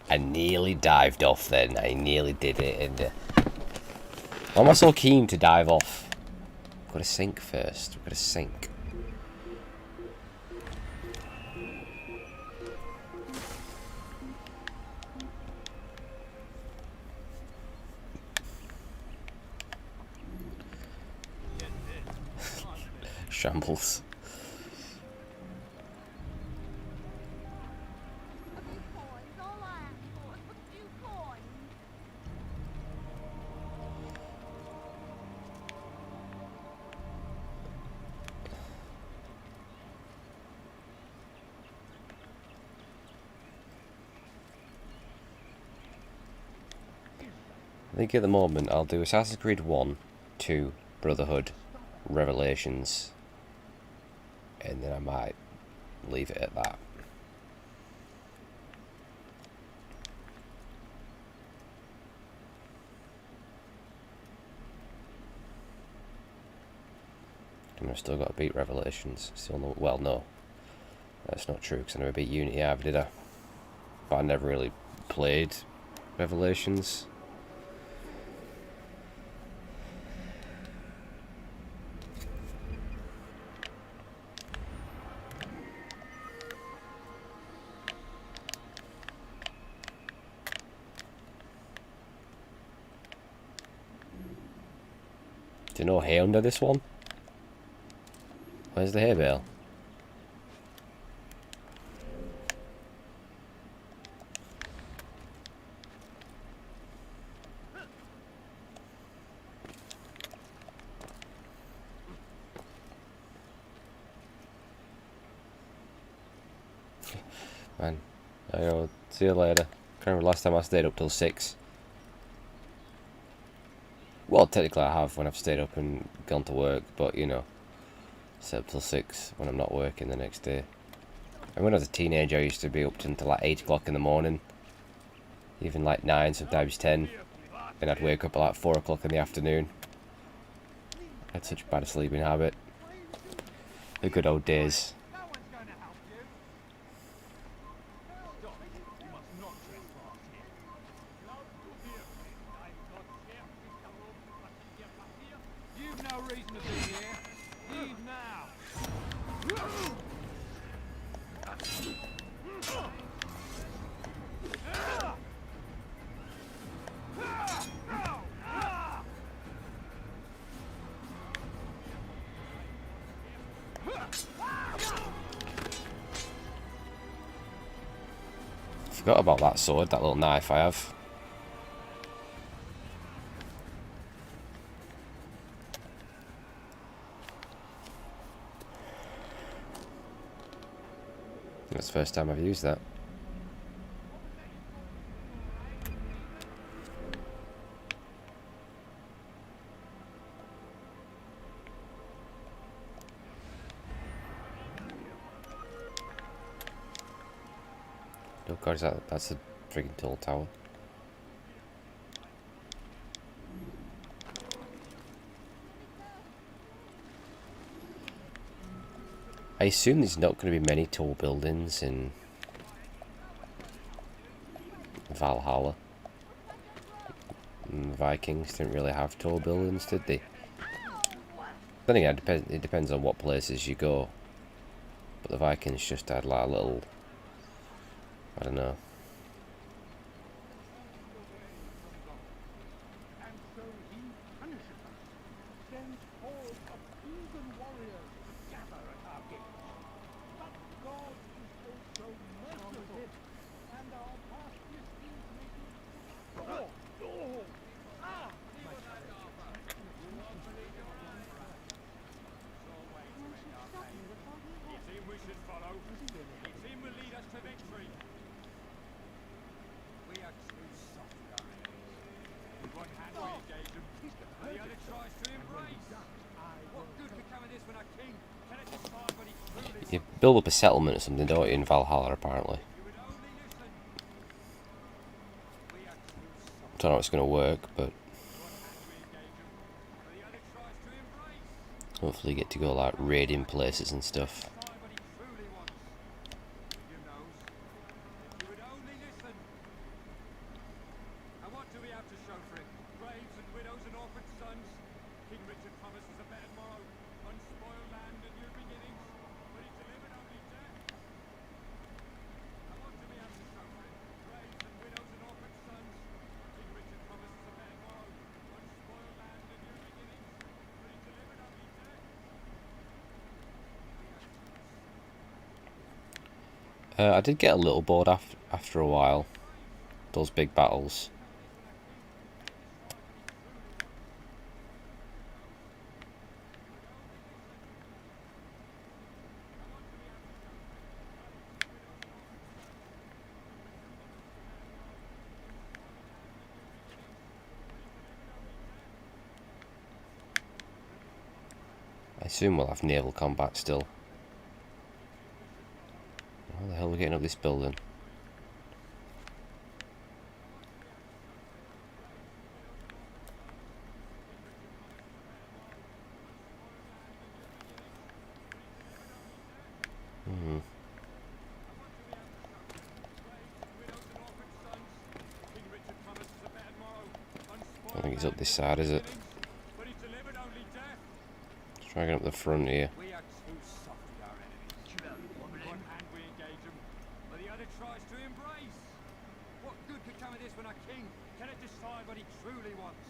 I nearly dived off then. I nearly did it. And why am I so keen to dive off? I've got to sink first. We've got to sink. Shambles. I think at the moment I'll do Assassin's Creed 1, 2, Brotherhood, Revelations, and then I might leave it at that. And I've still got to beat Revelations. Still no, well, no, that's not true because I never beat Unity either, did I? But I never really played Revelations. Do you know hay under this one? Where's the hay bale? Man, I'll see you later. Can't remember last time I stayed up till 6. Well, technically I have when I've stayed up and gone to work, but you know, stay up till 6 when I'm not working the next day. And when I was a teenager, I used to be up until like 8 o'clock in the morning, even like 9, sometimes 10, and I'd wake up at like 4 o'clock in the afternoon. I had such a bad sleeping habit. The good old days. Forgot about that sword, that little knife I have. That's the first time I've used that. Oh god, that's a freaking tall tower. I assume there's not going to be many tall buildings in Valhalla. The Vikings didn't really have tall buildings, did they? Then again, it depends on what places you go. But the Vikings just had like a little, I don't know. to victory. We are too soft with our enemies. With one hand we engage them, and the other tries to embrace. What good could come of this when our king cannot decide what he truly You wants? build up a settlement or something, don't you, in Valhalla, apparently. You would only listen. We are too soft. Don't know if it's going to work, but One hand we engage them, and the other tries to embrace. hopefully you get to go, like, raiding places and stuff. Decide what he truly wants. You knows. If you would only listen. And what do we have to show for it? Graves and widows and orphan sons. King Richard promises a better morrow, unspoiled land and new beginnings, but he delivered only death. And what do we have to show for it? Graves and widows and orphan sons. King Richard promises a better morrow, unspoiled land and new beginnings, but he delivered only death. I did get a little bored after a while. Those big battles. I assume we'll have naval combat still. How the hell are we getting up this building? I don't think it's up this side, is it? Let's try and get up the front here. We are too soft with our enemies. With one hand we engage them, but the other tries to embrace. What good could come of this when our king cannot decide what he truly wants?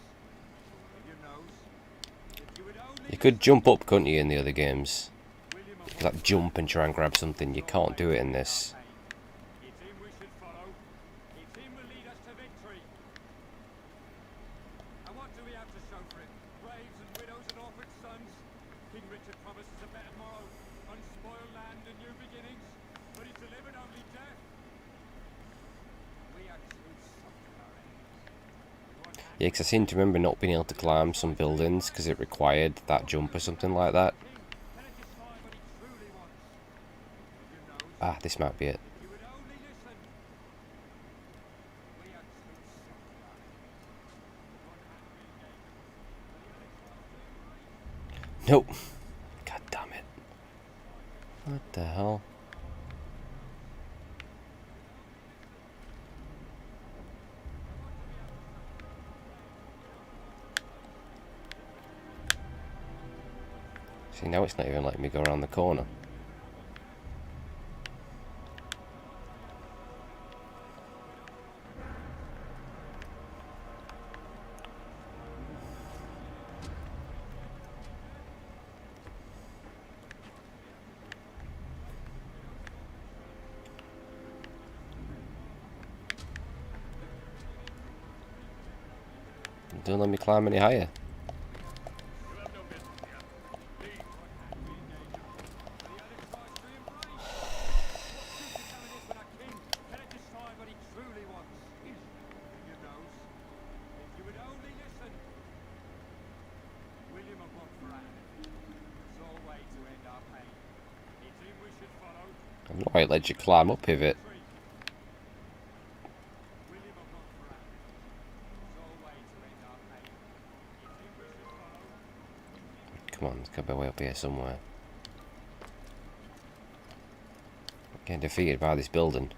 You knows. If you would only You could jump up, couldn't you, in the other games? Like jump and try and grab something. You can't do it in this. it's him we should follow. It's him will lead us to victory. And what do we have to show for it? Graves and widows and orphan sons. King Richard promises a better morrow, unspoiled land and new beginnings, but he delivered only death. We are too soft with our enemies. Yeah, because I seem to remember not being able to climb some buildings because it required that jump or something like that. Cannot decide what he truly wants. You knows. Ah, this might be it. You would only listen. We are too soft with our enemies. Nope. God damn it. What the hell? See, now it's not even letting me go around the corner. Don't let me climb any higher. I'm not quite let you climb up pivot. Come on, there's got to be a way up here somewhere. Getting defeated by this building.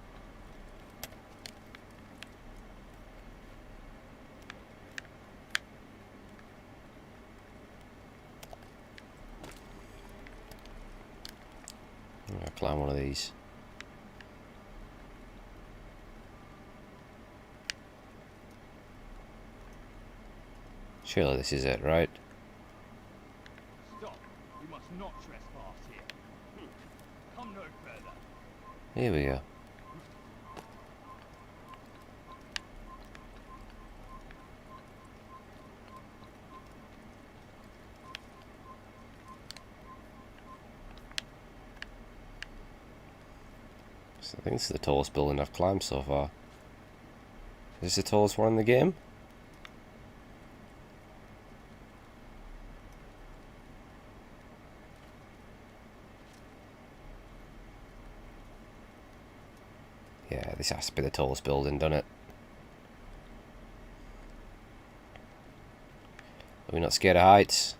I'm gonna climb one of these. Surely this is it, right? Stop. You must not trespass here. Come no further. Here we go. I think this is the tallest building I've climbed so far. Is this the tallest one in the game? Yeah, this has to be the tallest building, doesn't it? Are we not scared of heights?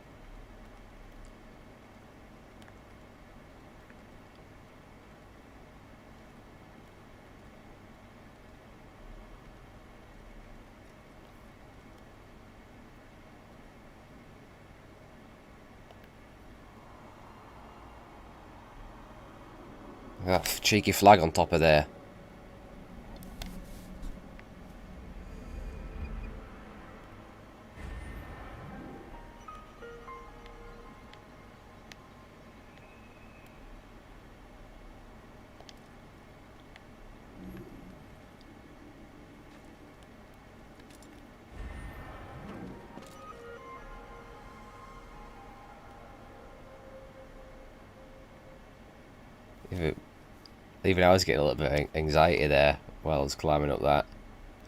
That cheeky flag on top of there. Even I was getting a little bit of anxiety there while I was climbing up that.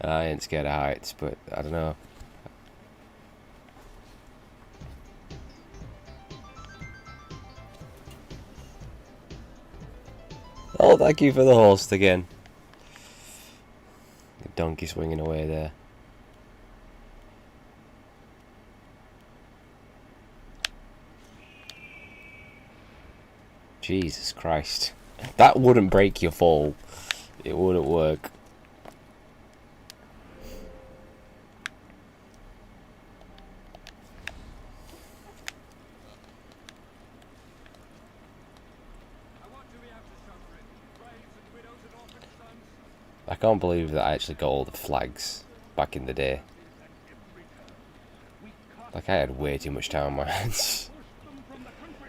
I ain't scared of heights, but I don't know. Oh, thank you for the host again. The donkey swinging away there. Jesus Christ. That wouldn't break your fall. It wouldn't work. I can't believe that I actually got all the flags back in the day. Like, I had way too much time on my hands.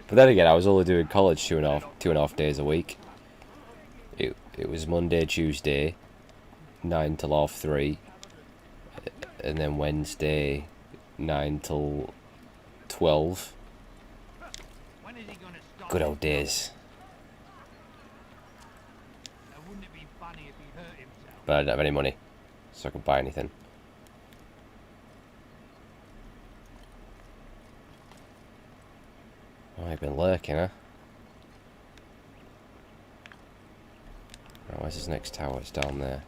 But then again, I was only doing college two and a half days a week. It was Monday, Tuesday, 9 till 3:30, and then Wednesday, 9 till 12. Good old days. But I didn't have any money, so I could buy anything. Oh, I've been lurking, huh? Right, where's his next tower? It's down there.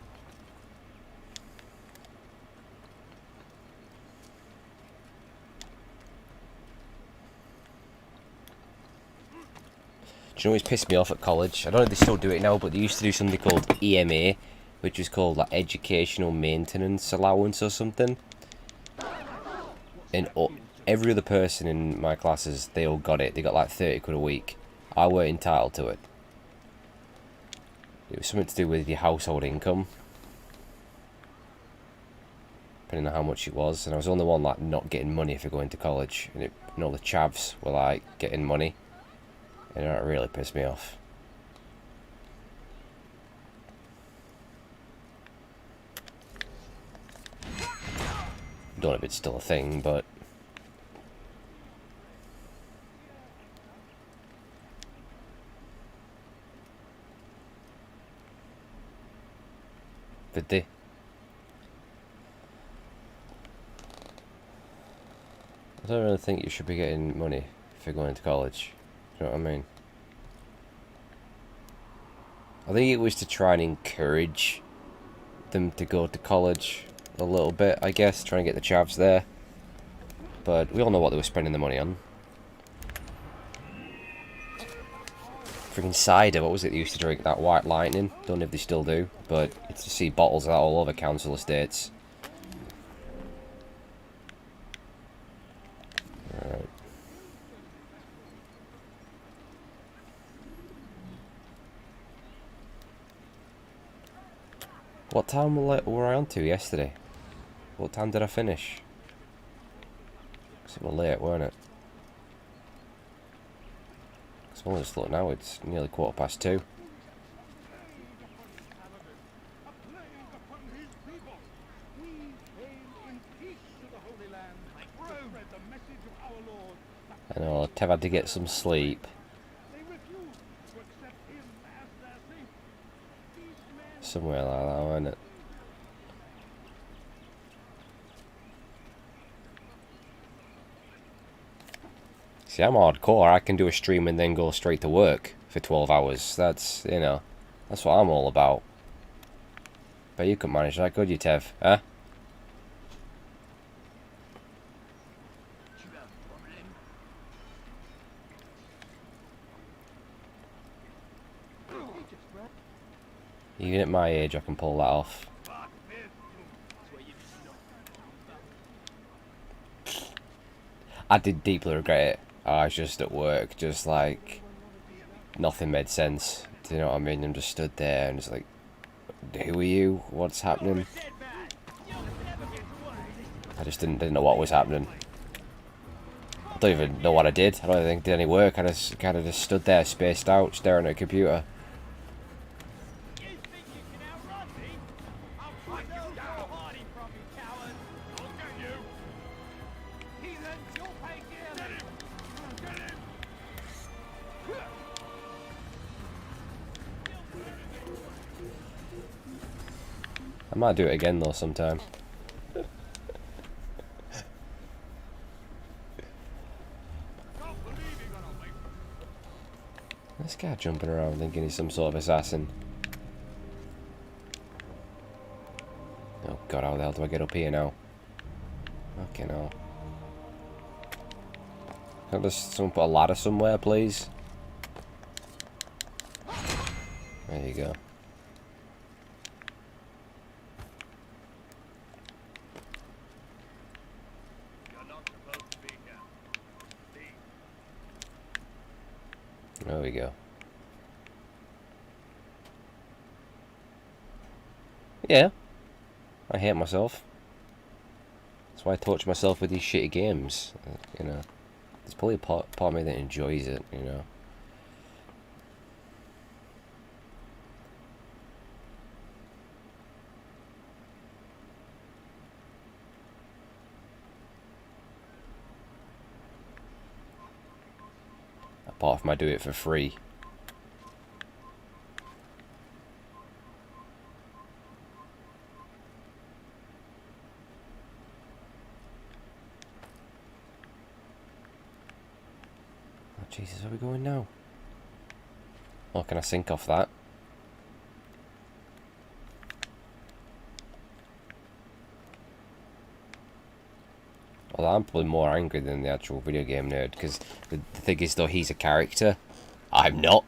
Do you know what's pissed me off at college? I don't know if they still do it now, but they used to do something called EMA, which was called like Educational Maintenance Allowance or something. And every other person in my classes, they all got it. They got like 30 quid a week. I weren't entitled to it. It was something to do with your household income, depending on how much it was. And I was the only one like not getting money for going to college, and all the chavs were like getting money, and that really pissed me off. Don't know if it's still a thing, but I don't really think you should be getting money if you're going to college. Do you know what I mean? I think it was to try and encourage them to go to college a little bit, I guess, trying to get the chavs there. But we all know what they were spending the money on. Freaking cider, what was it they used to drink? That White Lightning? Don't know if they still do, but it's to see bottles of that all over council estates. Alright. What time were I on to yesterday? What time did I finish? Because it was late, weren't it? Because I'm only just looking now, it's nearly 2:15. I know, Tev had to get some sleep. Somewhere like that, wasn't it? See, I'm hardcore. I can do a stream and then go straight to work for 12 hours. That's, you know, that's what I'm all about. But you could manage that, could you, Tev? Huh? Even at my age, I can pull that off. I did deeply regret it. I was just at work, just like nothing made sense. Do you know what I mean? I'm just stood there and just like, who are you? What's happening? I just didn't know what was happening. I don't even know what I did. I don't think I did any work. I just kind of just stood there, spaced out, staring at a computer. I might do it again though sometime. This guy jumping around thinking he's some sort of assassin. Oh god, how the hell do I get up here now? Okay, no. Can I just someone put a ladder somewhere, please? There you go. There we go. Yeah, I hate myself. That's why I torture myself with these shitty games. You know, there's probably a part of me that enjoys it. You know. Apart from I do it for free. Oh Jesus, where are we going now? Oh, can I sink off that? Well, I'm probably more angry than the actual video game nerd, because the thing is, though, he's a character. I'm not.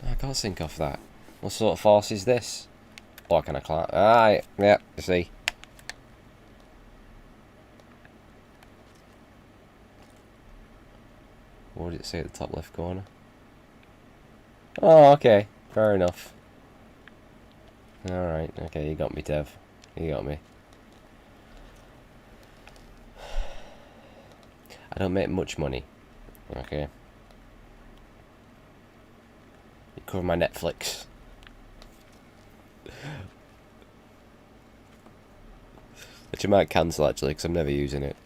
I can't sink off that. What sort of force is this? Oh, can I climb? Ah, yeah, you see. What did it say at the top left corner? Oh, okay. Fair enough. Alright, okay, you got me, Dev. You got me. I don't make much money. Okay. You cover my Netflix. Which I might cancel actually, because I'm never using it.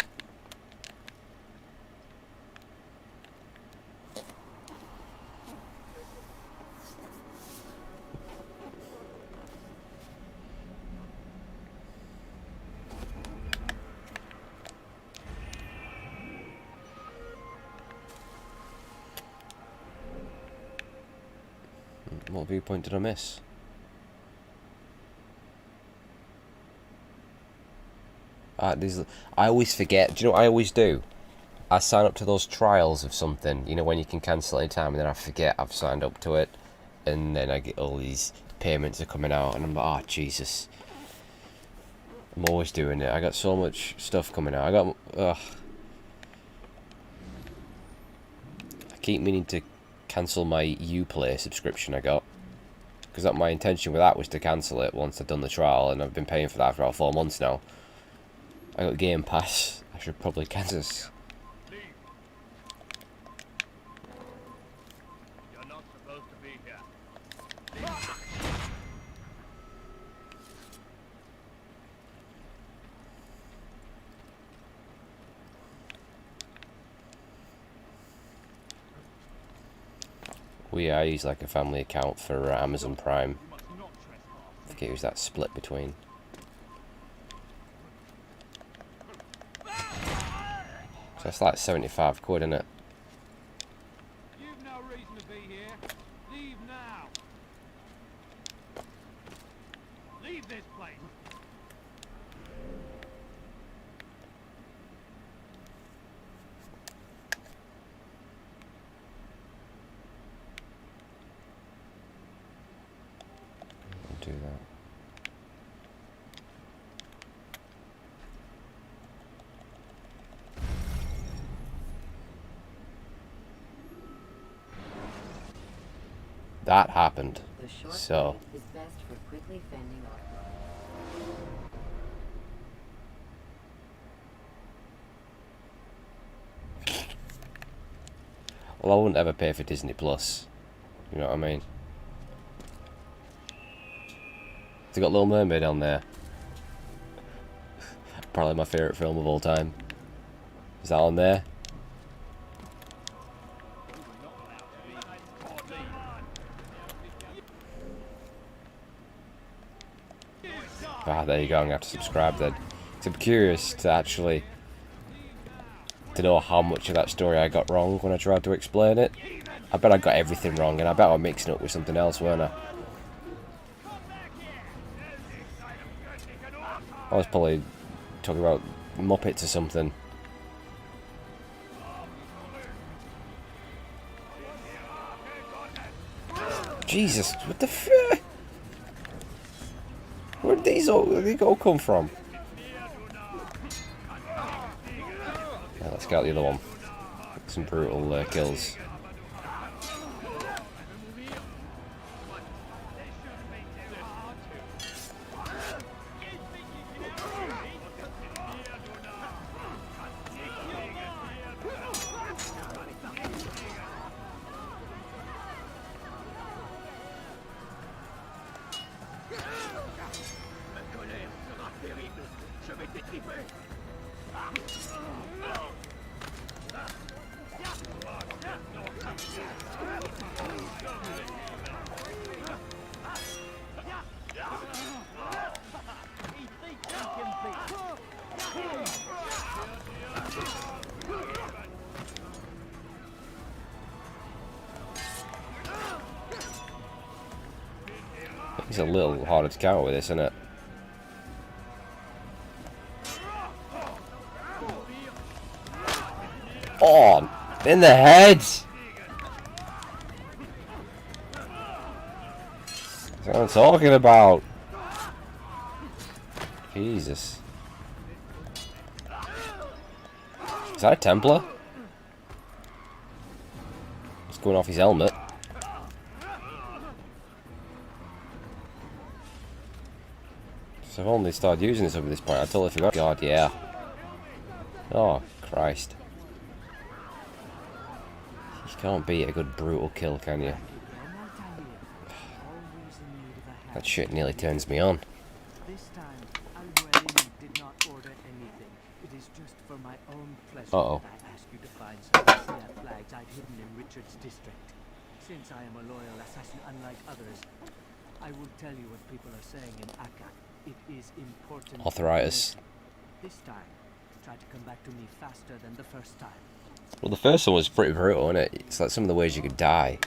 What viewpoint did I miss? I always forget. Do you know what I always do? I sign up to those trials of something, you know, when you can cancel any time, and then I forget I've signed up to it, and then I get all these payments are coming out, and I'm like, oh Jesus. I'm always doing it. I got so much stuff coming out. I keep meaning to cancel my Uplay subscription I got, because my intention with that was to cancel it once I'd done the trial, and I've been paying for that for about 4 months now. I got Game Pass. I should probably cancel this. You're not supposed to be here. I use like a family account for Amazon Prime. it was that split between. So it's like 75 quid, isn't it? You've no reason to be here. Leave now. Leave this place. Do that. That happened. The short So blade is best for quickly fending off. well, I wouldn't ever pay for Disney Plus. You know what I mean? They got Little Mermaid on there. Probably my favourite film of all time. Is that on there? Ah, there you go. I'm gonna have to subscribe then. 'Cause I'm curious to actually to know how much of that story I got wrong when I tried to explain it. I bet I got everything wrong, and I bet I'm mixing it up with something else, weren't I? I was probably talking about Muppets or something. Jesus, what the f... Where did these all come from? Yeah, let's get out the other one. Some brutal kills. It's a little harder to counter with this, isn't it? Oh, in the head! That's what I'm talking about. Jesus. Is that a Templar? It's going off his helmet. So I've only started using this over this point. I totally forgot. God, yeah. Oh, Christ. You can't beat a good brutal kill, can you? That shit nearly turns me on. This time, Al-Mualim did not order anything. It is just for my own pleasure Uh-oh. that I ask you to find some Sia flags I'd hidden in Richard's district. Since I am a loyal assassin unlike others, I will tell you what people are saying in Akka. It is important. Arthritis. This time, try to come back to me faster than the first time. Well, the first one was pretty brutal, wasn't it? It's like some of the ways you could die.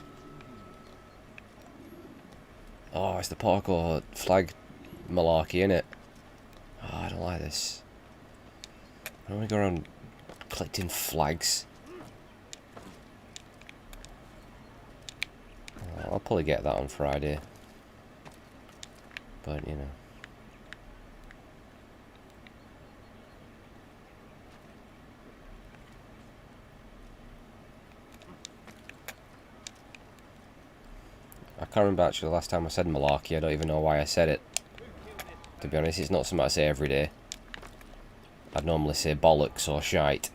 Oh, it's the parkour flag malarkey, innit? Oh, I don't like this. I don't want to go around collecting flags. Oh, I'll probably get that on Friday. But, you know. I can't remember actually the last time I said malarkey. I don't even know why I said it. To be honest, it's not something I say every day. I'd normally say bollocks or shite.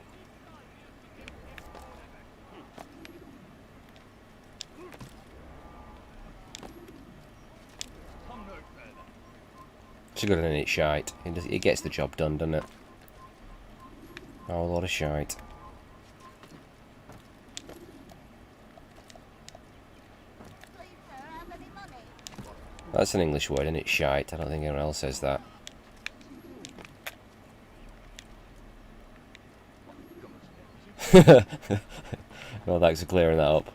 It's good and it's shite. It gets the job done, doesn't it? Oh, a lot of shite. That's an English word, isn't it? Shite. I don't think anyone else says that. Well, thanks for clearing that up.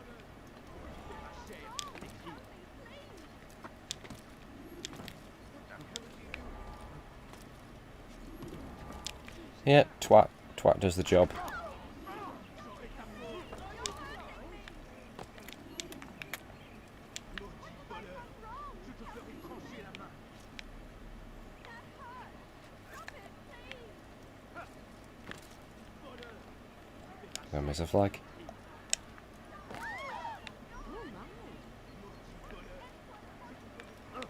Yeah, twat. Twat does the job. Did I miss a flag?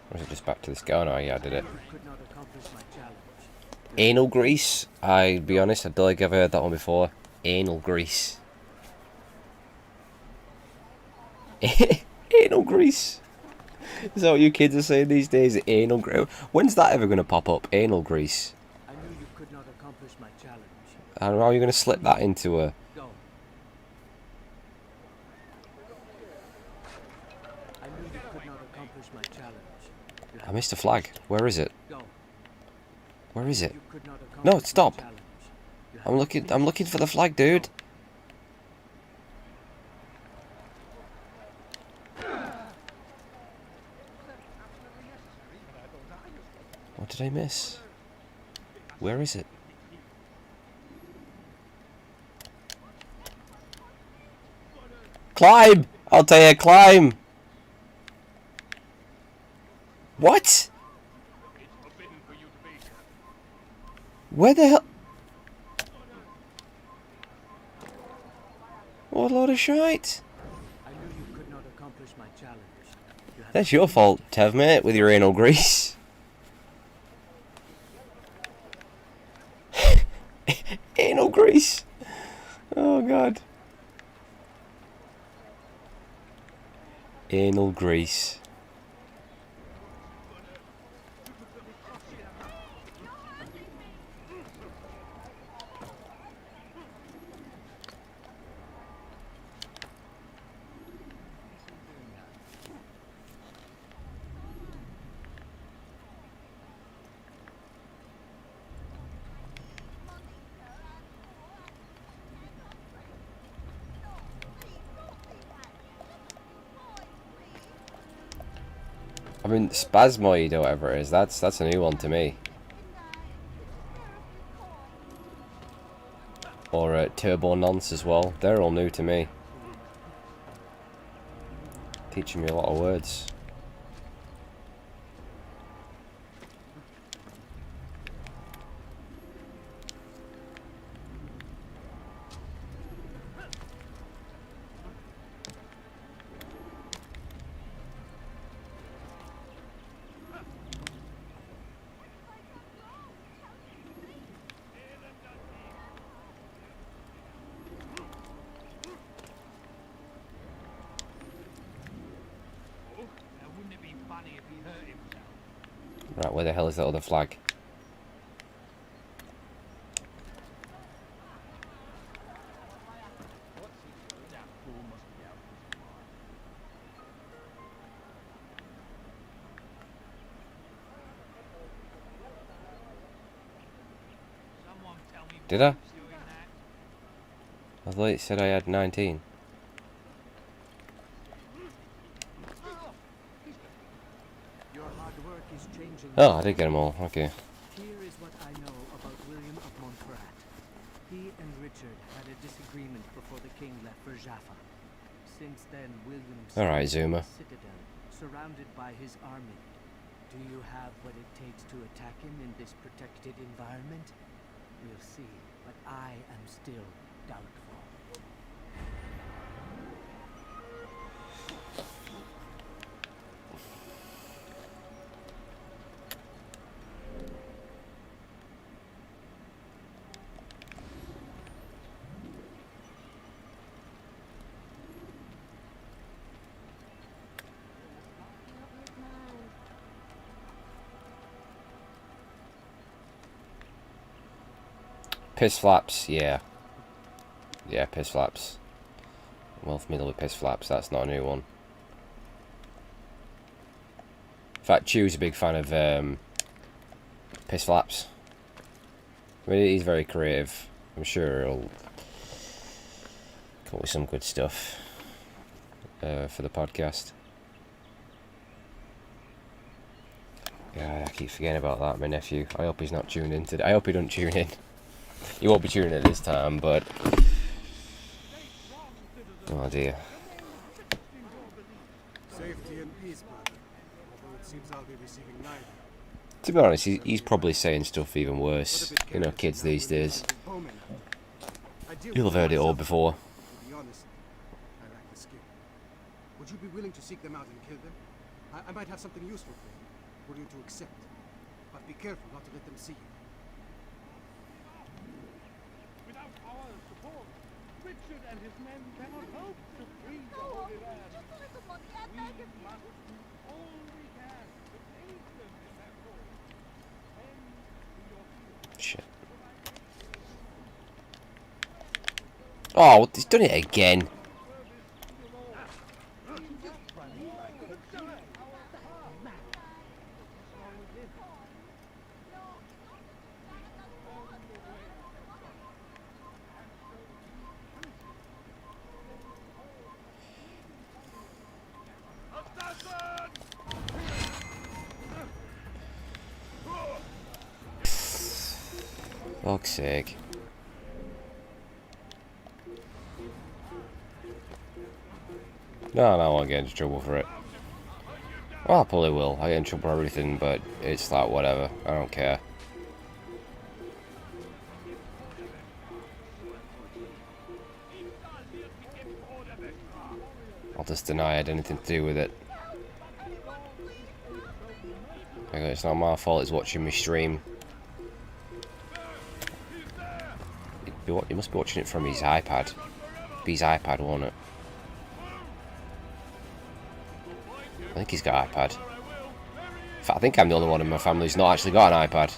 Or is it just back to this guy? Oh no, yeah, I did it. Anal grease. I'll be honest, I don't think I've heard that one before. Anal grease. Anal grease. Is that what you kids are saying these days? Anal grease. When's that ever going to pop up? Anal grease. I knew you could not accomplish my challenge. I don't know how you're going to slip that into a... Go. I knew you could not accomplish my challenge. I missed a flag. Where is it? Go. Where is it? You could not accomplish No, my stop. challenge. I'm looking for the flag, dude. What did I miss? Where is it? Climb! I'll tell you, climb! What? Where the hell? What a load of shite! I knew you could not accomplish my challenge. That's your fault, Tev, mate, with your anal grease. Anal grease! Oh god. Anal grease. I mean, Spasmoid or whatever it is, that's a new one to me. Or Turbo Nonce as well. They're all new to me. Teaching me a lot of words. Right, where the hell is that other flag? Did I? I thought it said I had 19. Oh, I did get them all. Okay. Here is what I know about William of Montferrat. He and Richard had a disagreement before the king left for Jaffa. Since then, William Alright, Zuma. citadel, surrounded by his army. Do you have what it takes to attack him in this protected environment? We'll see, but I am still doubtful. Piss flaps, yeah. Yeah, piss flaps. Well familiar with piss flaps, that's not a new one. fact, Chew's a big fan of piss flaps. I mean, he's very creative. I'm sure he'll come up with some good stuff for the podcast. Yeah, I keep forgetting about that, my nephew. I hope he's not tuned in today. I hope he don't tune in. He won't be tuning in this time, but... Oh dear. Safety and peace, brother. Although it seems I'll be receiving neither. To be honest, he's probably saying stuff even worse. You know, kids these days. You'll have heard it all before. To be honest, I lack the skill. Would you be willing to seek them out and kill them? I might have something useful for you to accept. But be careful not to let them see you. Without our support, Richard and his men cannot hope to free the Holy Land. Just a little money, I beg of you. Must all we can to aid them in their cause. And to your field. Shit. Oh, he's done it again. Fuck's sake. No, I won't get into trouble for it. Well, I probably will. I get in trouble for everything, but it's like, whatever. I don't care. I'll just deny I had anything to do with it. Okay, it's not my fault he's watching me stream. He must be watching it from his iPad. Be his iPad, won't it? I think he's got an iPad. In fact, I think I'm the only one in my family who's not actually got an iPad.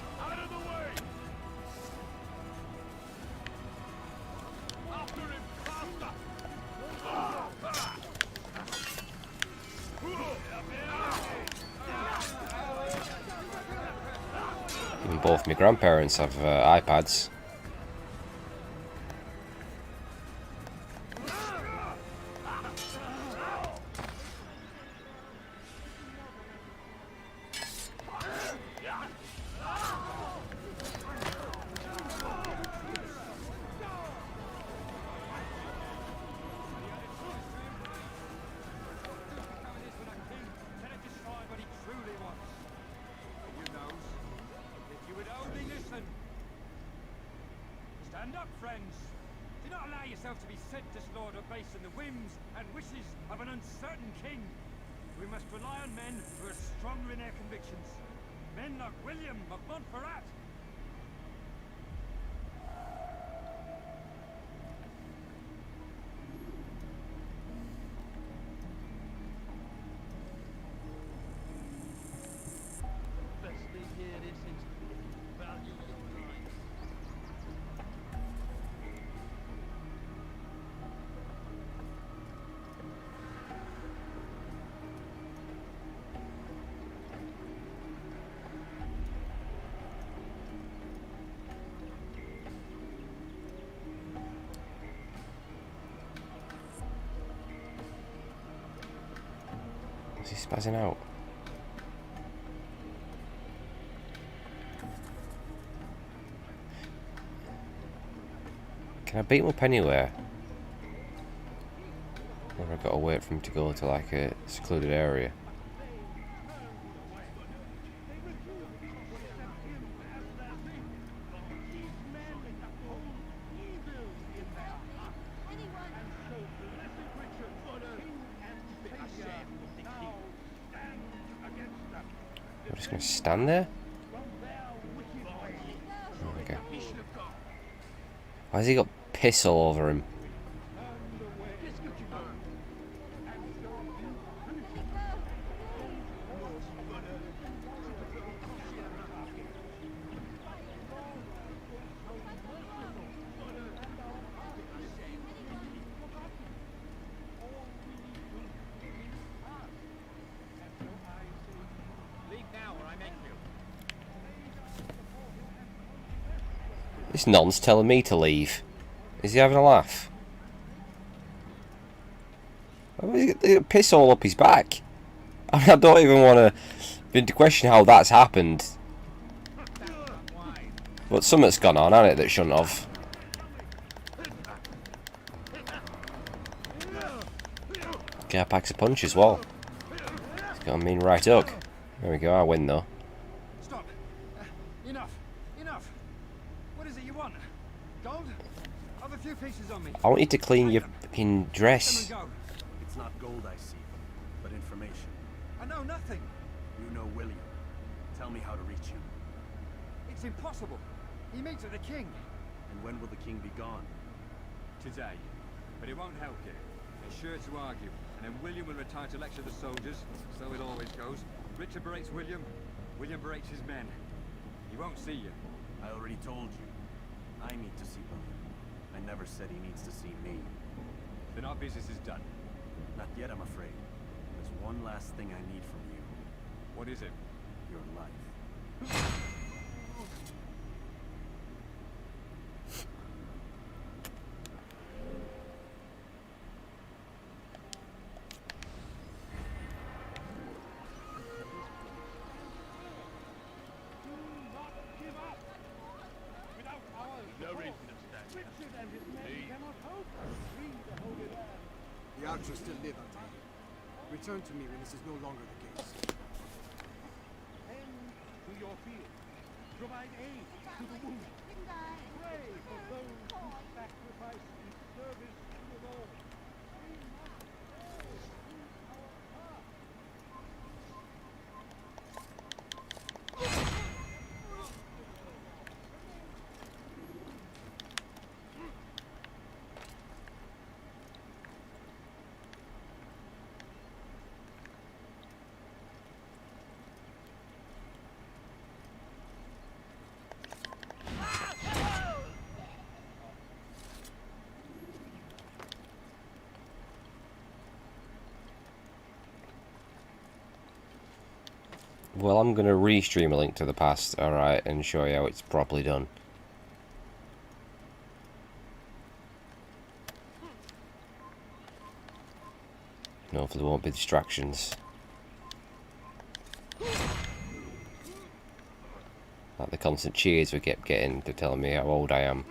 Even both my grandparents have iPads. Stand up, friends. Do not allow yourself to be sent to slaughter based on the whims and wishes of an uncertain king. We must rely on men who are stronger in their convictions. Men like William of Montferrat. Best thing here is value your time. Is he spazzing out? Can I beat him up anywhere? Or have I got to wait for him to go to like a secluded area? I'm just going to stand there? Oh, okay. Why has he got piss all over him? This non's telling me to leave. Is he having a laugh? Piss all up his back. I mean, I don't even want to begin to question how that's happened. But something's gone on, hasn't it, that shouldn't have. Guy packs a punch as well. It's got a mean right hook. There we go, I win though. Stop. Enough. Enough. What is it you want? Gold? I've a few pieces on me. I want you to clean your fucking dress. Go. It's not gold I see, but information. I know nothing. You know William. Tell me how to reach him. It's impossible. He meets with the king. And when will the king be gone? Today. But it won't help you. They're sure to argue. And then William will retire to lecture the soldiers. So it always goes. Richard berates William. William berates his men. He won't see you. I already told you. I need to see William. I never said he needs to see me. Then our business is done. Not yet, I'm afraid. There's one last thing I need from you. What is it? Your life. No reason to stand. The archers still live, Altair. Return to me when this is no longer the case. Tend to your field. Provide aid to the wounded. Pray for those who sacrifice in service to the Lord. Well, I'm going to restream A Link to the Past, alright, and show you how it's properly done. And hopefully there won't be distractions. Like the constant cheers we kept getting to tell me how old I am.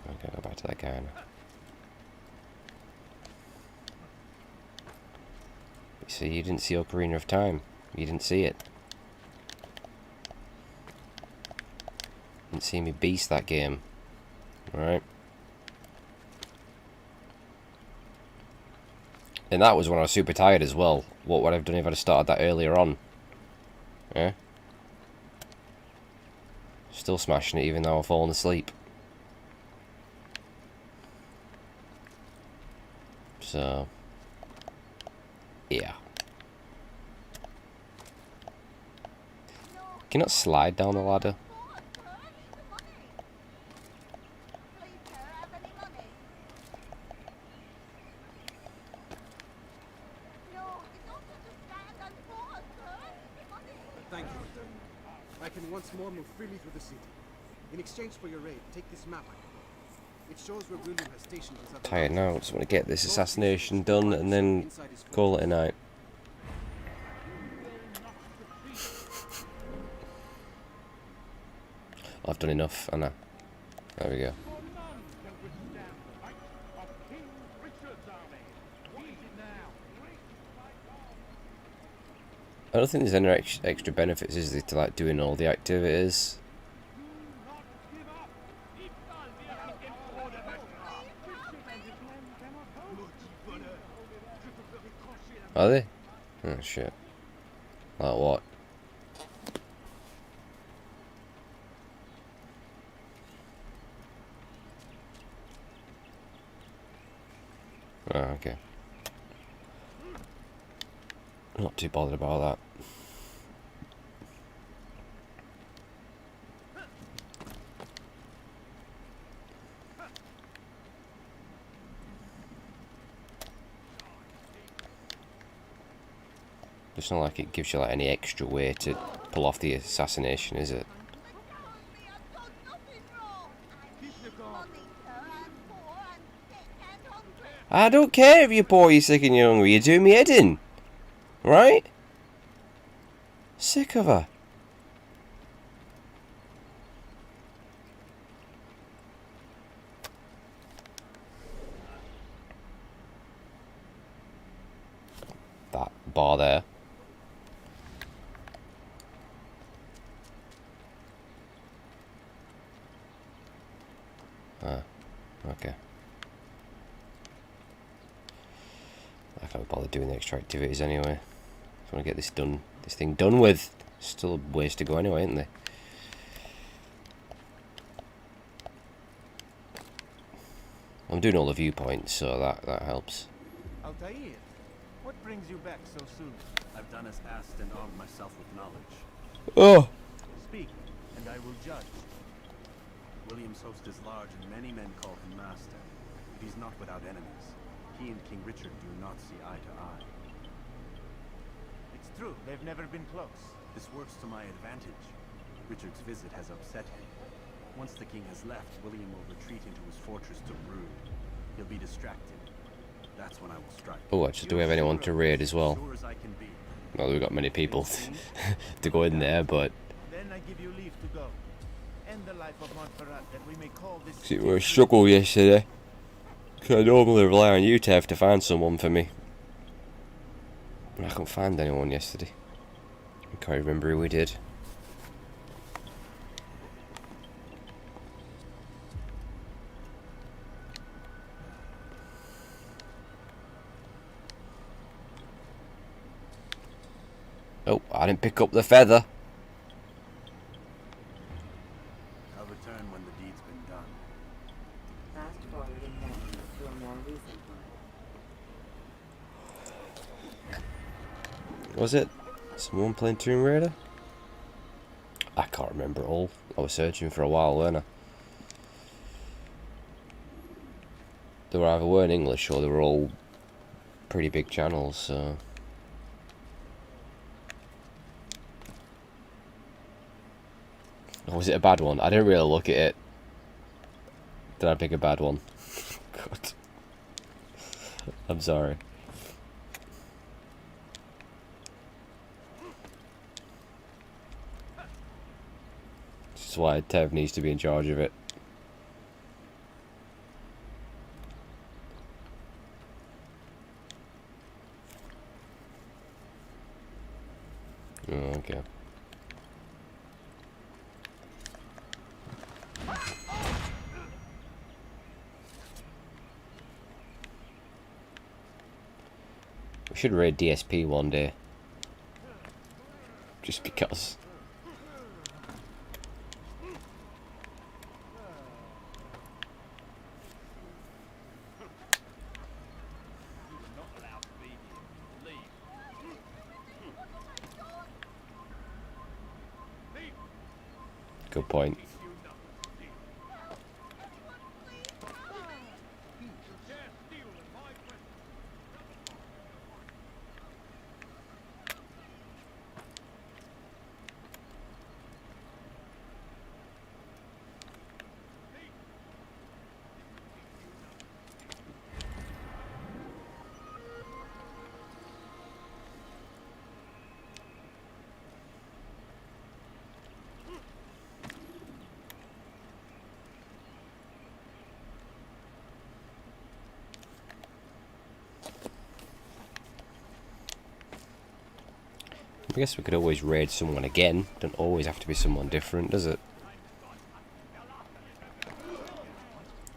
Okay, go back to that guy now. See, you didn't see Ocarina of Time. You didn't see it. Didn't see me beast that game. Alright. And that was when I was super tired as well. What would I have done if I'd have started that earlier on? Yeah? Still smashing it even though I've fallen asleep. So... yeah. Can you not slide down the ladder? Thank you. I can once more move freely through the city. In exchange for your aid, take this map I have. It shows where William has stationed his other Tired now, just want to get this assassination done and then call it a night. I've done enough, Anna. There we go. I don't think there's any extra benefits, is there, to like doing all the activities? Are they? Oh shit. Like what? Oh, okay. Not too bothered about that. It's not like it gives you like any extra way to pull off the assassination, is it? I don't care if you're poor, you're sick and you're hungry, you're doing me head in. Right? Sick of her. That bar there. Ah, okay. I can't bother doing the extra activities anyway. Just want to get this thing done with. Still a ways to go anyway, ain't there? I'm doing all the viewpoints, so that helps. Altair, what brings you back so soon? I've done as asked and armed myself with knowledge. Oh! Speak, and I will judge. William's host is large, and many men call him master. But he's not without enemies. He and King Richard do not see eye to eye. It's true, they've never been close. This works to my advantage. Richard's visit has upset him. Once the king has left, William will retreat into his fortress to brood. He'll be distracted. That's when I will strike. Oh, actually, do we have anyone to raid as well? Sure as I can be. Well, we've got many people to go in there, but... Then I give you leave to go. End the life of Montferrat, that we may call this... It was a struggle yesterday. Cause I normally rely on you, Tev, to find someone for me. But I couldn't find anyone yesterday. I can't remember who we did. Oh, I didn't pick up the feather. I'll return when the deed's been done. Fast forwarding now to a more recent one. Was it someone playing Tomb Raider? I can't remember it all. I was searching for a while, weren't I? They were either weren't English or they were all pretty big channels, so... Or was it a bad one? I didn't really look at it. Did I pick a bad one? God. I'm sorry. This is why Tev needs to be in charge of it. Oh, okay. We should raid DSP one day. Just because. Good point. I guess we could always raid someone again. Don't always have to be someone different, does it?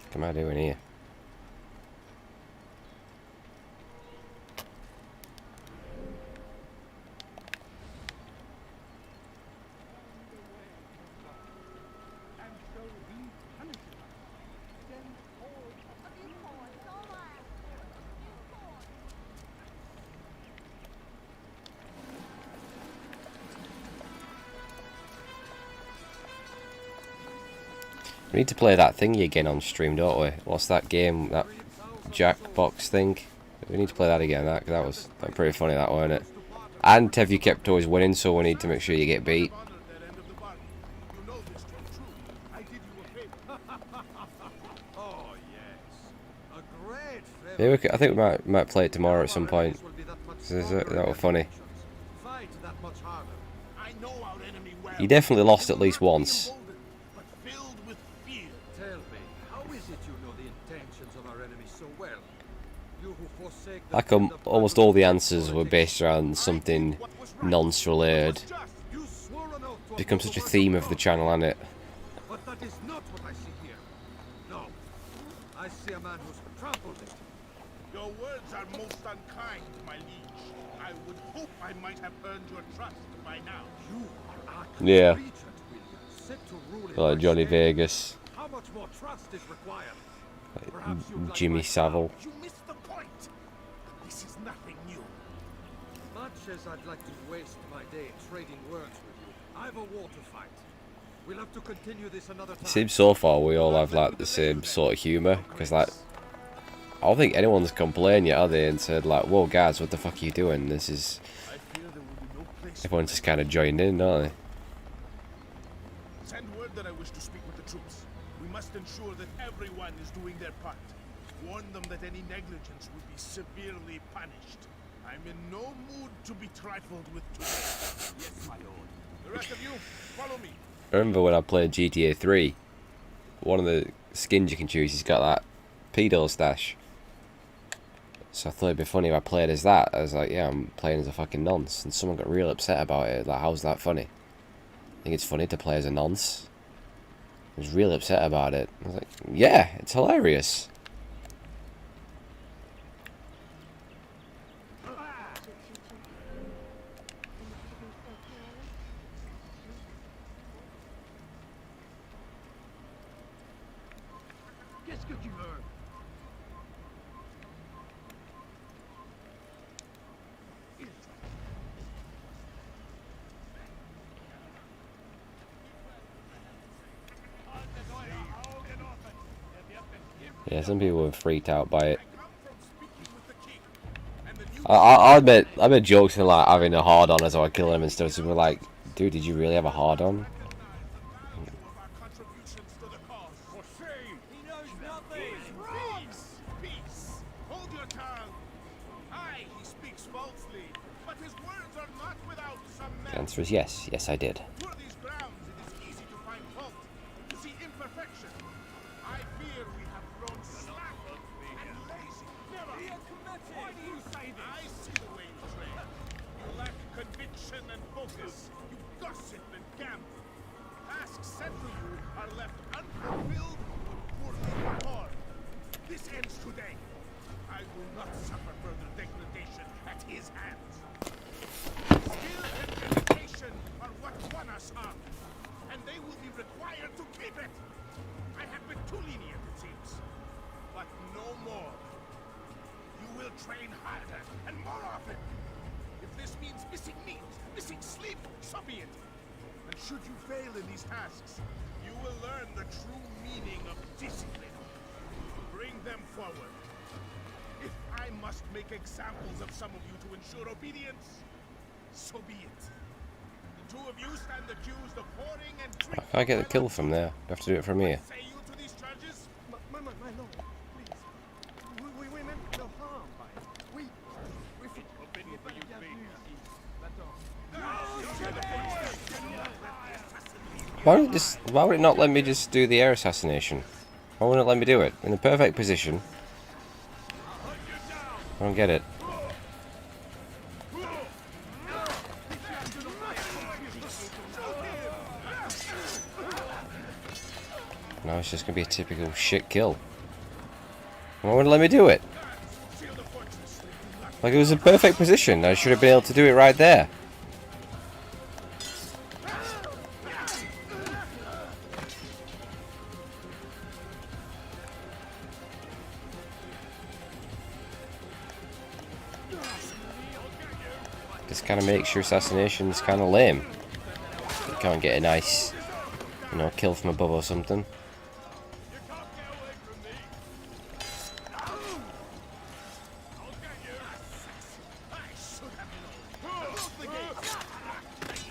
What am I doing here? We need to play that thingy again on stream, don't we? What's that game? That Jackbox thing? We need to play that again. That was pretty funny, that, wasn't it? And have you kept always winning, so we need to make sure you get beat. Oh yes, a great favor. Maybe I think we might play it tomorrow at some point. That was funny. Fight that much harder. I know our enemy well. You definitely lost at least once. But filled with fear. Tell me, how is it you know the intentions of our enemy so well? You who forsake the Like almost all the answers were based around something nonce related. It's become such a theme of the channel, hasn't it? But that is not what I see here. No. I see a man who's trampled it. Your words are most unkind, my liege. I would hope I might have earned your trust by now. You are Yeah. Regent, William, set to rule in Like my Johnny stead. Vegas, How much more trust is required? like Jimmy Savile. You missed the point. This is nothing new. Much as I'd like to waste my day trading words with you, I've a war to fight. We'll have to continue this another time. It seems so far we all have like the same sort of humour, because like I don't think anyone's complained yet, are they, and said like, "Whoa, guys, what the fuck are you doing?" This is everyone's just kind of joined in, don't they? Send word that I wish to speak with the troops. We must ensure that everyone is doing their part. Warn them that any negligence will be severely punished. I'm in no mood to be trifled with today. Yes, my lord. The rest of you, follow me. I remember when I played GTA 3, one of the skins you can choose, he's got that pedo stash. So I thought it'd be funny if I played as that. I was like, yeah, I'm playing as a fucking nonce. And someone got real upset about it. Like, how's that funny? I think it's funny to play as a nonce. I was really upset about it. I was like, yeah, it's hilarious. Qu'est-ce que tu veux? Yeah, some people were freaked out by it. I bet jokes and like having a hard on as I was killing him and stuff. So we're like, dude, did you really have a hard on? Hold your tongue. Aye, he speaks falsely, but his words are not without some The merit. answer is yes. Yes, I did. For these grounds, it is easy to find fault, to see imperfection. I fear we have grown slack and lazy. Never. Why do you say this? I see the way you trade. You lack conviction and focus. You gossip and gamble. Tasks sent to you are left unfulfilled or poorly performed. This ends today. I will not suffer further degradation at his hands. Skill and dedication are what won us up, and they will be required to keep it. I have been too lenient, it seems, but no more. You will train harder and more often. If this means missing meat, missing sleep, so be it. And should you fail in these tasks, you will learn the true meaning of discipline. Bring them forward. If I must make examples of some of you to ensure obedience, so be it. The two of you stand accused of hoarding and I drinking. can't get the kill from there. I have to do it from here. Say you to these charges? My lord, please. We meant no harm by it. We Forbidden for you to be here. Why would it not let me just do the air assassination? Why wouldn't it let me do it? In the perfect position. I don't get it. Now it's just gonna be a typical shit kill. Why wouldn't it let me do it? Like, it was a perfect position. I should have been able to do it right there. This kind of makes your assassinations kind of lame. You can't get a nice, kill from above or something.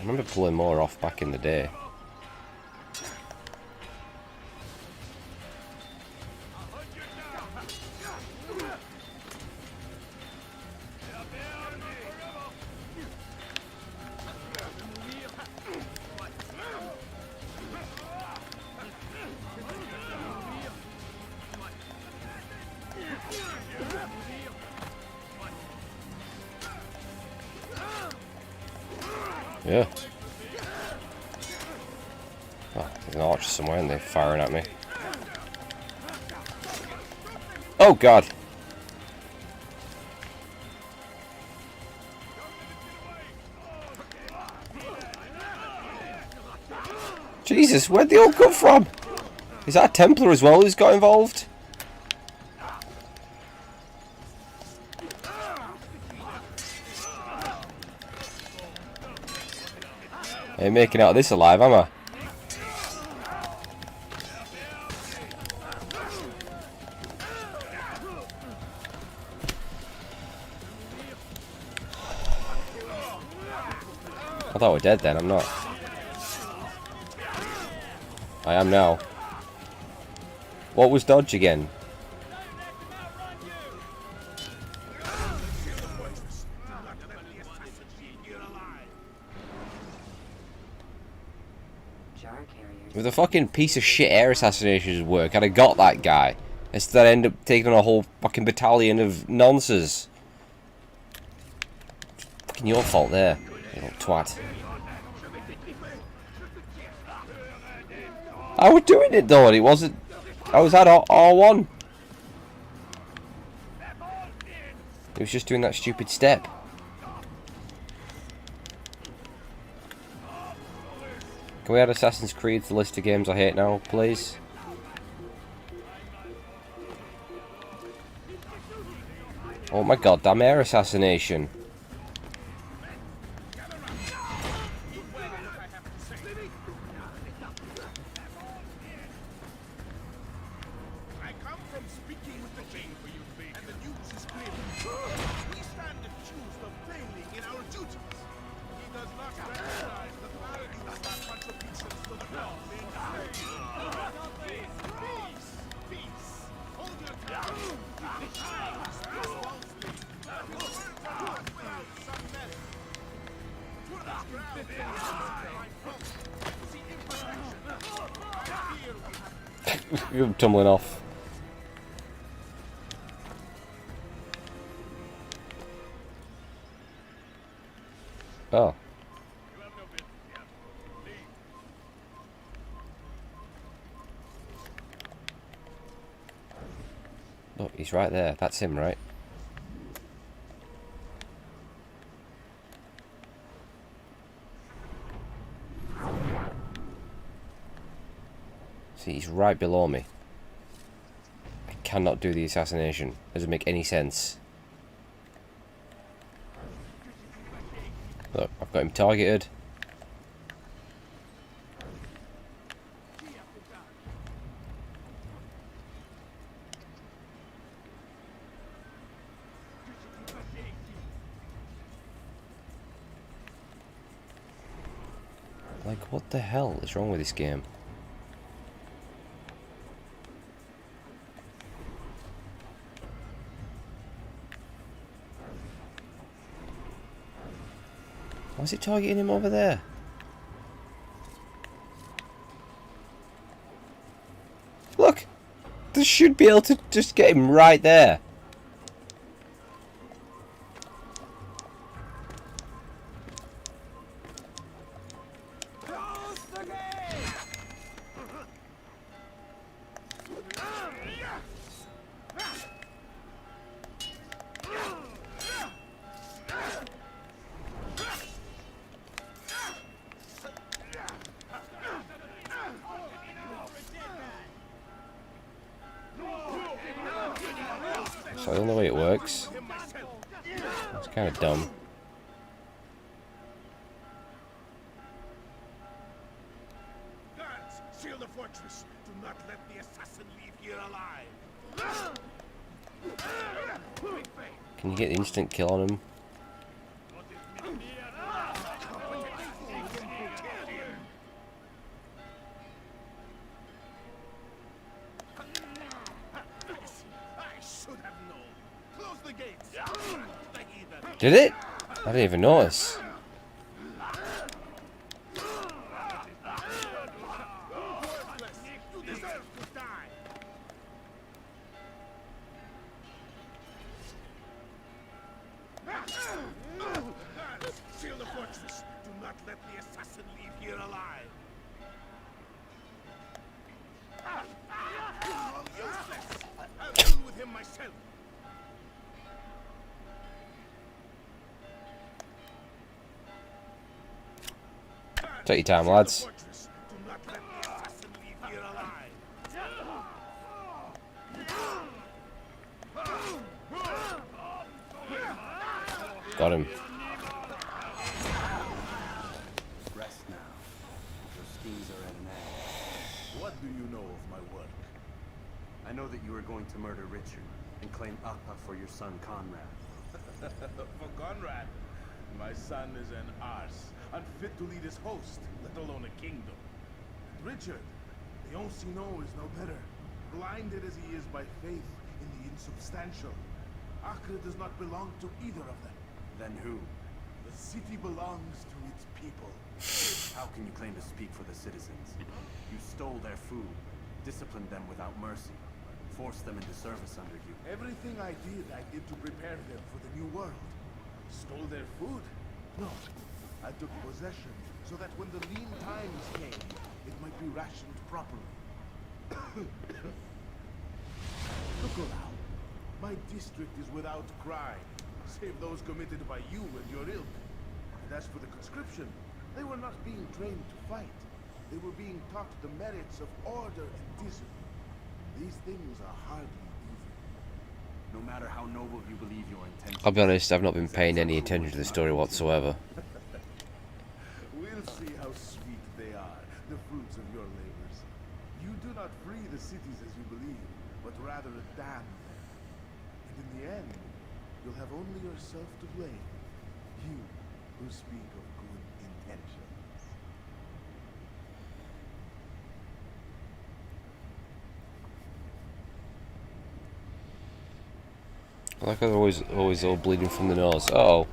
remember pulling more off back in the day. Yeah. Oh, there's an archer somewhere and they're firing at me. Oh god! Jesus, where'd they all come from? Is that a Templar as well who's got involved? I ain't making out of this alive, am I? I thought we're dead then, I'm not. I am now. What was dodge again? With a fucking piece of shit air assassinations work, I'd have got that guy. Instead I end up taking on a whole fucking battalion of nonsense. Fucking your fault there, you little twat. I was doing it though, and it wasn't. I was at R1. It was just doing that stupid step. Can we add Assassin's Creed to the list of games I hate now, please? Oh my god, damn air assassination. You're tumbling off. Oh. Look, he's right there. That's him, right? See, he's right below me. I cannot do the assassination. Doesn't make any sense. Look, I've got him targeted. Like, what the hell is wrong with this game? Why is it targeting him over there? Look! This should be able to just get him right there. So I don't know the way it works. It's kind of dumb. Guards, seal the fortress. Do not let the assassin leave here alive. Can you get the instant kill on him? the gates. The heathen. Did it? I didn't even notice. You deserve to die. Guards, seal the fortress. Do not let the assassin leave here alive. All useless. I'll deal with him myself. Take your time, lads. Do not let the assassin leave here alive. Got him. Rest now. Your schemes are at an end. What do you know of my work? I know that you are going to murder Richard and claim Appa for your son Conrad. For Conrad, my son is an arse, unfit to lead his host, let alone a kingdom. Richard, the Ancient is no better, blinded as he is by faith in the insubstantial. Acre does not belong to either of them. Then who? The city belongs to its people. How can you claim to speak for the citizens? You stole their food, disciplined them without mercy, forced them into service under you. Everything I did to prepare them for the new world. Stole their food? No. I took possession so that when the lean times came, it might be rationed properly. Look around. My district is without crime, save those committed by you and your ilk. And as for the conscription, they were not being trained to fight. They were being taught the merits of order and discipline. These things are hardly evil. No matter how noble you believe your intentions. I'll be honest, I've not been paying any attention to the story whatsoever. We'll see how sweet they are, the fruits of your labors. You do not free the cities as you believe, but rather damn them. And in the end, you'll have only yourself to blame. You who speak of good intentions. I like how they're always all bleeding from the nose. Uh-oh.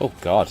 Oh God.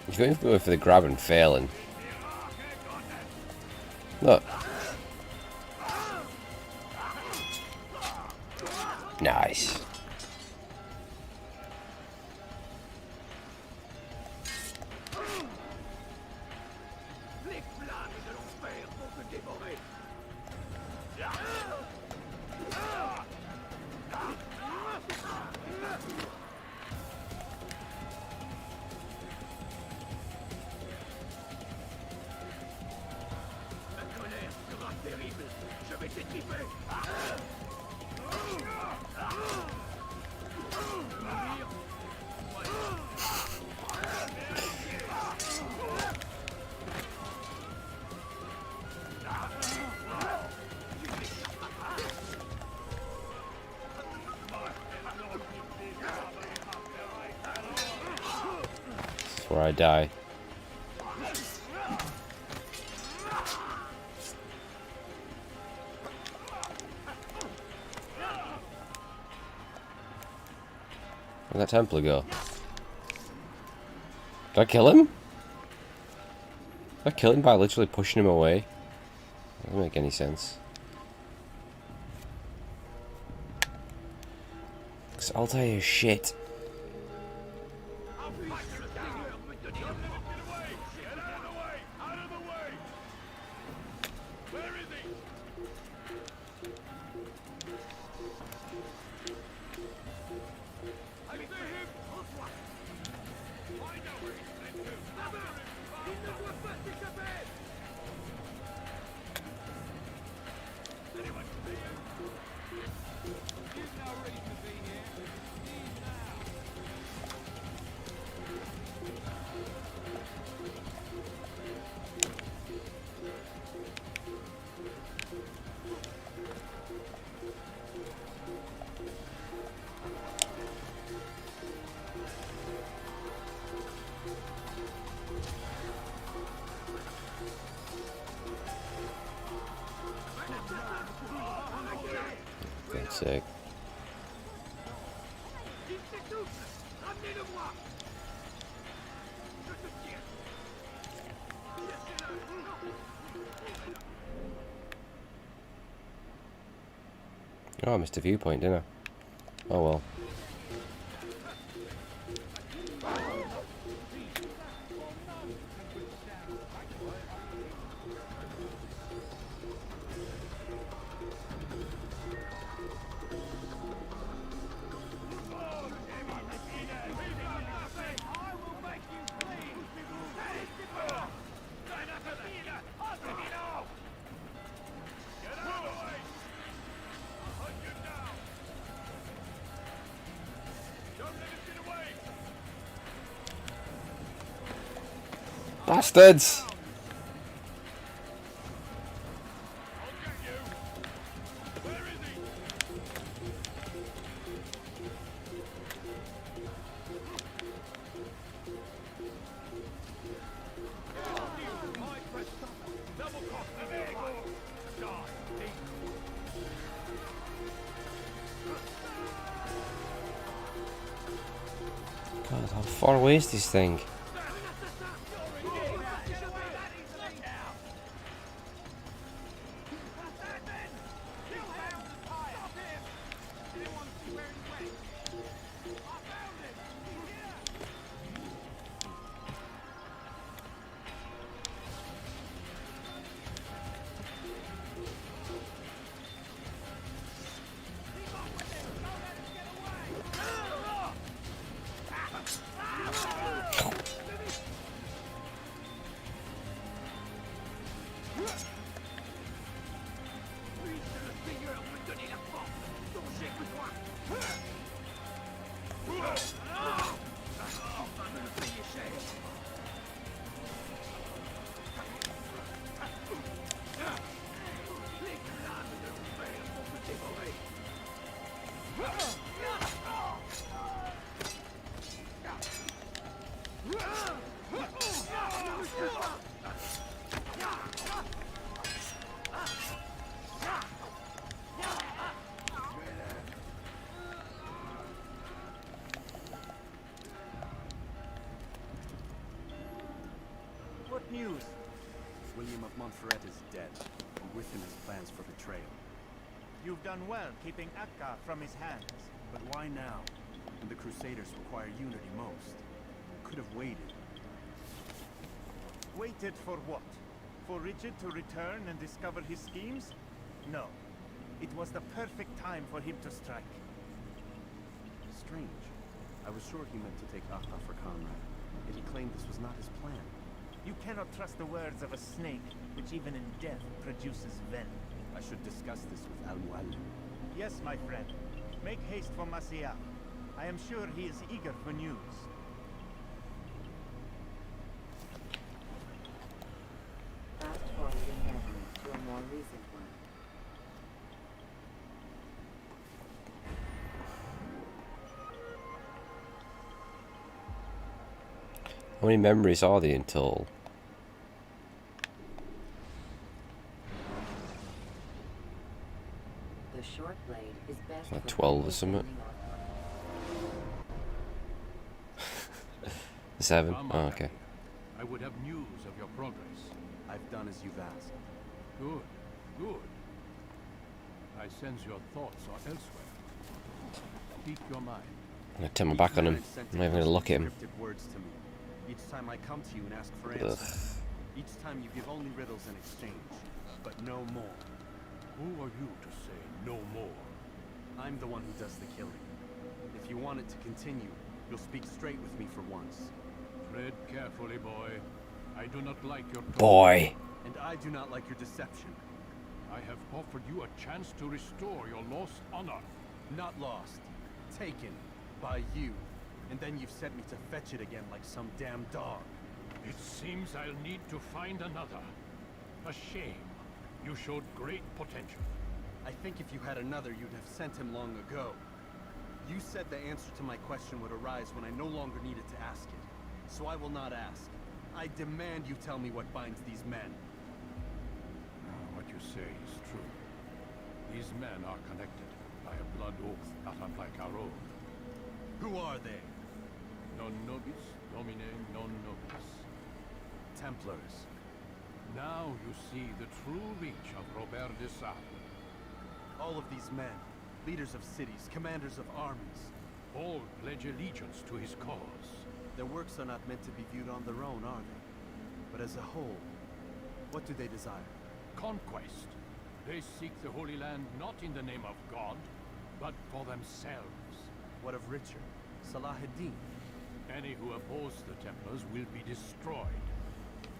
He's going for the grab and failing. Look. Nice. or I die. Where'd that Templar go? Did I kill him? Did I kill him by literally pushing him away? That doesn't make any sense. Because Altair is shit. God's sake. Oh, I missed a viewpoint, didn't I? Oh well. Bastards! God, how far away is this thing? What news? William of Montferrat is dead, and with him his plans for betrayal. You've done well keeping Akka from his hands. But why now, when the Crusaders require unity most? Could have waited. Waited for what? For Richard to return and discover his schemes? No. It was the perfect time for him to strike. Strange. I was sure he meant to take Akka for Conrad, yet he claimed this was not his plan. You cannot trust the words of a snake, which even in death produces venom. I should discuss this with Al-Mualim. Yes, my friend. Make haste for Masyaf. I am sure he is eager for news. Fast forwarding evidence to a more recent one. How many memories are there in total? The short blade is best Like for 12 or something. 7? Oh, okay. I would have news of your progress. I've done as you've asked. Good, good. I sense your thoughts are elsewhere. Speak your mind. I'm gonna turn my back on him. I'm not even gonna look at him. Scripted words to me. Each time I come to you and ask for answers. Each time you give only riddles in exchange, but no more. Who are you to say no more? I'm the one who does the killing. If you want it to continue, you'll speak straight with me for once. Tread carefully, boy. I do not like your tone. Boy. And I do not like your deception. I have offered you a chance to restore your lost honor. Not lost. Taken. By you. And then you've sent me to fetch it again like some damn dog. It seems I'll need to find another. A shame. You showed great potential. I think if you had another, you'd have sent him long ago. You said the answer to my question would arise when I no longer needed to ask it. So I will not ask. I demand you tell me what binds these men. What you say is true. These men are connected by a blood oath not unlike our own. Who are they? Non nobis, domine non nobis. Templars. Now you see the true reach of Robert de Sable. All of these men, leaders of cities, commanders of armies. All pledge allegiance to his cause. Their works are not meant to be viewed on their own, are they? But as a whole, what do they desire? Conquest. They seek the Holy Land not in the name of God, but for themselves. What of Richard? Salah-ad-Din? Any who oppose the Templars will be destroyed.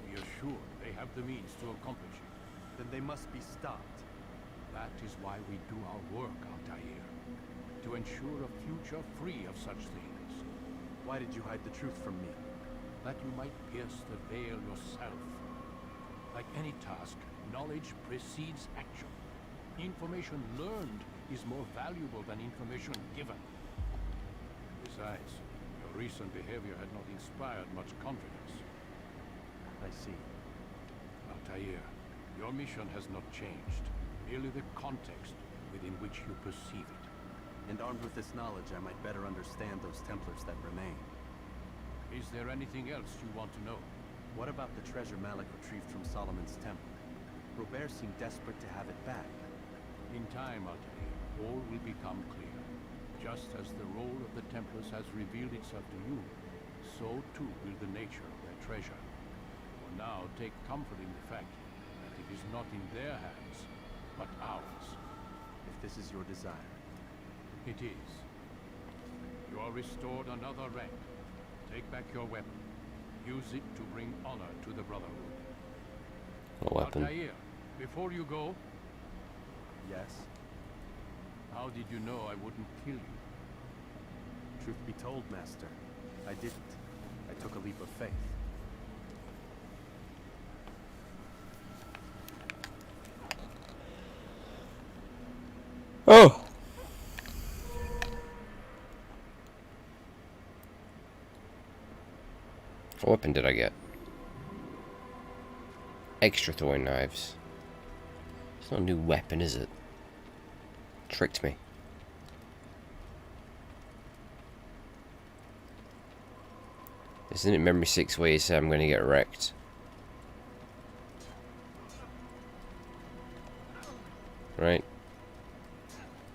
Be assured they have the means to accomplish it. Then they must be stopped. That is why we do our work, Altair. To ensure a future free of such things. Why did you hide the truth from me? That you might pierce the veil yourself. Like any task, knowledge precedes action. Information learned is more valuable than information given. Besides, your recent behavior had not inspired much confidence. I see. Altair, your mission has not changed. Merely the context within which you perceive it. And armed with this knowledge, I might better understand those Templars that remain. Is there anything else you want to know? What about the treasure Malik retrieved from Solomon's temple? Robert seemed desperate to have it back. In time, Altair, all will become clear. Just as the role of the Templars has revealed itself to you, so too will the nature of their treasure. For now, take comfort in the fact that it is not in their hands, but ours. If this is your desire. It is. You are restored another rank. Take back your weapon. Use it to bring honor to the Brotherhood. What weapon? Altair, before you go... Yes? How did you know I wouldn't kill you? Truth be told, Master, I didn't. I took a leap of faith. Oh! What weapon did I get? Extra throwing knives. It's not a new weapon, is it? Tricked me. Isn't it Memory 6 where you say I'm going to get wrecked? Right?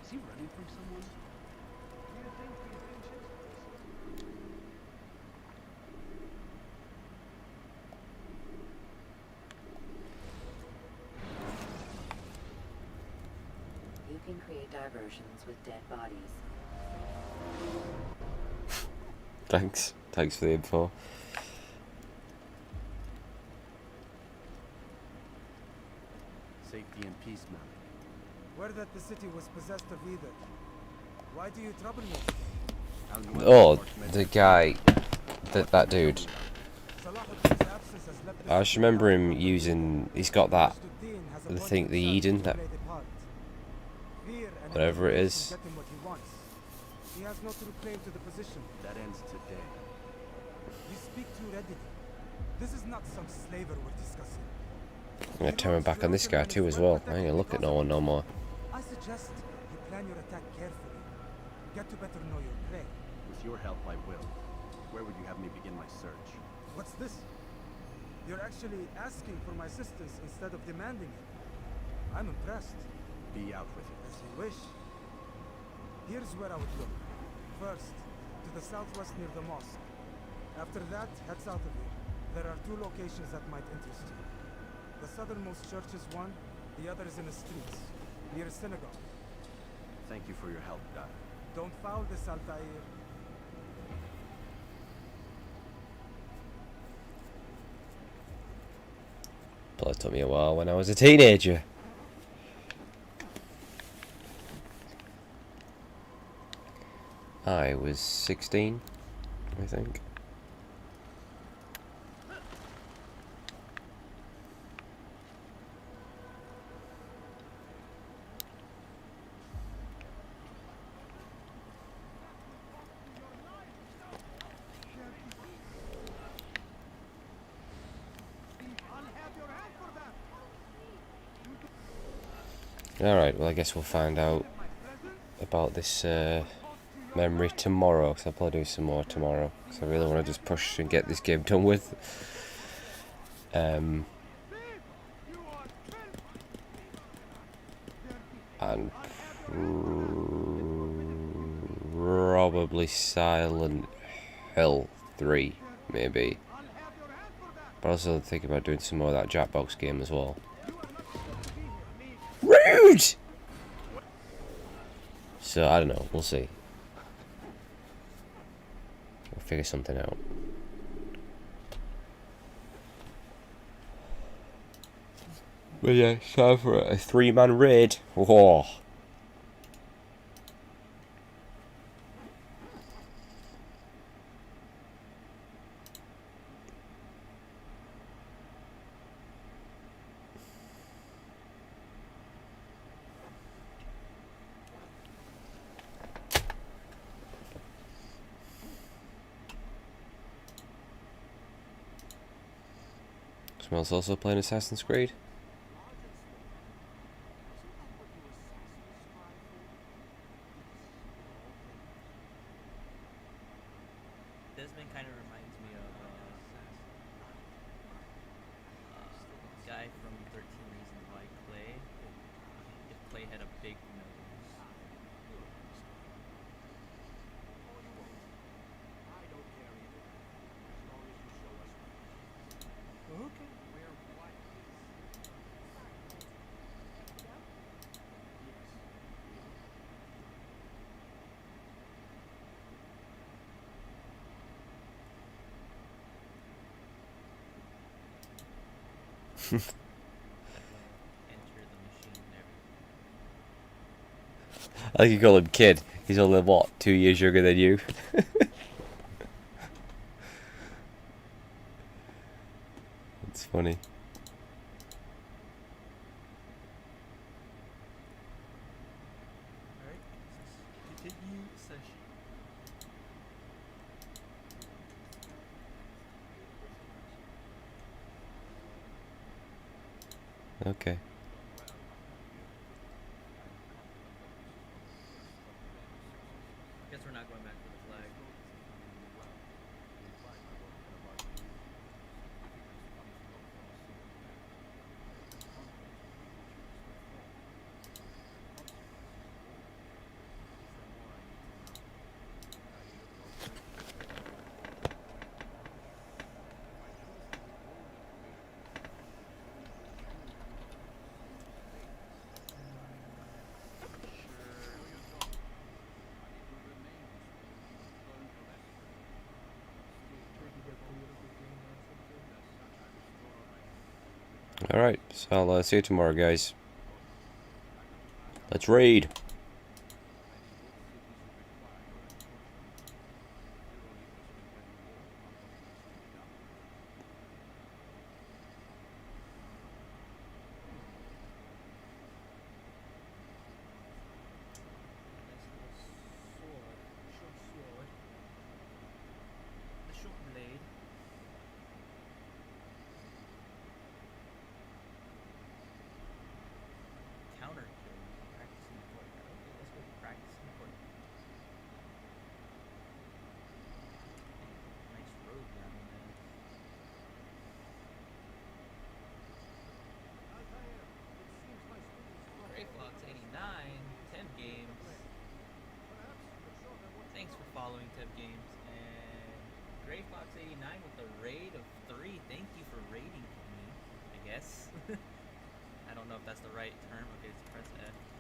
Is he running from someone? You can create diversions with dead bodies. Thanks. Thanks for the info. Safety and peace, Malik. Word that the city was possessed of either. Why do you trouble me? Oh, the guy. That dude. I just remember him using... He's got that... I think the Eden, that... whatever it is. He has no true claim to the position. That ends today. You speak too readily. This is not some slaver we're discussing. I'm gonna turn my back on this guy too as well. I ain't gonna look at no one no more. I suggest you plan your attack carefully. Get to better know your prey. With your help, I will. Where would you have me begin my search? What's this? You're actually asking for my assistance instead of demanding it. I'm impressed. Be out with it. As you wish. Here's where I would look. First, to the southwest near the mosque. After that, head south of here. There are 2 locations that might interest you. The southernmost church is one, the other is in the streets, near a synagogue. Thank you for your help, Dad. Don't foul this, Altair. But it took me a while when I was a teenager. I was 16, I think. Alright, well I guess we'll find out about this memory tomorrow, because I'll probably do some more tomorrow, because I really want to just push and get this game done with. And probably Silent Hill 3, maybe. But also think about doing some more of that Jackbox game as well. Rude! So, I don't know, we'll see. We'll figure something out. But yeah, it's time for a 3-man raid. Whoa. Someone else also playing Assassin's Creed? Desmond kind of reminds me of guy from 13 Reasons Why, Clay. If Clay had a big nose. Okay. I think you call him kid. He's only, what, 2 years younger than you? It's funny. Continue session. Okay. Guess we're not going back to the flag. Alright, so I'll see you tomorrow, guys. Let's raid. The short blade. Fox89 with the raid of 3. Thank you for raiding me, I guess. I don't know if that's the right term. Okay, let's press F.